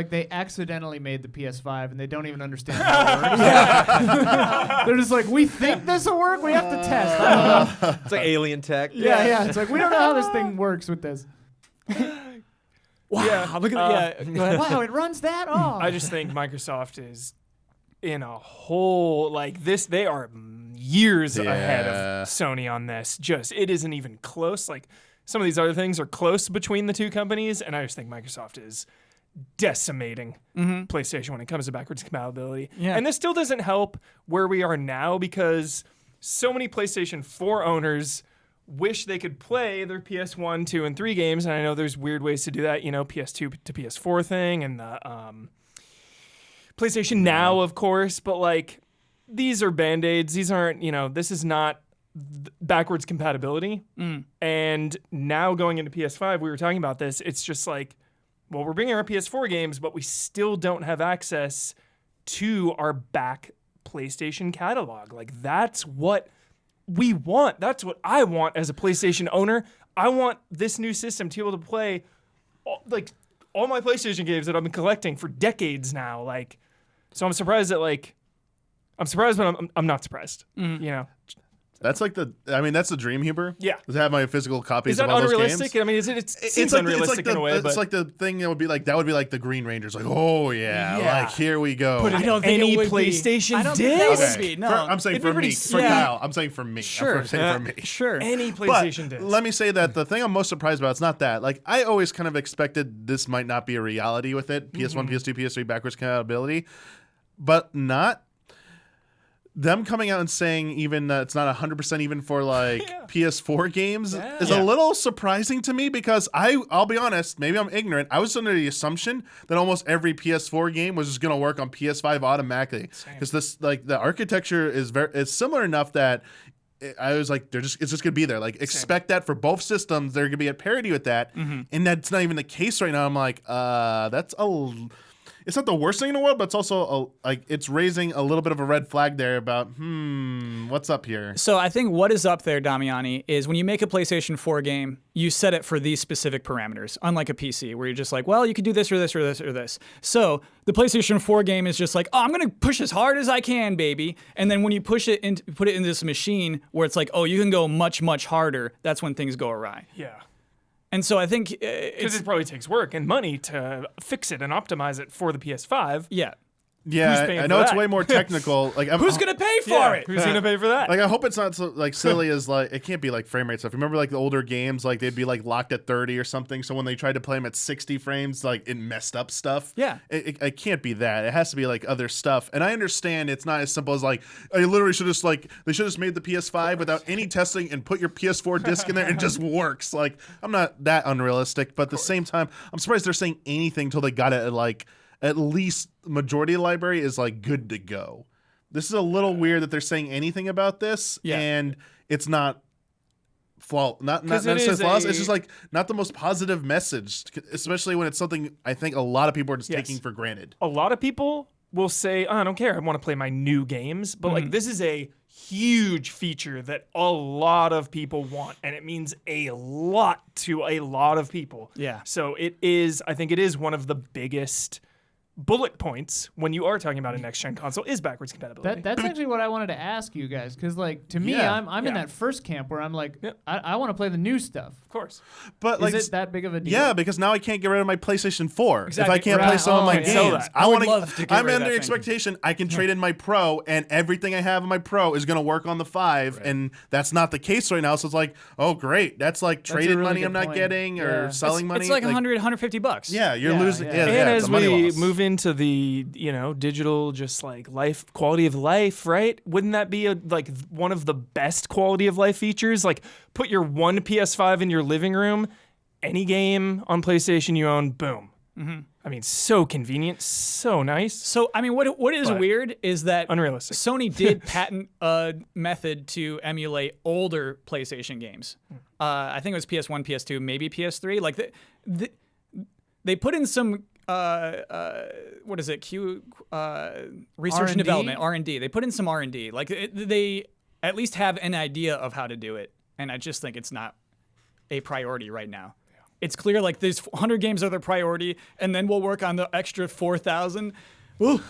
they accidentally made the PS5 and they don't even understand how it works. They're just like, we think this will work. We have to test. I don't know. It's like alien tech. Yeah. It's like we don't know how this thing works with this. Wow, Yeah, look at go ahead. Wow, it runs that. Oh, I just think Microsoft is in a whole like this. They are years ahead Yeah. of Sony on this. Just it isn't even close. Like some of these other things are close between the two companies, and I just think Microsoft is decimating PlayStation when it comes to backwards compatibility. Yeah. And this still doesn't help where we are now because so many PlayStation 4 owners wish they could play their PS1, 2, and 3 games. And I know there's weird ways to do that, PS2 to PS4 thing and the PlayStation Now, of course. But like, these are Band-Aids. These aren't, this is not backwards compatibility. And now going into PS5, we were talking about this. It's just like, well, we're bringing our PS4 games, but we still don't have access to our back PlayStation catalog. Like, that's what we want. That's what I want as a PlayStation owner. I want this new system to be able to play all my PlayStation games that I've been collecting for decades now. Like, so I'm surprised, but I'm not surprised. That's like that's the dream, Huber. Yeah. To have my physical copies Is that of all those unrealistic? games. I mean, it seems unrealistic in a way, but it's like the thing that would be like the Green Rangers. Like, oh yeah, Yeah. like here we go. Put it I don't think any it would PlayStation be. I don't think that disc? would be. No. I'm saying It'd be for me, pretty for sick. Kyle. I'm saying for me. Sure. I'm saying for me. Sure. any PlayStation But disc. let me say that the thing I'm most surprised about is not that. Like, I always kind of expected this might not be a reality with it. PS1, PS2, PS3 backwards compatibility, but not them coming out and saying even that it's not 100% even for like PS4 games is a little surprising to me because I'll be honest, maybe I'm ignorant. I was under the assumption that almost every PS4 game was just going to work on PS5 automatically because this like the architecture is similar enough that I was like, it's just gonna be there. Like, expect that for both systems. They're gonna be at parity with that, and that's not even the case right now. I'm like, it's not the worst thing in the world, but it's also it's raising a little bit of a red flag there about what's up here. So I think what is up there, Damiani, is when you make a PlayStation 4 game, you set it for these specific parameters, unlike a PC where you're just like, well, you could do this or this or this or this. So the PlayStation 4 game is just like, oh, I'm going to push as hard as I can, baby. And then when you put it into this machine where it's like, oh, you can go much, much harder, that's when things go awry. Yeah. And so I think Because it probably takes work and money to fix it and optimize it for the PS5. yeah. Yeah, paying I for know it's that? way more technical. Like, Who's going to pay for it? Who's going to pay for that? Like, I hope it's not so like silly as like it can't be like frame rate stuff. Remember like the older games, like they'd be like locked at 30 or something. So when they tried to play them at 60 frames, like it messed up stuff. Yeah. It can't be that. It has to be like other stuff. And I understand it's not as simple as like I literally should just like they should just made the PS5 without any testing and put your PS4 disc in there and it just works. Like, I'm not that unrealistic, but at the same time, I'm surprised they're saying anything till they got it at like at least majority of the library is like good to go. This is a little weird that they're saying anything about this, and it's not not necessarily flawless. It's just like not the most positive message, especially when it's something I think a lot of people are just taking for granted. A lot of people will say, oh, I don't care, I want to play my new games, but like this is a huge feature that a lot of people want, and it means a lot to a lot of people. Yeah. So I think it is one of the biggest bullet points when you are talking about a next-gen console is backwards compatibility. That's actually what I wanted to ask you guys, because like to me, I'm in that first camp where I'm like, I want to play the new stuff. Of course. But like, Is it that big of a deal? Yeah, because now I can't get rid of my PlayStation 4 Exactly. if I can't play some of my yeah. games. I would wanna- love to get I'm rid of under that thing. expectation I can trade in my Pro, and everything I have in my Pro is going to work on the 5, and that's not the case right now. So it's like, oh great, that's like traded really money good I'm not point. getting or Yeah. selling money. It's like 100, 150 bucks. Yeah, you're losing. yeah. Yeah, And it's as a money we loss. move into the digital, just like quality of life, right? Wouldn't that be one of the best quality of life features? Like, put your one PS5 in your living room, any game on PlayStation you own, boom. I mean, so convenient, so nice. So, I mean, what is But weird is that unrealistic. Sony did patent a method to emulate older PlayStation games. I think it was PS1, PS2, maybe PS3. Like, they put in some what is it? Research R&D? and development, R&D. They put in some R&D. Like, they at least have an idea of how to do it, and I just think it's not a priority right now. It's clear like these 100 games are their priority, and then we'll work on the extra 4,000. Ooh.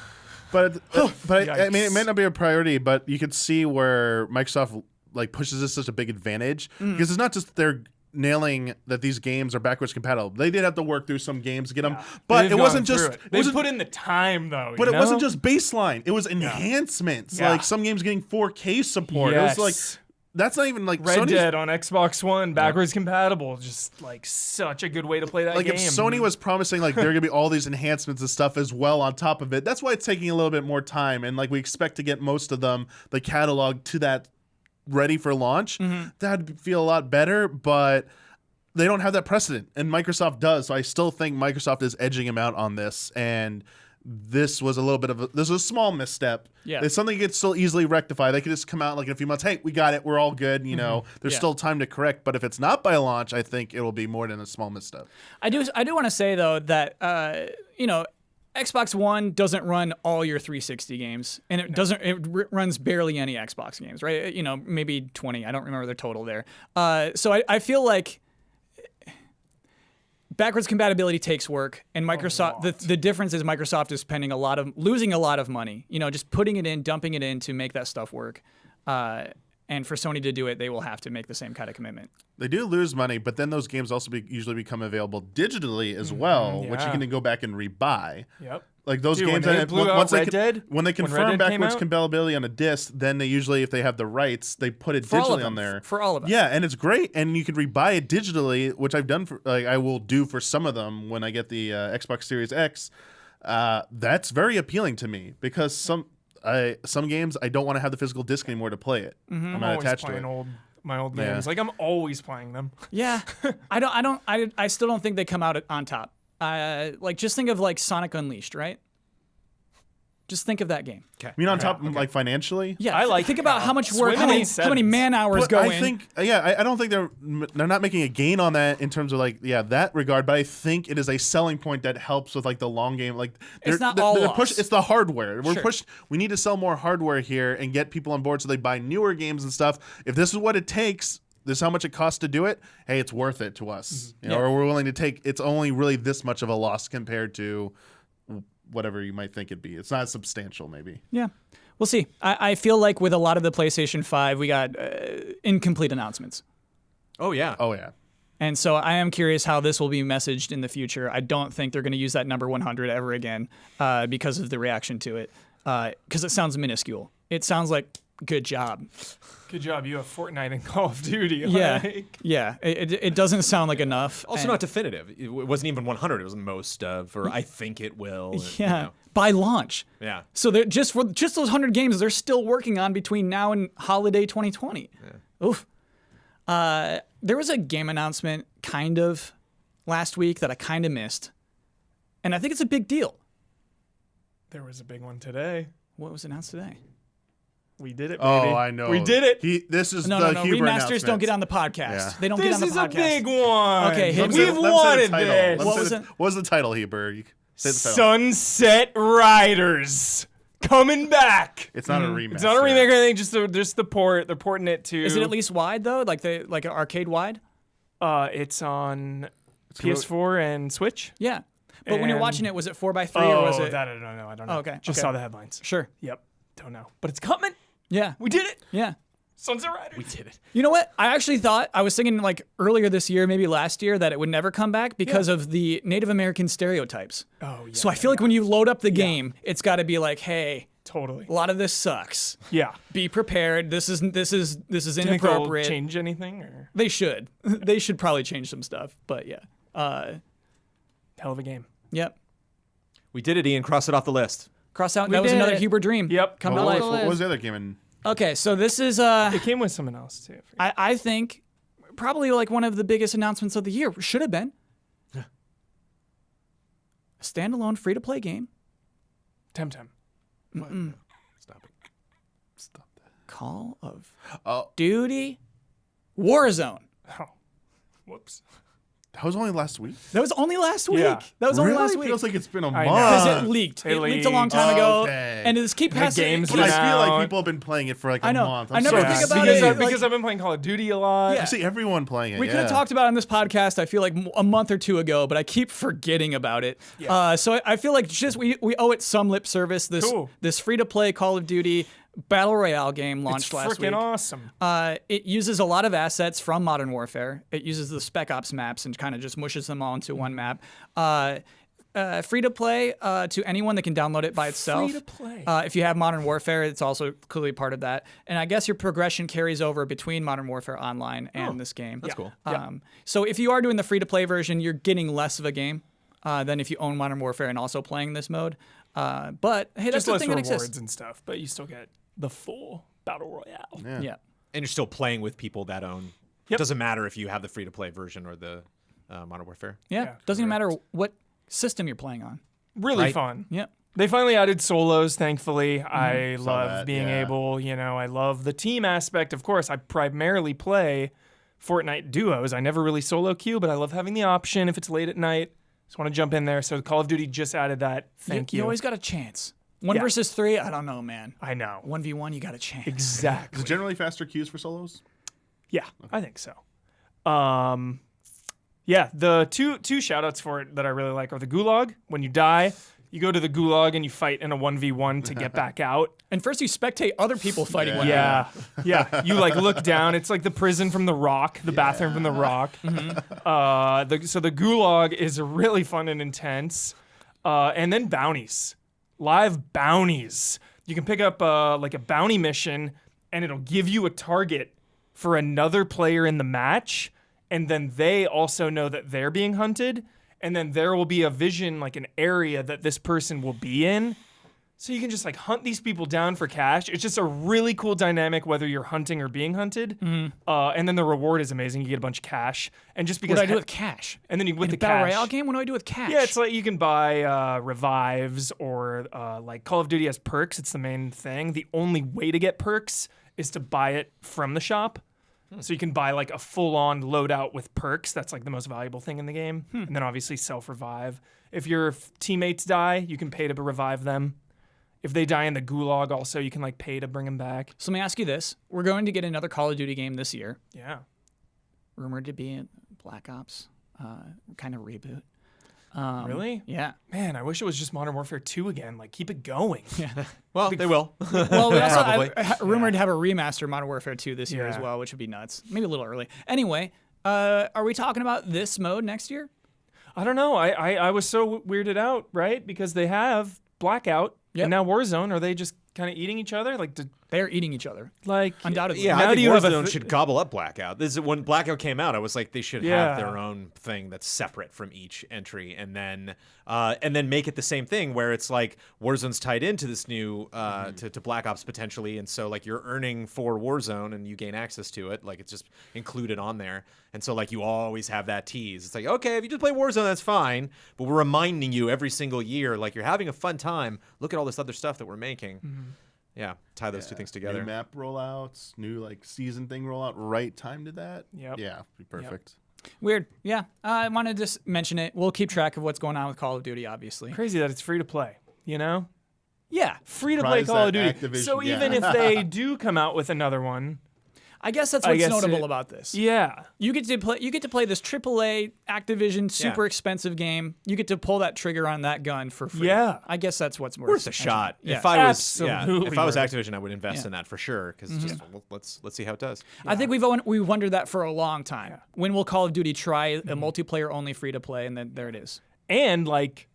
But I mean, it Yikes. may not be a priority, but you could see where Microsoft like pushes this such a big advantage because it's not just they're nailing that these games are backwards compatible. They did have to work through some games to get them, but They've it gone wasn't through just. it. It They wasn't, put in the time though. but you it wasn't know? just baseline. It was enhancements. Yeah. Like some games getting 4K support. It was like Yes. that's not even like Red Sony's, Dead on Xbox One, backwards compatible, just like such a good way to play that like game. if Sony was promising like there are gonna be all these enhancements and stuff as well on top of it, that's why it's taking a little bit more time, and like we expect to get most of them, the catalog to that ready for launch. That'd feel a lot better, but they don't have that precedent, and Microsoft does. So I still think Microsoft is edging them out on this, and this was a little bit of this was a small misstep. Yeah. It's something that could still easily rectify. They could just come out like in a few months, hey, we got it, we're all good, you know. There's Yeah. still time to correct, but if it's not by launch, I think it will be more than a small misstep. I do want to say though that Xbox One doesn't run all your 360 games, and it runs barely any Xbox games, right? Maybe 20. I don't remember the total there. So I feel like backwards compatibility takes work, and Microsoft. The difference is Microsoft is losing a lot of money. Just putting it in, dumping it in to make that stuff work. And for Sony to do it, they will have to make the same kind of commitment. They do lose money, but then those games also usually become available digitally as well, which you can then go back and rebuy. Yep. Like those Dude, games when they that blew out once Red Dead, when they when Red confirm Dead came backwards out? compatibility on a disc, then they usually, if they have the rights, they put it For all of digitally them. on there. For all of them. Yeah, and it's great, and you can rebuy it digitally, which I've done for I will do for some of them when I get the Xbox Series X. That's very appealing to me because some games I don't want to have the physical disc anymore to play it. I'm I'm not always attached to playing it. my old Yeah. games. Like I'm always playing them. Yeah, I still don't think they come out on top. Just think of like Sonic Unleashed, right? Just think of that game. I mean, on top, like financially. Yeah, I like think about how much work, how Swimming many man hours But go I in. think, I don't think they're not making a gain on that in terms of like, that regard. But I think it is a selling point that helps with like the long game. Like, It's not all loss. It's the hardware. Sure. We need to sell more hardware here and get people on board so they buy newer games and stuff. If this is what it takes, this is how much it costs to do it. Hey, it's worth it to us. You know, or we're willing to take. It's only really this much of a loss compared to whatever you might think it'd be. It's not substantial, maybe. Yeah, we'll see. I feel like with a lot of the PlayStation 5, we got incomplete announcements. Oh yeah. Oh yeah. And so I am curious how this will be messaged in the future. I don't think they're going to use that number 100 ever again because of the reaction to it. Because it sounds minuscule. It sounds like, good job. Good job. You have Fortnite and Call of Duty. Yeah, Like, yeah. It doesn't sound like enough. Also And- not definitive. It wasn't even 100. It was most of, or I think it will. and, Yeah, by launch. Yeah. So they're just those 100 games they're still working on between now and holiday 2020. Oof. There was a game announcement kind of last week that I kind of missed, and I think it's a big deal. there was a big one today. What was announced today? We did it, baby. Oh, I know. We did it. This is No, the Huber remasters don't get on announcement. the podcast. Yeah. They don't This get on the is podcast. a big one. Okay, hit me. we've Let me say the wanted title. this. Let me What say was the- it? What was the title, Heber? You say the title. Sunset Riders coming back. It's not a remake. It's not a remake or anything. Just the port. They're porting it to. Is it at least wide though? Like arcade wide? It's on PS4 and Switch. Yeah. But when you're And- watching it, was it 4x3 or was it? that I don't know. I don't know. Oh, okay, Just okay. saw the headlines. Sure. Yep. Don't know. But it's coming. Yeah. We did it. Yeah. Sunset Riders. We did it. You know what? I actually thought I was thinking like earlier this year, maybe last year, that it would never come back because of the Native American stereotyes. Oh yeah. So I feel like when you load up the game, it's got to be like, hey, totally. a lot of this sucks. Yeah. Be prepared. This is Do you think they'll inappropriate. change anything or They should. They should probably change some stuff. But yeah. hell of a game? Yep. We did it, Ian. Cross it off the list. Cross out. We that was did another it. Huber dream. Yep. Come to What life. was What was the other game in? Okay, so this is It came with someone else too. I think probably like one of the biggest announcements of the year. Should have been. A standalone free-to-play game. Temtem. Stop it. Stop that. Call of Oh, Duty Warzone. Oh. Whoops. that was only last week. That was only last week. Yeah. That was only Really? last week. Feels like it's been a I know. Because month. it leaked. It It leaked a long leaked. time ago. Okay. And it's keep passing. game's But I been feel like out. people have been playing it for like a I know. month. I never sorry. think about because it, I've, like- because I've been playing Call of Duty a lot. Yeah. I see everyone playing it. We could have talked about it on this podcast, I feel like a month or two ago, but I keep forgetting about it. Yeah. So I feel like just we owe it some lip service. Cool. This free-to-play Call of Duty Battle Royale game launched It's last week. freaking awesome. It uses a lot of assets from Modern Warfare. It uses the Spec Ops maps and kind of just mushes them all into one map. free to play to anyone that can download it by itself. Free to play. If you have Modern Warfare, it's also clearly part of that. And I guess your progression carries over between Modern Warfare Online and this game. That's cool. So if you are doing the free to play version, you're getting less of a game than if you own Modern Warfare and also playing this mode. But hey, that's Just the less thing that rewards exists. and stuff, but you still get the full battle royale. Yeah. And you're still playing with people that own. Yep. It doesn't matter if you have the free to play version or the Modern Warfare. Yeah. Doesn't even matter what system you're playing on. Really Right. fun. Yeah. They finally added solos, thankfully. I Saw love that, being yeah. able, I love the team aspect. Of course, I primarily play Fortnite duos. I never really solo queue, but I love having the option if it's late at night. Just want to jump in there. So Call of Duty just added that. Thank you. You always got a chance. 1 Yeah. versus 3, I don't know, man. I know. 1v1, you got a chance. Is Exactly. it generally faster queues for solos? Yeah, I think so. Yeah, the two shout outs for it that I really like are the Gulag. When you die, you go to the Gulag and you fight in a 1v1 to get back out. And first you spectate other people fighting one Yeah, yeah. You like look down. It's like the prison from The Rock, the bathroom from The Rock. So the Gulag is really fun and intense. And then bounties, live bounties. You can pick up like a bounty mission, and it'll give you a target for another player in the match, and then they also know that they're being hunted, and then there will be a vision, like an area that this person will be in. So you can just like hunt these people down for cash. It's just a really cool dynamic whether you're hunting or being hunted. And then the reward is amazing. You get a bunch of cash. And just What because do I do with cash? and then you with In the a Battle cash. Royale game, what do I do with cash? Yeah, it's like you can buy revives or like Call of Duty has perks. It's the main thing. The only way to get perks is to buy it from the shop. So you can buy like a full-on loadout with perks. That's like the most valuable thing in the game. And then obviously self-revive. If your teammates die, you can pay to revive them. If they die in the Gulag also, you can like pay to bring them back. So let me ask you this. We're going to get another Call of Duty game this year. Yeah. Rumored to be a Black Ops kind of reboot. Really? Yeah. Man, I wish it was just Modern Warfare 2 again. Like, keep it going. Well, they will. Well, we also Probably. rumored to have a remaster of Modern Warfare 2 this year as Yeah. well, which would be nuts. Maybe a little early. Anyway, are we talking about this mode next year? I don't know. I was so weirded out, right? Because they have Blackout Yep. and now Warzone. Are they just kind of eating each other? Like, They're eating each other. like Undoubtedly. Yeah, Now I do think you have a Warzone should gobble up Blackout. This is when Blackout came out. I was like, they should Yeah. have their own thing that's separate from each entry, and then make it the same thing where it's like Warzone's tied into this new to Black Ops potentially, and so like you're earning for Warzone and you gain access to it, like it's just included on there, and so like you always have that tease. It's like, okay, if you just play Warzone, that's fine, but we're reminding you every single year, like you're having a fun time. Look at all this other stuff that we're making. Yeah, tie those two things together. New map rollouts, new like season thing rollout, right time to that. Yep. Yeah, be perfect. Weird. Yeah. I wanted to just mention it. We'll keep track of what's going on with Call of Duty, obviously. crazy that it's free to play, you know? Yeah. Free to play Surprised Call of that Duty. Activision- So yeah. even if they do come out with another one, I guess that's I what's guess notable it- about this. yeah. You get to play this AAA Activision super expensive game. You get to pull that trigger on that gun for free. Yeah. I guess that's what's Worth a shot. Yeah. If I was, Absolutely if I was worth Activision, I would invest Yeah. in that for sure. Because just let's see how it does. I think we've wondered that for a long time. When will Call of Duty try a multiplayer only free to play? And then there it is. And like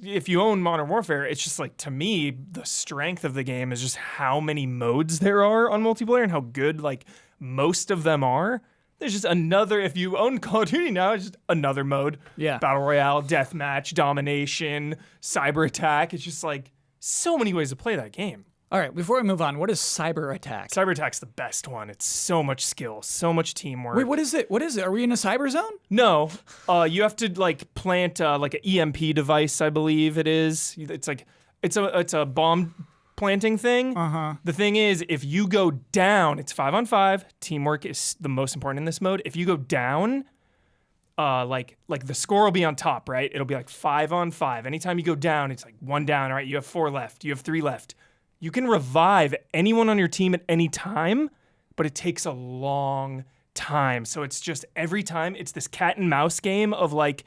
if you own Modern Warfare, it's just like, to me, the strength of the game is just how many modes there are on multiplayer and how good like most of them are. There's just another, if you own Call of Duty now, it's just another mode. Yeah. Battle Royale, Deathmatch, Domination, Cyber Attack. It's just like so many ways to play that game. All right, before we move on, what is cyber attack? Cyber Attack's the best one. It's so much skill, so much teamwork. Wait, what is it? What is it? Are we in a cyber zone? No, you have to like plant like an EMP device, I believe it is. It's like it's a bomb planting thing. The thing is, if you go down, it's 5-on-5. Teamwork is the most important in this mode. If you go down, like the score will be on top, right? It'll be like 5-on-5. Anytime you go down, it's like 1 down. All right, you have 4 left. You have 3 left. You can revive anyone on your team at any time, but it takes a long time. So it's just every time it's this cat and mouse game of like,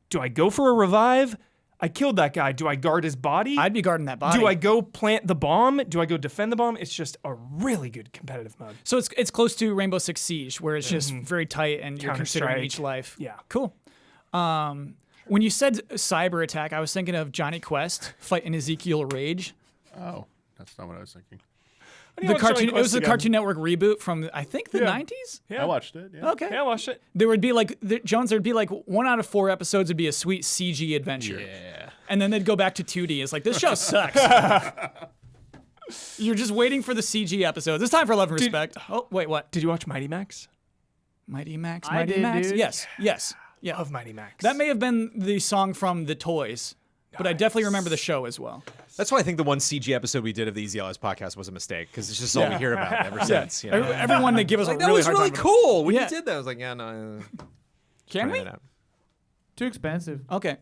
do I go for a revive? I killed that guy. Do I guard his body? I'd be guarding that body. Do I go plant the bomb? Do I go defend the bomb? It's just a really good competitive mode. So it's close to Rainbow Six Siege, where it's just very tight and you're considering Counter-Strike. each life. Yeah. Cool. When you said cyber attack, I was thinking of Johnny Quest fighting Ezekiel Rage. Oh, that's not what I was thinking. The cartoon. It was the Cartoon Network reboot from I think the 90s. Yeah. I watched it. Yeah. Okay. Yeah, I watched it. There would be like Jones. There'd be like 1 out of 4 episodes would be a sweet CG adventure. Yeah. And then they'd go back to 2D. It's like this show sucks. You're just waiting for the CG episodes. It's time for Love and Respect. Oh wait, what? Did you watch Mighty Max? Mighty Max. I Mighty did, Max. dude. Yes. Yes. Yeah. Love Mighty Max. That may have been the song from the Toys, but I definitely remember the show as well. That's why I think the one CG episode we did of the Easy Allies podcast was a mistake because it's just all we hear about ever since. You know? Everyone they give us Like, a that really was hard really time. cool. When Yeah. you did that, I was like, yeah, no. Can we? trying it out. Too expensive. Okay.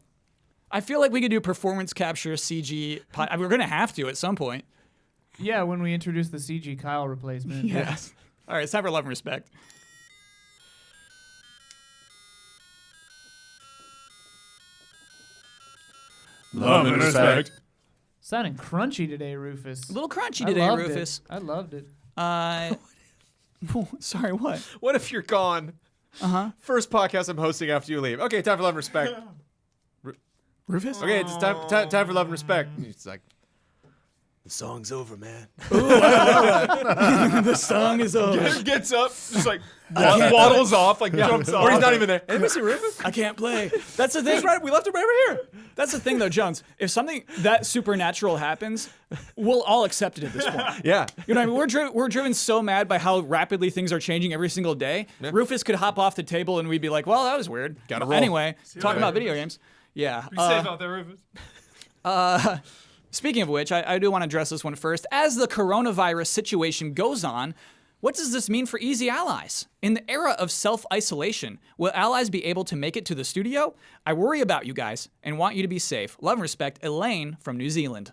I feel like we could do performance capture CG. We're gonna have to at some point. Yeah, when we introduce the CG Kyle replacement. Yes. All right, it's time for Love and Respect. Love and respect. Sounding crunchy today, Rufus. A little crunchy I today, loved Rufus. It. I loved it. Sorry, what? What if you're gone? First podcast I'm hosting after you leave. Okay, time for love and respect. Rufus? Okay, it's time for love and respect. It's like, the song's over, man. The song is over. Gets up, just like waddles off, like jumps off. Or he's not even there. Anybody see Rufus? I can't play. That's the thing. That's right. We left him right over here. That's the thing, though, Jones. If something that supernatural happens, we'll all accept it at this point. Yeah. You know what I mean? We're driven so mad by how rapidly things are changing every single day. Rufus could hop off the table and we'd be like, well, that was weird. Gotta roll. Anyway, talking later. about video games. Yeah. Be safe out there, Rufus. Speaking of which, I do want to address this one first. As the coronavirus situation goes on, what does this mean for Easy Allies? In the era of self-isolation, will allies be able to make it to the studio? I worry about you guys and want you to be safe. Love and respect, Elaine from New Zealand.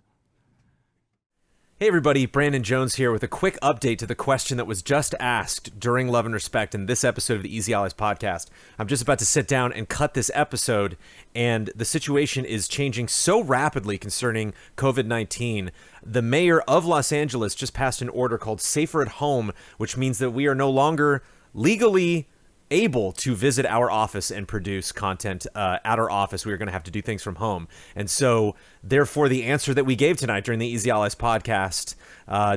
Hey everybody, Brandon Jones here with a quick update to the question that was just asked during Love and Respect in this episode of the Easy Allies podcast. I'm just about to sit down and cut this episode, and the situation is changing so rapidly concerning COVID-19. The mayor of Los Angeles just passed an order called Safer at Home, which means that we are no longer legally able to visit our office and produce content at our office. We are going to have to do things from home. And so, therefore, the answer that we gave tonight during the Easy Allies podcast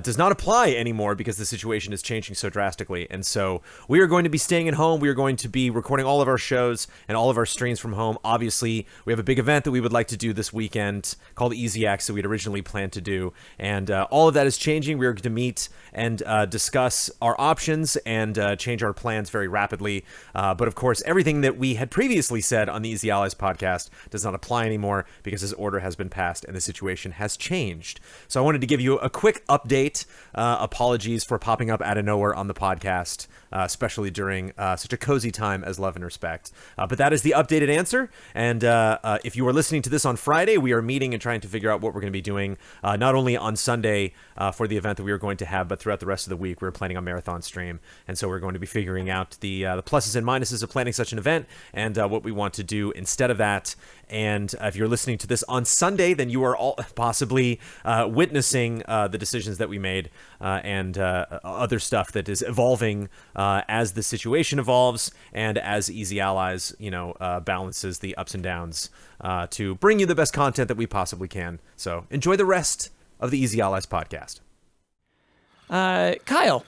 does not apply anymore because the situation is changing so drastically. And so we are going to be staying at home. We are going to be recording all of our shows and all of our streams from home. Obviously, we have a big event that we would like to do this weekend called Easy X that we'd originally planned to do. And all of that is changing. We are going to meet and discuss our options and change our plans very rapidly. But of course, everything that we had previously said on the Easy Allies podcast does not apply anymore because this order has been passed and the situation has changed. So I wanted to give you a quick update. Apologies for popping up out of nowhere on the podcast, especially during such a cozy time as Love and Respect. But that is the updated answer. And if you are listening to this on Friday, we are meeting and trying to figure out what we're going to be doing, not only on Sunday for the event that we are going to have, but throughout the rest of the week. We're planning a marathon stream. And so we're going to be figuring out the pluses and minuses of planning such an event and what we want to do instead of that. And if you're listening to this on Sunday, then you are all possibly witnessing the decisions that we made and other stuff that is evolving as the situation evolves and as Easy Allies, balances the ups and downs to bring you the best content that we possibly can. So enjoy the rest of the Easy Allies podcast. Kyle,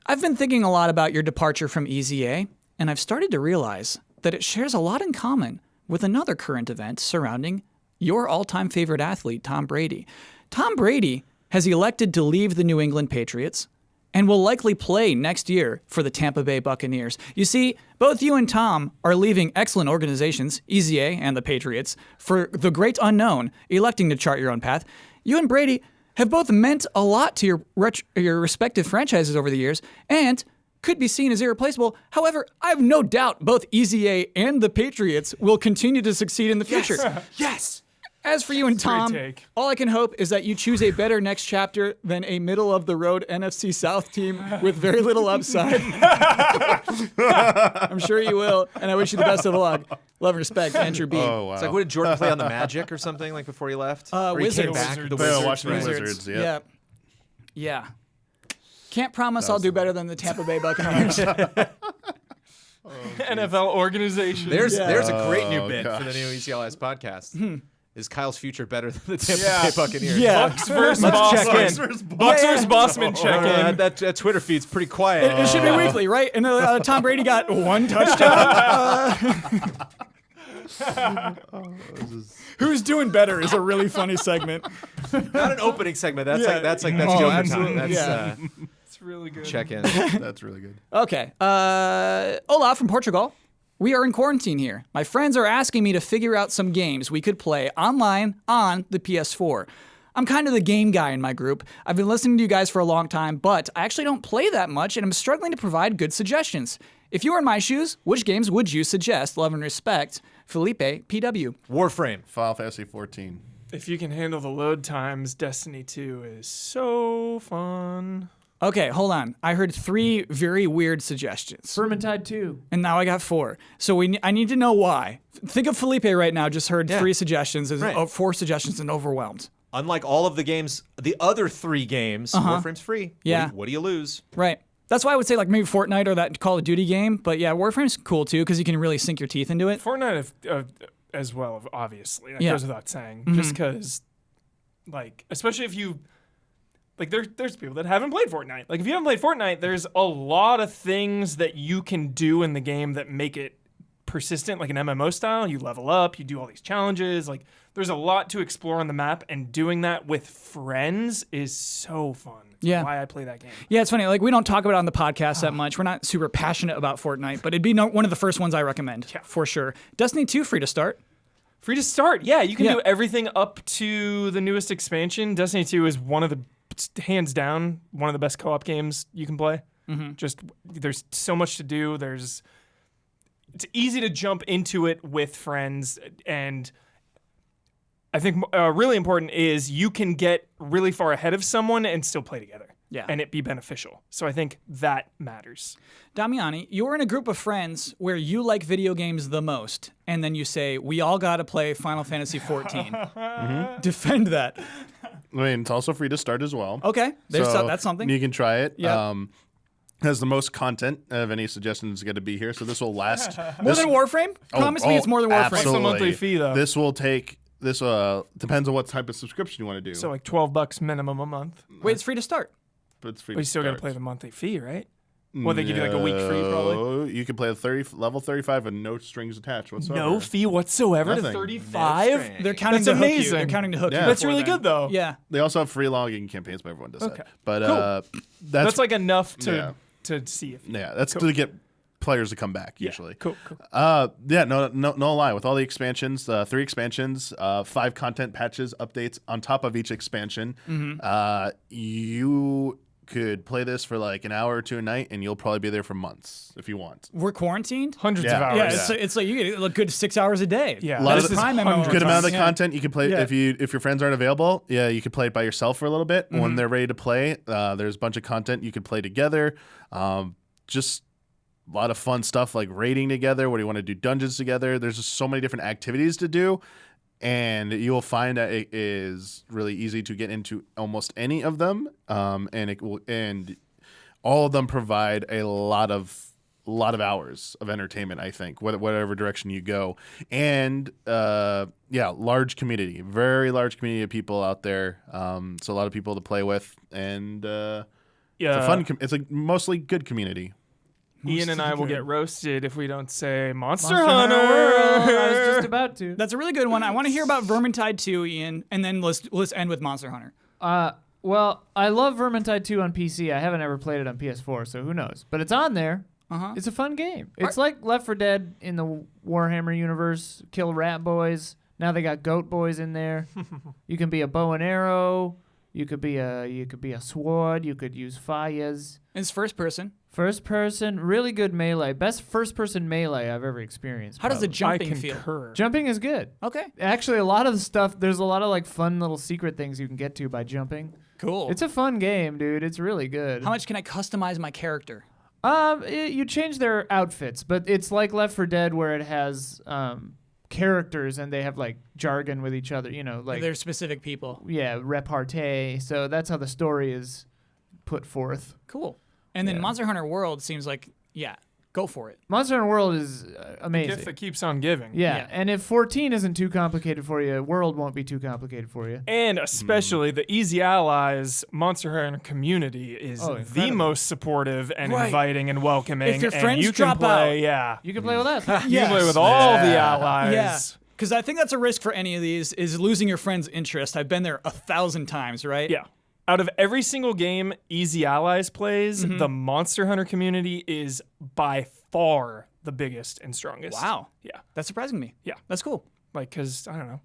I've been thinking a lot about your departure from Easy A, and I've started to realize that it shares a lot in common with another current event surrounding your all-time favorite athlete, Tom Brady. Tom Brady has elected to leave the New England Patriots and will likely play next year for the Tampa Bay Buccaneers. You see, both you and Tom are leaving excellent organizations, Easy A and the Patriots, for the great unknown, electing to chart your own path. You and Brady have both meant a lot to your respective franchises over the years and could be seen as irreplaceable. However, I have no doubt both Easy A and the Patriots will continue to succeed in the future. Yes! As for you and Tom, take. all I can hope is that you choose a better next chapter than a middle-of-the-road NFC South team with very little upside. I'm sure you will, and I wish you the best of luck. Love and respect, Andrew B. Oh, wow. It's like, what did Jordan play on the Magic or something like before he left? Or he came Wizards. back? Wizards. The Yeah, Wizards. Washington right? Wizards. Yep. Yeah. Can't promise I'll do better than the Tampa Bay Buccaneers. NFL organization. There's a great new bit gosh. for the new ECLS podcast. Is Kyle's future better than the Tampa Bay Buccaneers? Yeah. Bucks versus Let's check Bosman. in. Bucks versus Bosman check in. That Twitter feed's pretty quiet. It should be weekly, right? And Tom Brady got 1 touchdown. Who's doing better is a really funny segment. Not an opening segment. That's Yeah. that's Oh, Joker absolutely. time. That's Yeah. It's really good. check in. That's really good. Okay. Olaf from Portugal. We are in quarantine here. My friends are asking me to figure out some games we could play online on the PS4. I'm kind of the game guy in my group. I've been listening to you guys for a long time, but I actually don't play that much, and I'm struggling to provide good suggestions. If you were in my shoes, which games would you suggest? Love and respect, Felipe, PW. Warframe. Final Fantasy 14. If you can handle the load times, Destiny 2 is so fun. Okay, hold on. I heard 3 very weird suggestions, Vermintide 2. and now I got 4. So I need to know why. Think of Felipe right now. Just heard 3 suggestions, Right. 4 suggestions, and overwhelmed. Unlike all of the games, the other 3 games, Warframe's free. Yeah. What do you lose? Right. That's why I would say like maybe Fortnite or that Call of Duty game. But yeah, Warframe's cool too because you can really sink your teeth into it. Fortnite as well, obviously. That Yeah. goes without saying. Just because, like, especially if you, like, there's people that haven't played Fortnite. Like, if you haven't played Fortnite, there's a lot of things that you can do in the game that make it persistent, like an MMO style. You level up, you do all these challenges. Like, there's a lot to explore on the map, and doing that with friends is so fun. It's Yeah. why I play that game. Yeah, it's funny. Like we don't talk about it on the podcast that much. We're not super passionate about Fortnite, but it'd be one of the first ones I recommend for sure. Destiny 2 free to start. Free to start. Yeah, you can Yeah. do everything up to the newest expansion. Destiny 2 is hands down, one of the best co-op games you can play. Just, there's so much to do. It's easy to jump into it with friends, and I think really important is you can get really far ahead of someone and still play together. Yeah. And it be beneficial. So I think that matters. Damiani, you're in a group of friends where you like video games the most, and then you say, we all got to play Final Fantasy 14. Defend that. I mean, it's also free to start as well. Okay, that's something. You can try it. Yeah. Has the most content of any suggestions going to be here, so this will last. More than Warframe? Promise me it's more than Warframe. Absolutely. What's the monthly fee, though? This will take. This depends on what type of subscription you want to do. So like $12 minimum a month. Wait, it's free to start. but it's free. But you to still got to start. play the monthly fee, right? Well, they give you like a week free, probably. No, you can play level 35 and no strings attached whatsoever. No fee whatsoever to Nothing. 35. They're counting That's to hook you. amazing. They're counting to hook Yeah. you. That's before really then. good, though. Yeah. They also have free logging campaigns, but everyone does Okay. that. But Cool. That's like enough to see if. yeah, that's to get players to come back Yeah. usually. Cool. Yeah, no lie. With all the expansions, 3 expansions, 5 content patches, updates on top of each expansion, you could play this for like an hour or 2 a night, and you'll probably be there for months if you want. We're quarantined? Hundreds Yeah. of hours. Yeah, it's like you get a good 6 hours a day. Yeah. A lot That's of the- prime hundreds MMO. Good amount of the Yeah. content you can play Yeah. if your friends aren't available. Yeah, you can play it by yourself for a little bit. When they're ready to play, there's a bunch of content you can play together. Just a lot of fun stuff like raiding together. What do you want to do? Dungeons together. There's just so many different activities to do, and you will find that it is really easy to get into almost any of them. And all of them provide a lot of hours of entertainment, I think, whatever direction you go. And large community, very large community of people out there. So a lot of people to play with, and it's a fun. It's a mostly good community. Ian and I will get roasted if we don't say Monster Hunter Hunter. World. I was just about to. That's a really good one. I want to hear about Vermintide 2, Ian, and then let's end with Monster Hunter. Well, I love Vermintide 2 on PC. I haven't ever played it on PS4, so who knows? But it's on there. It's a fun game. It's like Left 4 Dead in the Warhammer universe. Kill rat boys. Now they got goat boys in there. You can be a bow and arrow. You could be a sword. You could use fires. It's first person. First person, really good melee. Best first person melee I've ever experienced. How does the probably. jumping feel? concur. Jumping is good. Okay, Actually, a lot of the stuff, there's a lot of like fun little secret things you can get to by jumping. cool. It's a fun game, dude. It's really good. How much can I customize my character? You change their outfits, but it's like Left 4 Dead where it has characters and they have like jargon with each other, like They're specific people. repartee. So that's how the story is put forth. Cool. And then Yeah. Monster Hunter World seems like, go for it. Monster Hunter World is Gift amazing. that keeps on giving. Yeah, and if 14 isn't too complicated for you, World won't be too complicated for you. And especially the Easy Allies Monster Hunter community is the incredible. most supportive and Right. inviting and welcoming. If your and friends you can drop play, out. yeah. You can play with us. You can play with all the Yeah. allies. Yeah. Because I think that's a risk for any of these is losing your friend's interest. I've been there 1,000 times, right? Yeah. Out of every single game Easy Allies plays, Mm-hmm. the Monster Hunter community is by far the biggest and strongest. Wow. Yeah. That's surprising me. Yeah. That's cool. Like, because, I don't know.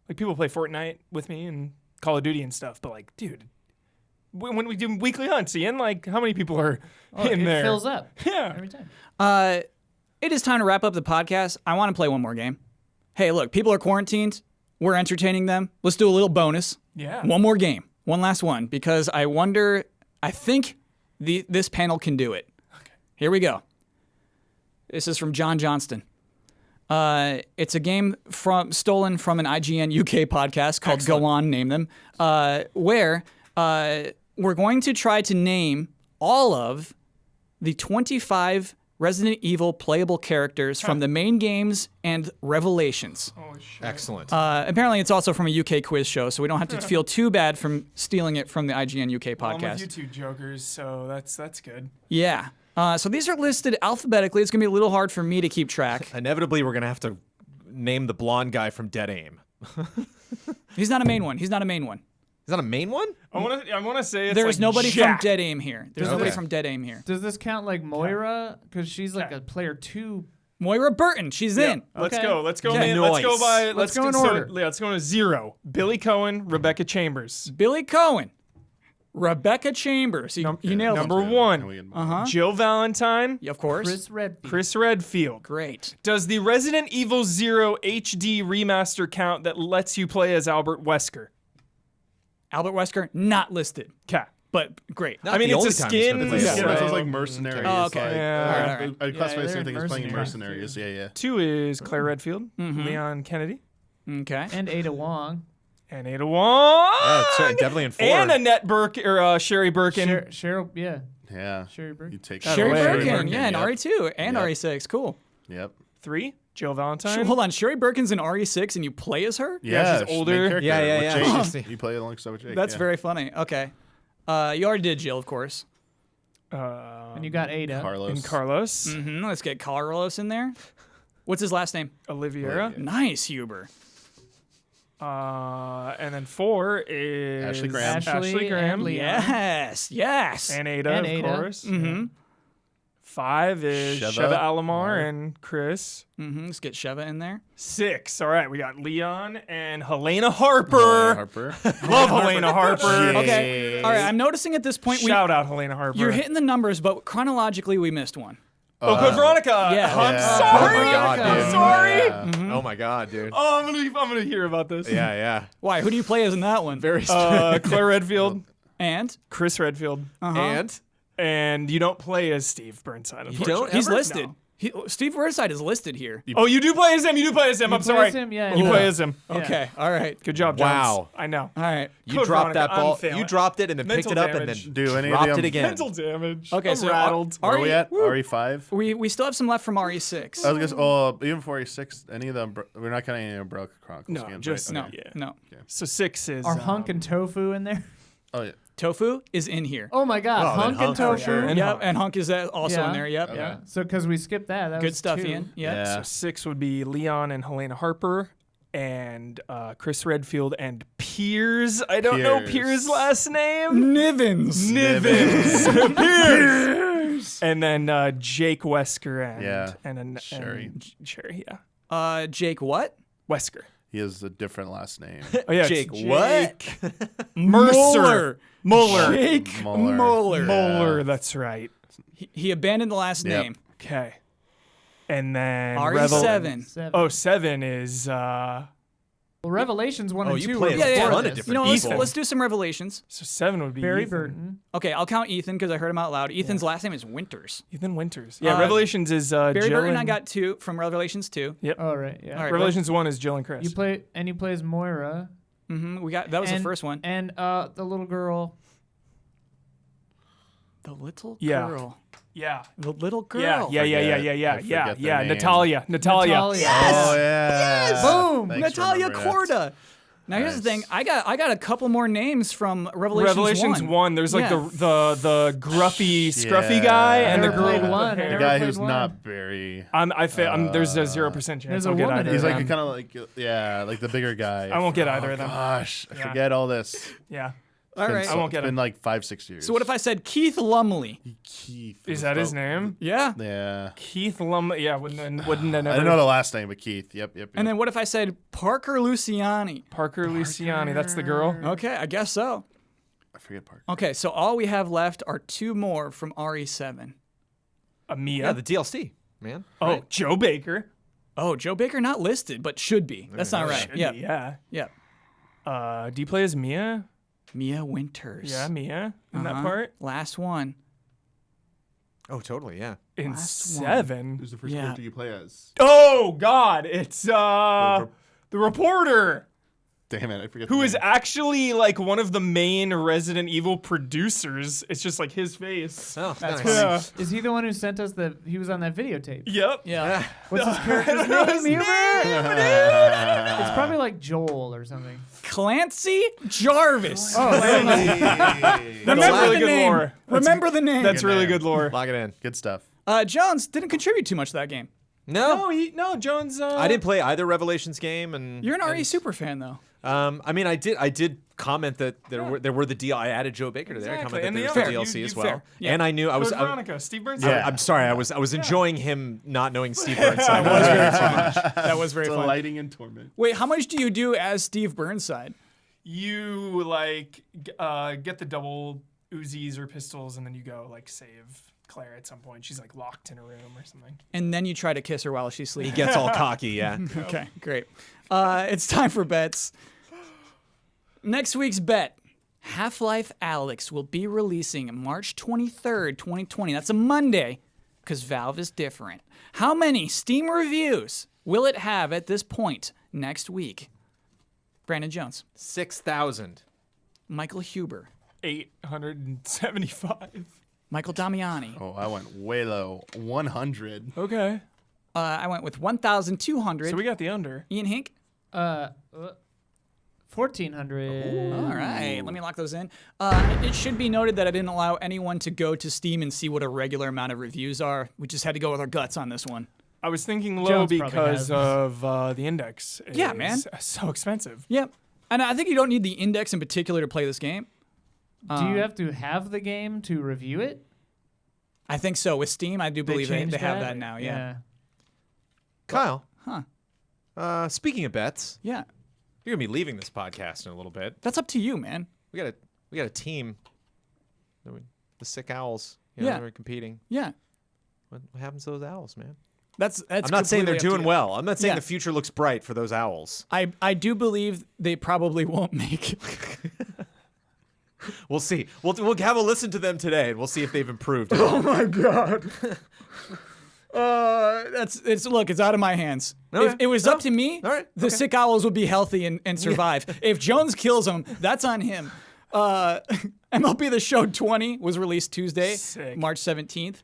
Like, people play Fortnite with me and Call of Duty and stuff, but, like, dude, when we do weekly hunts, Ian, like, how many people are in it there? fills up Yeah. every time. It is time to wrap up the podcast. I want to play one more game. Hey, look, people are quarantined. We're entertaining them. Let's do a little bonus. Yeah. One more game. One last one. Because I think this panel can do it. Okay. Here we go. This is from John Johnston. It's a game stolen from an IGN UK podcast called Go On, Name Them, where we're going to try to name all of the 25 Resident Evil playable characters from the main games and Revelations. Excellent. Apparently, it's also from a UK quiz show, so we don't have to feel too bad from stealing it from the IGN UK I'm with podcast. you two jokers, so that's good. Yeah. So these are listed alphabetically. It's going to be a little hard for me to keep track. Inevitably, we're gonna have to name the blonde guy from Dead Aim. He's not a main one. He's not a main one. Is that a main one? I want to say it's There's like nobody Jack. from Dead Aim here. There's nobody Okay. from Dead Aim here. Does this count like Moira? Because she's like a player 2. Moira Burton. She's in. Let's Okay. go. Let's go. Okay. Man. Let's go Nice. by. Let's go in so- order. Yeah, let's go to 0. Billy Cohen, Rebecca Chambers. Billy Cohen. Rebecca Chambers. You nailed Number him. 1. Jill Valentine. Yeah, of course. Chris Redfield. Chris Redfield. Great. Does the Resident Evil 0 HD remaster count that lets you play as Albert Wesker? Albert Wesker, not listed, Okay. but great. Not I mean, the it's a only time he's skin. been playable. Yeah, so- it sounds like mercenaries. Oh, okay. Like, Yeah. All right. I classify the they're same thing as playing in mercenaries. mercenaries. Yeah. 2 is Claire Redfield, Leon Kennedy, Okay. And Ada Wong. and Ada Wong. Yeah, it's definitely in 4. And Annette Burke or Sherry Birkin. Cheryl, yeah. Yeah. Sherry Birkin. You take Sherry way. Birkin, Birkin, yeah, and yep. RE2 and Yep. RE6. Cool. Yep. 3, Jill Valentine. Hold on, Sherry Birkin's in RE6 and you play as her? Yeah, she's main older. character Yeah, with yeah. Jake. You play alongside with Jake. That's yeah. very funny. Okay. You already did Jill, of course. And you got Ada. Carlos. And Carlos. Let's get Carlos in there. What's his last name? Oliviera. Nice, Huber. And then 4 is Ashley Graham. Ashley Graham. and Leon. Yes. And Ada, And of Ada. course. 5 is Sheva. Sheva Alomar and Chris. Let's get Sheva in there. 6. All right, we got Leon and Helena Harper. Harper. Love Helena Harper. Yeah. Okay. All right. I'm noticing at this point Shout out Helena Harper. you're hitting the numbers, but chronologically we missed one. Oh, Code Veronica. Yeah. I'm Yeah. sorry. Oh my God, I'm dude. sorry. Yeah. Oh my God, dude. Oh, I'm gonna hear about this. Yeah, yeah. Why? Who do you play as in that one? Very strange. Claire Redfield, And Chris Redfield, and you don't play as Steve Burnside. Unfortunately. he's ever? listed. Steve Burnside is listed here. Oh, you do play as him. You do play as him. I'm play sorry. as him? Yeah, you yeah. play as him. Yeah. Okay. All right. Good job, John. Wow. I know. All right. You Code dropped that Veronica, ball. I'm failing. You dropped it and then Mental picked it up damage. and then Do any of dropped them- it again. Mental damage. Okay, I'm so rattled. Where are we at? RE5? We still have some left from RE6. I was gonna say, oh, even before RE6, any of them, we're not counting any of the Broke Chronicles No, games, just- right? No. Okay. Yeah. No. So 6 is Are Hunk and Tofu in there? Oh, yeah. Tofu is in here. Oh my God, Oh, then Hunk and Hunk for Tofu. sure. And Yep. Hunk. And Hunk is also Yeah. in there. Yep. Okay. Yeah. So because we skipped that, that Good was stuff, 2. Ian. Yep. Yeah. So 6 would be Leon and Helena Harper and Chris Redfield and Piers. I don't know Piers. Piers' last name. Nivens. Nivens. Piers. And then Jake Wesker and Yeah. and Sherry. Sherry, yeah. Jake what? Wesker. He has a different last name. Oh yeah, it's Jake, what? Mercer. Muller. Jake Muller. Muller. Muller, that's right. He abandoned the last Yep. name. Okay. And then RE7. 7. Oh, 7 is Well, Revelations 1 Oh, and you 2 play were as Yeah, a yeah. before ton of this. different You know, people. let's do some revelations. so 7 would be Barry Ethan. Burton. Okay, I'll count Ethan because I heard him out loud. Ethan's last name is Winters. Ethan Winters. Yeah, Uh, Revelations is Barry Jill Burton, and, I got 2 from Revelations 2. Oh right, yeah. All right. Revelations 1 is Jill and Chris. You play as Moira. We got that was the and- first one. And the little girl. The little Yeah. girl. Yeah. The little girl. Yeah. I forget their name. Natalia. Oh yeah. Boom! Thanks for Natalia remembering that. Corda. Now here's the Nice. thing. I got a couple more names from Revelations 1. There's like Yeah. the gruffy, scruffy Yeah. guy and the Never girl played with one. the hair. The Never guy played who's one. not very. There's a 0% chance There's a I'll get woman either in He's of like them. kind of like like the bigger guy. I won't get either of them. Gosh, I Yeah. forget all this. Yeah. All right. I won't get It's been him. like 5-6 years. So what if I said Keith Lumley? Keith? Is that his name? Yeah. Yeah. Keith Lumley. Yeah, wouldn't have I didn't know the last name, but Keith. Yep. And then what if I said Parker Luciani? Parker Luciani. That's the girl. Okay, I guess so. I forget Parker. Okay, so all we have left are 2 more from RE7. Mia. Yeah, the DLC, man. Oh, Joe Baker. Oh, Joe Baker not listed, but should be. That's not right. Should be, Yeah. Yeah. Yeah. Do you play as Mia? Mia Winters. Yeah, Mia in that Uh-huh. part. Last one. Oh, totally. Yeah. In Last one. 7. Who's the first Yeah. character you play as? Oh God, it's the reporter Damn it, I forget. who the is name. actually like one of the main Resident Evil producers. It's just like his face. Oh, That's nice. funny. Is he the one who sent us he was on that videotape? Yep. Yeah. What's his character's name? Hubert? It's probably like Joel or something. Clancy Jarvis. Oh, That's Remember really the good name. lore. Remember the name. That's really name. good lore. Lock it in. Good stuff. Jones didn't contribute too much to that game. No, No, Jones. I didn't play either Revelations game, and You're an RE and, super fan, though. I mean, I did comment that there were the deal. I added Joe Baker to there. I Exactly, commented and that there was the the other- DLC you as well, fair. Yeah. and I knew I was. Code Veronica, Steve Burns. I'm sorry. I was enjoying him not knowing Steve Burnside. That was very fun. Delighting in torment. Wait, how much do you do as Steve Burnside? You like get the double Uzis or pistols, and then you go like save Claire at some point. She's like locked in a room or something. And then you try to kiss her while she's He sleeping. gets all cocky. Yeah. Okay, great. It's time for bets. Next week's bet. Half-Life Alyx will be releasing March 23rd, 2020. That's a Monday, because Valve is different. How many Steam reviews will it have at this point next week? Brandon Jones. 6,000. Michael Huber. 875. Michael Damiani. Oh, I went way low. 100. Okay. I went with 1,200. So we got the under. Ian Hink. 1,400. All right, let me lock those in. It should be noted that I didn't allow anyone to go to Steam and see what a regular amount of reviews are. We just had to go with our guts on this one. I was thinking low Jones probably because has. of the index. Yeah, is man. So expensive. Yep. And I think you don't need the index in particular to play this game. Do you have to have the game to review it? I think so. With Steam, I do believe they changed have that now. Yeah. Kyle. Huh. Speaking of bets, Yeah. you're gonna be leaving this podcast in a little bit. That's up to you, man. We got a team. The Sick Owls. Yeah. They're competing. Yeah. What happens to those owls, man? That's I'm not saying they're completely up to doing you. well. I'm not saying Yeah. the future looks bright for those owls. I do believe they probably won't make it. We'll see. We'll have a listen to them today, and we'll see if they've improved. Oh my god. It's out of my hands. Okay. If it was up to me, All right. the Sick Owls would be healthy and survive. If Jones kills them, that's on him. MLB The Show 20 was released Tuesday, Sick. March 17th.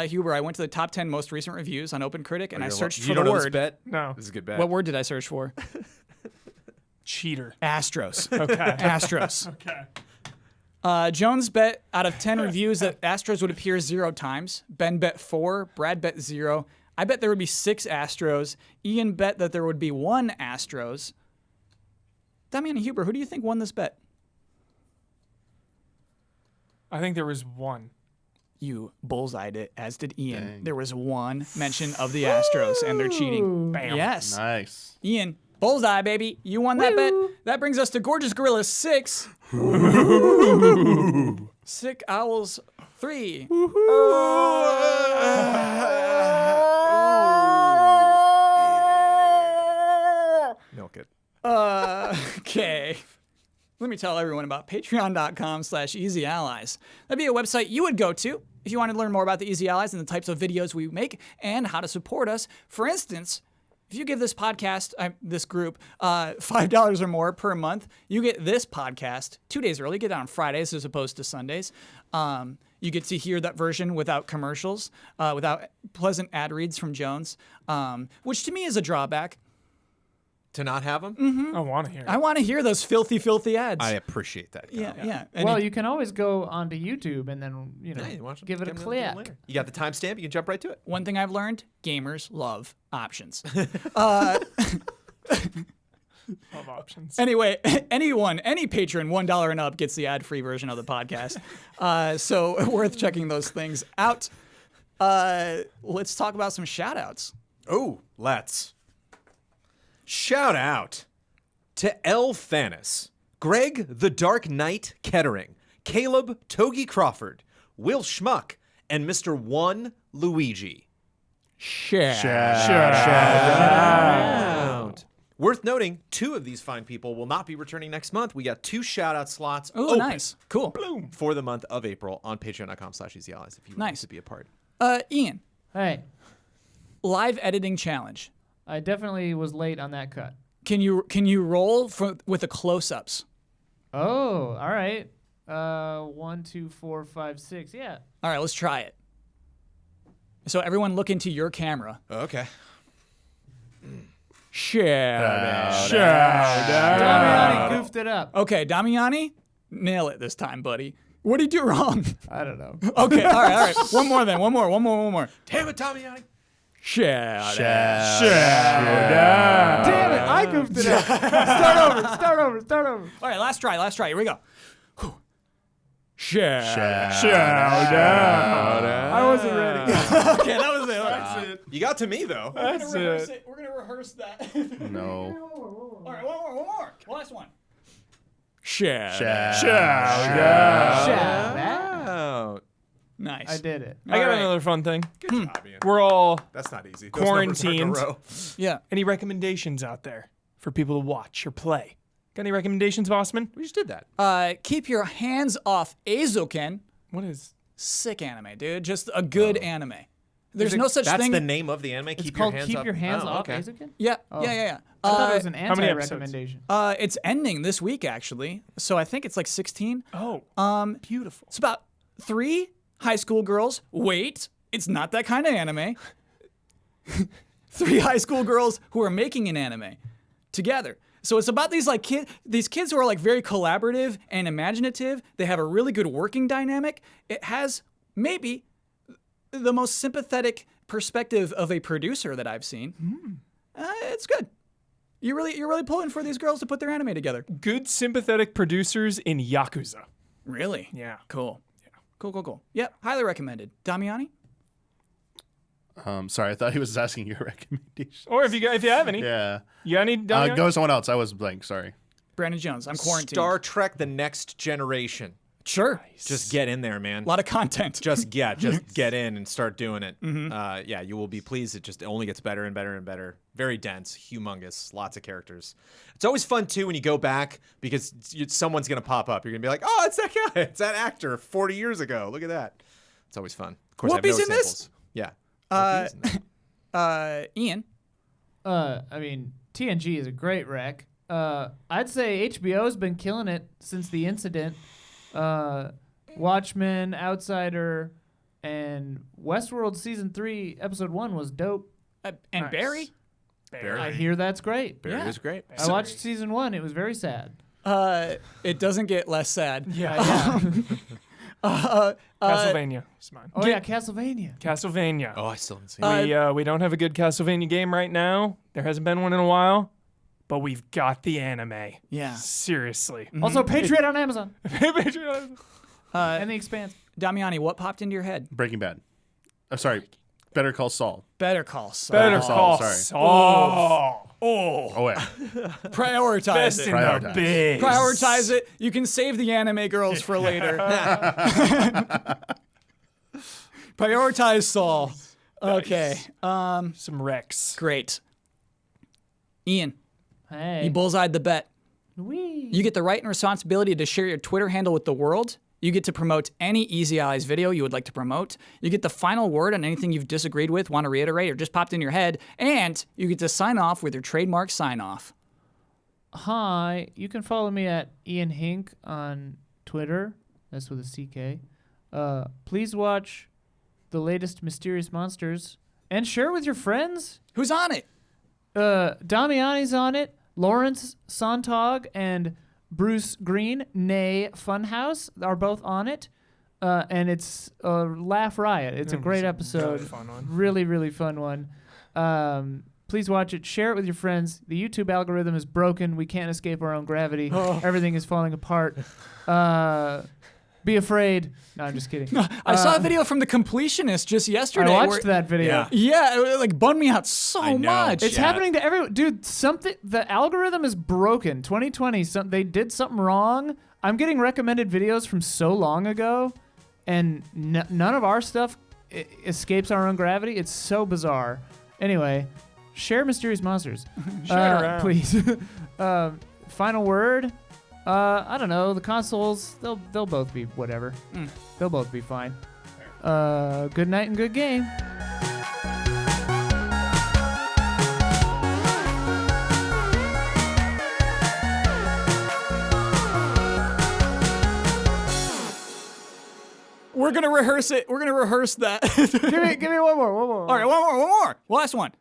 Huber, I went to the top 10 most recent reviews on OpenCritic, and I searched you for don't the know this word. bet? No. This is a good bet. What word did I search for? Cheater. Astros. Okay. Astros. Okay. Jones bet out of 10 reviews that Astros would appear 0 times. Ben bet 4. Brad bet 0. I bet there would be 6 Astros. Ian bet that there would be 1 Astros. Damian and Huber, who do you think won this bet? I think there was one. You bullseyed it, as did Ian. Dang. There was 1 mention of the Astros, and they're cheating. Bam. Yes. Nice. Ian, bullseye, baby. You won that bet. That brings us to Gorgeous Gorilla 6. Sick Owls 3. Milk it. Okay. Let me tell everyone about patreon.com/easyallies. That'd be a website you would go to if you wanted to learn more about the Easy Allies and the types of videos we make and how to support us. For instance, if you give this podcast, this group, $5 or more per month, you get this podcast 2 days early. Get it on Fridays as opposed to Sundays. You You get to hear that version without commercials, without pleasant ad reads from Jones, which to me is a drawback. To not have them? I want to hear it. I want to hear those filthy, filthy ads. I appreciate that. yeah. And Well, you can always go onto YouTube and then Yeah, you watch them, give it a get them click. later. You got the timestamp, you can jump right to it. one thing I've learned, gamers love options. Love options. Anyway, any patron, $1 and up gets the ad-free version of the podcast. So worth checking those things out. Let's talk about some shout-outs. Oh, let's. Shout out to L. Thanis, Greg the Dark Knight Kettering, Caleb Togi Crawford, Will Schmuck, and Mr. One Luigi. Shout Out. Worth noting, 2 of these fine people will not be returning next month. We got 2 shout-out slots Oh, open nice. Cool. for the month of April on patreon.com/easyallies if you want Nice. to be a part. Ian, Hey, live editing challenge. I definitely was late on that cut. Can you roll with the close-ups? Oh, all right. 1, 2, 4, 5, 6. Yeah. All right, let's try it. So everyone look into your camera. Okay. Shout Damiani goofed it up. Okay, Damiani, nail it this time, buddy. What did you do wrong? I don't know. Okay, all right. One more then. One more. Damn it, Tommy. Shout Damn it, I goofed it up. Start over. All right, last try. Here we go. Shout I wasn't ready. Okay, that was it. That's it. You got to me, though. We're gonna rehearse that. No. All right, one more. Last one. Shout Shout Out. Nice. I did it. I got All right. another fun thing. Good job, Ian. We're all That's not easy. Those numbers aren't in a quarantined. row. Yeah. Any recommendations out there for people to watch or play? Got any recommendations, Bosman? We just did that. Keep your hands off Eizouken. What is? Sick anime, dude. Just a good anime. There's no such That's thing. the name of the anime. It's Keep called your hands Keep up. Your Hands Oh, Off okay. Eizouken? Yeah. I thought it was an many episodes? anti-recommendation. It's ending this week actually, so I think it's like 16. Oh, beautiful. It's about 3 high school girls. Wait, it's not that kind of anime. 3 high school girls who are making an anime together. So it's about these kids who are like very collaborative and imaginative. They have a really good working dynamic. It has maybe the most sympathetic perspective of a producer that I've seen. It's good. You're really pulling for these girls to put their anime together. Good sympathetic producers in Yakuza. Really? Yeah. Cool. Yeah. Cool. Yep. Highly recommended. Damiani? Sorry, I thought he was asking your recommendation. Or if you have any. Yeah. You got any? Go with someone else. I was blank. Sorry. Brandon Jones. I'm quarantined. Star Trek: The Next Generation. Sure. Just get in there, man. A lot of content. Just get in and start doing it. Yeah, you will be pleased. It only gets better and better and better. Very dense, humongous, lots of characters. It's always fun too when you go back because someone's gonna pop up. You're gonna be like, oh, it's that guy. It's that actor 40 years ago. Look at that. It's always fun. Of course, I have no Whoopi's in this? examples. Yeah. Whoopi's in that. Ian? I mean, TNG is a great rec. I'd say HBO's been killing it since the incident. Watchmen, Outsider, and Westworld Season 3, Episode 1 was dope. And Nice. Barry? Barry. I hear that's great. Barry Yeah. was great. I watched Season 1. It was very sad. It doesn't get less sad. Yeah. Castlevania is mine. Oh, yeah, Castlevania. Castlevania. Oh, I still haven't seen it. We don't have a good Castlevania game right now. There hasn't been one in a while, but we've got the anime. Yeah. Seriously. Also, Patriot on Amazon. Uh, And The Expanse. Damiani, what popped into your head? Breaking Bad. Sorry. Better Call Saul. Better Call Saul. Better Saul, Call sorry. Saul. Oh, yeah. Prioritize Best it. in the Prioritize. biz. Prioritize it. You can save the anime girls for later. Prioritize Saul. Okay. Some Rex. Great. Ian, Hey. you bullseyed the bet. Wee. You get the right and responsibility to share your Twitter handle with the world. You get to promote any Easy Allies video you would like to promote. You get the final word on anything you've disagreed with, want to reiterate, or just popped in your head. And you get to sign off with your trademark sign-off. Hi. You can follow me at Ian Hink on Twitter. That's with a CK. Please watch the latest Mysterious Monsters and share it with your friends. Who's on it? Damiani's on it. Lawrence Sontag and Bruce Green, nay Funhouse, are both on it. And it's a laugh riot. It's a great episode. Really fun one. Really, really fun one. Please watch it. Share it with your friends. The YouTube algorithm is broken. We can't escape our own gravity. Everything is falling apart. Be afraid. No, I'm just kidding. I saw a video from the completionist just yesterday. I watched that video. Yeah, it like bummed me out so I know. much. It's happening to everyone. Dude, the algorithm is broken. 2020, they did something wrong. I'm getting recommended videos from so long ago, and none of our stuff escapes our own gravity. It's so bizarre. Anyway, share Mysterious Monsters. Share it around. Please. Final word. I don't know. The consoles, they'll both be whatever. They'll both be fine. Good night and good game. We're gonna rehearse it. We're gonna rehearse that. give me one more. All right, one more. Last one.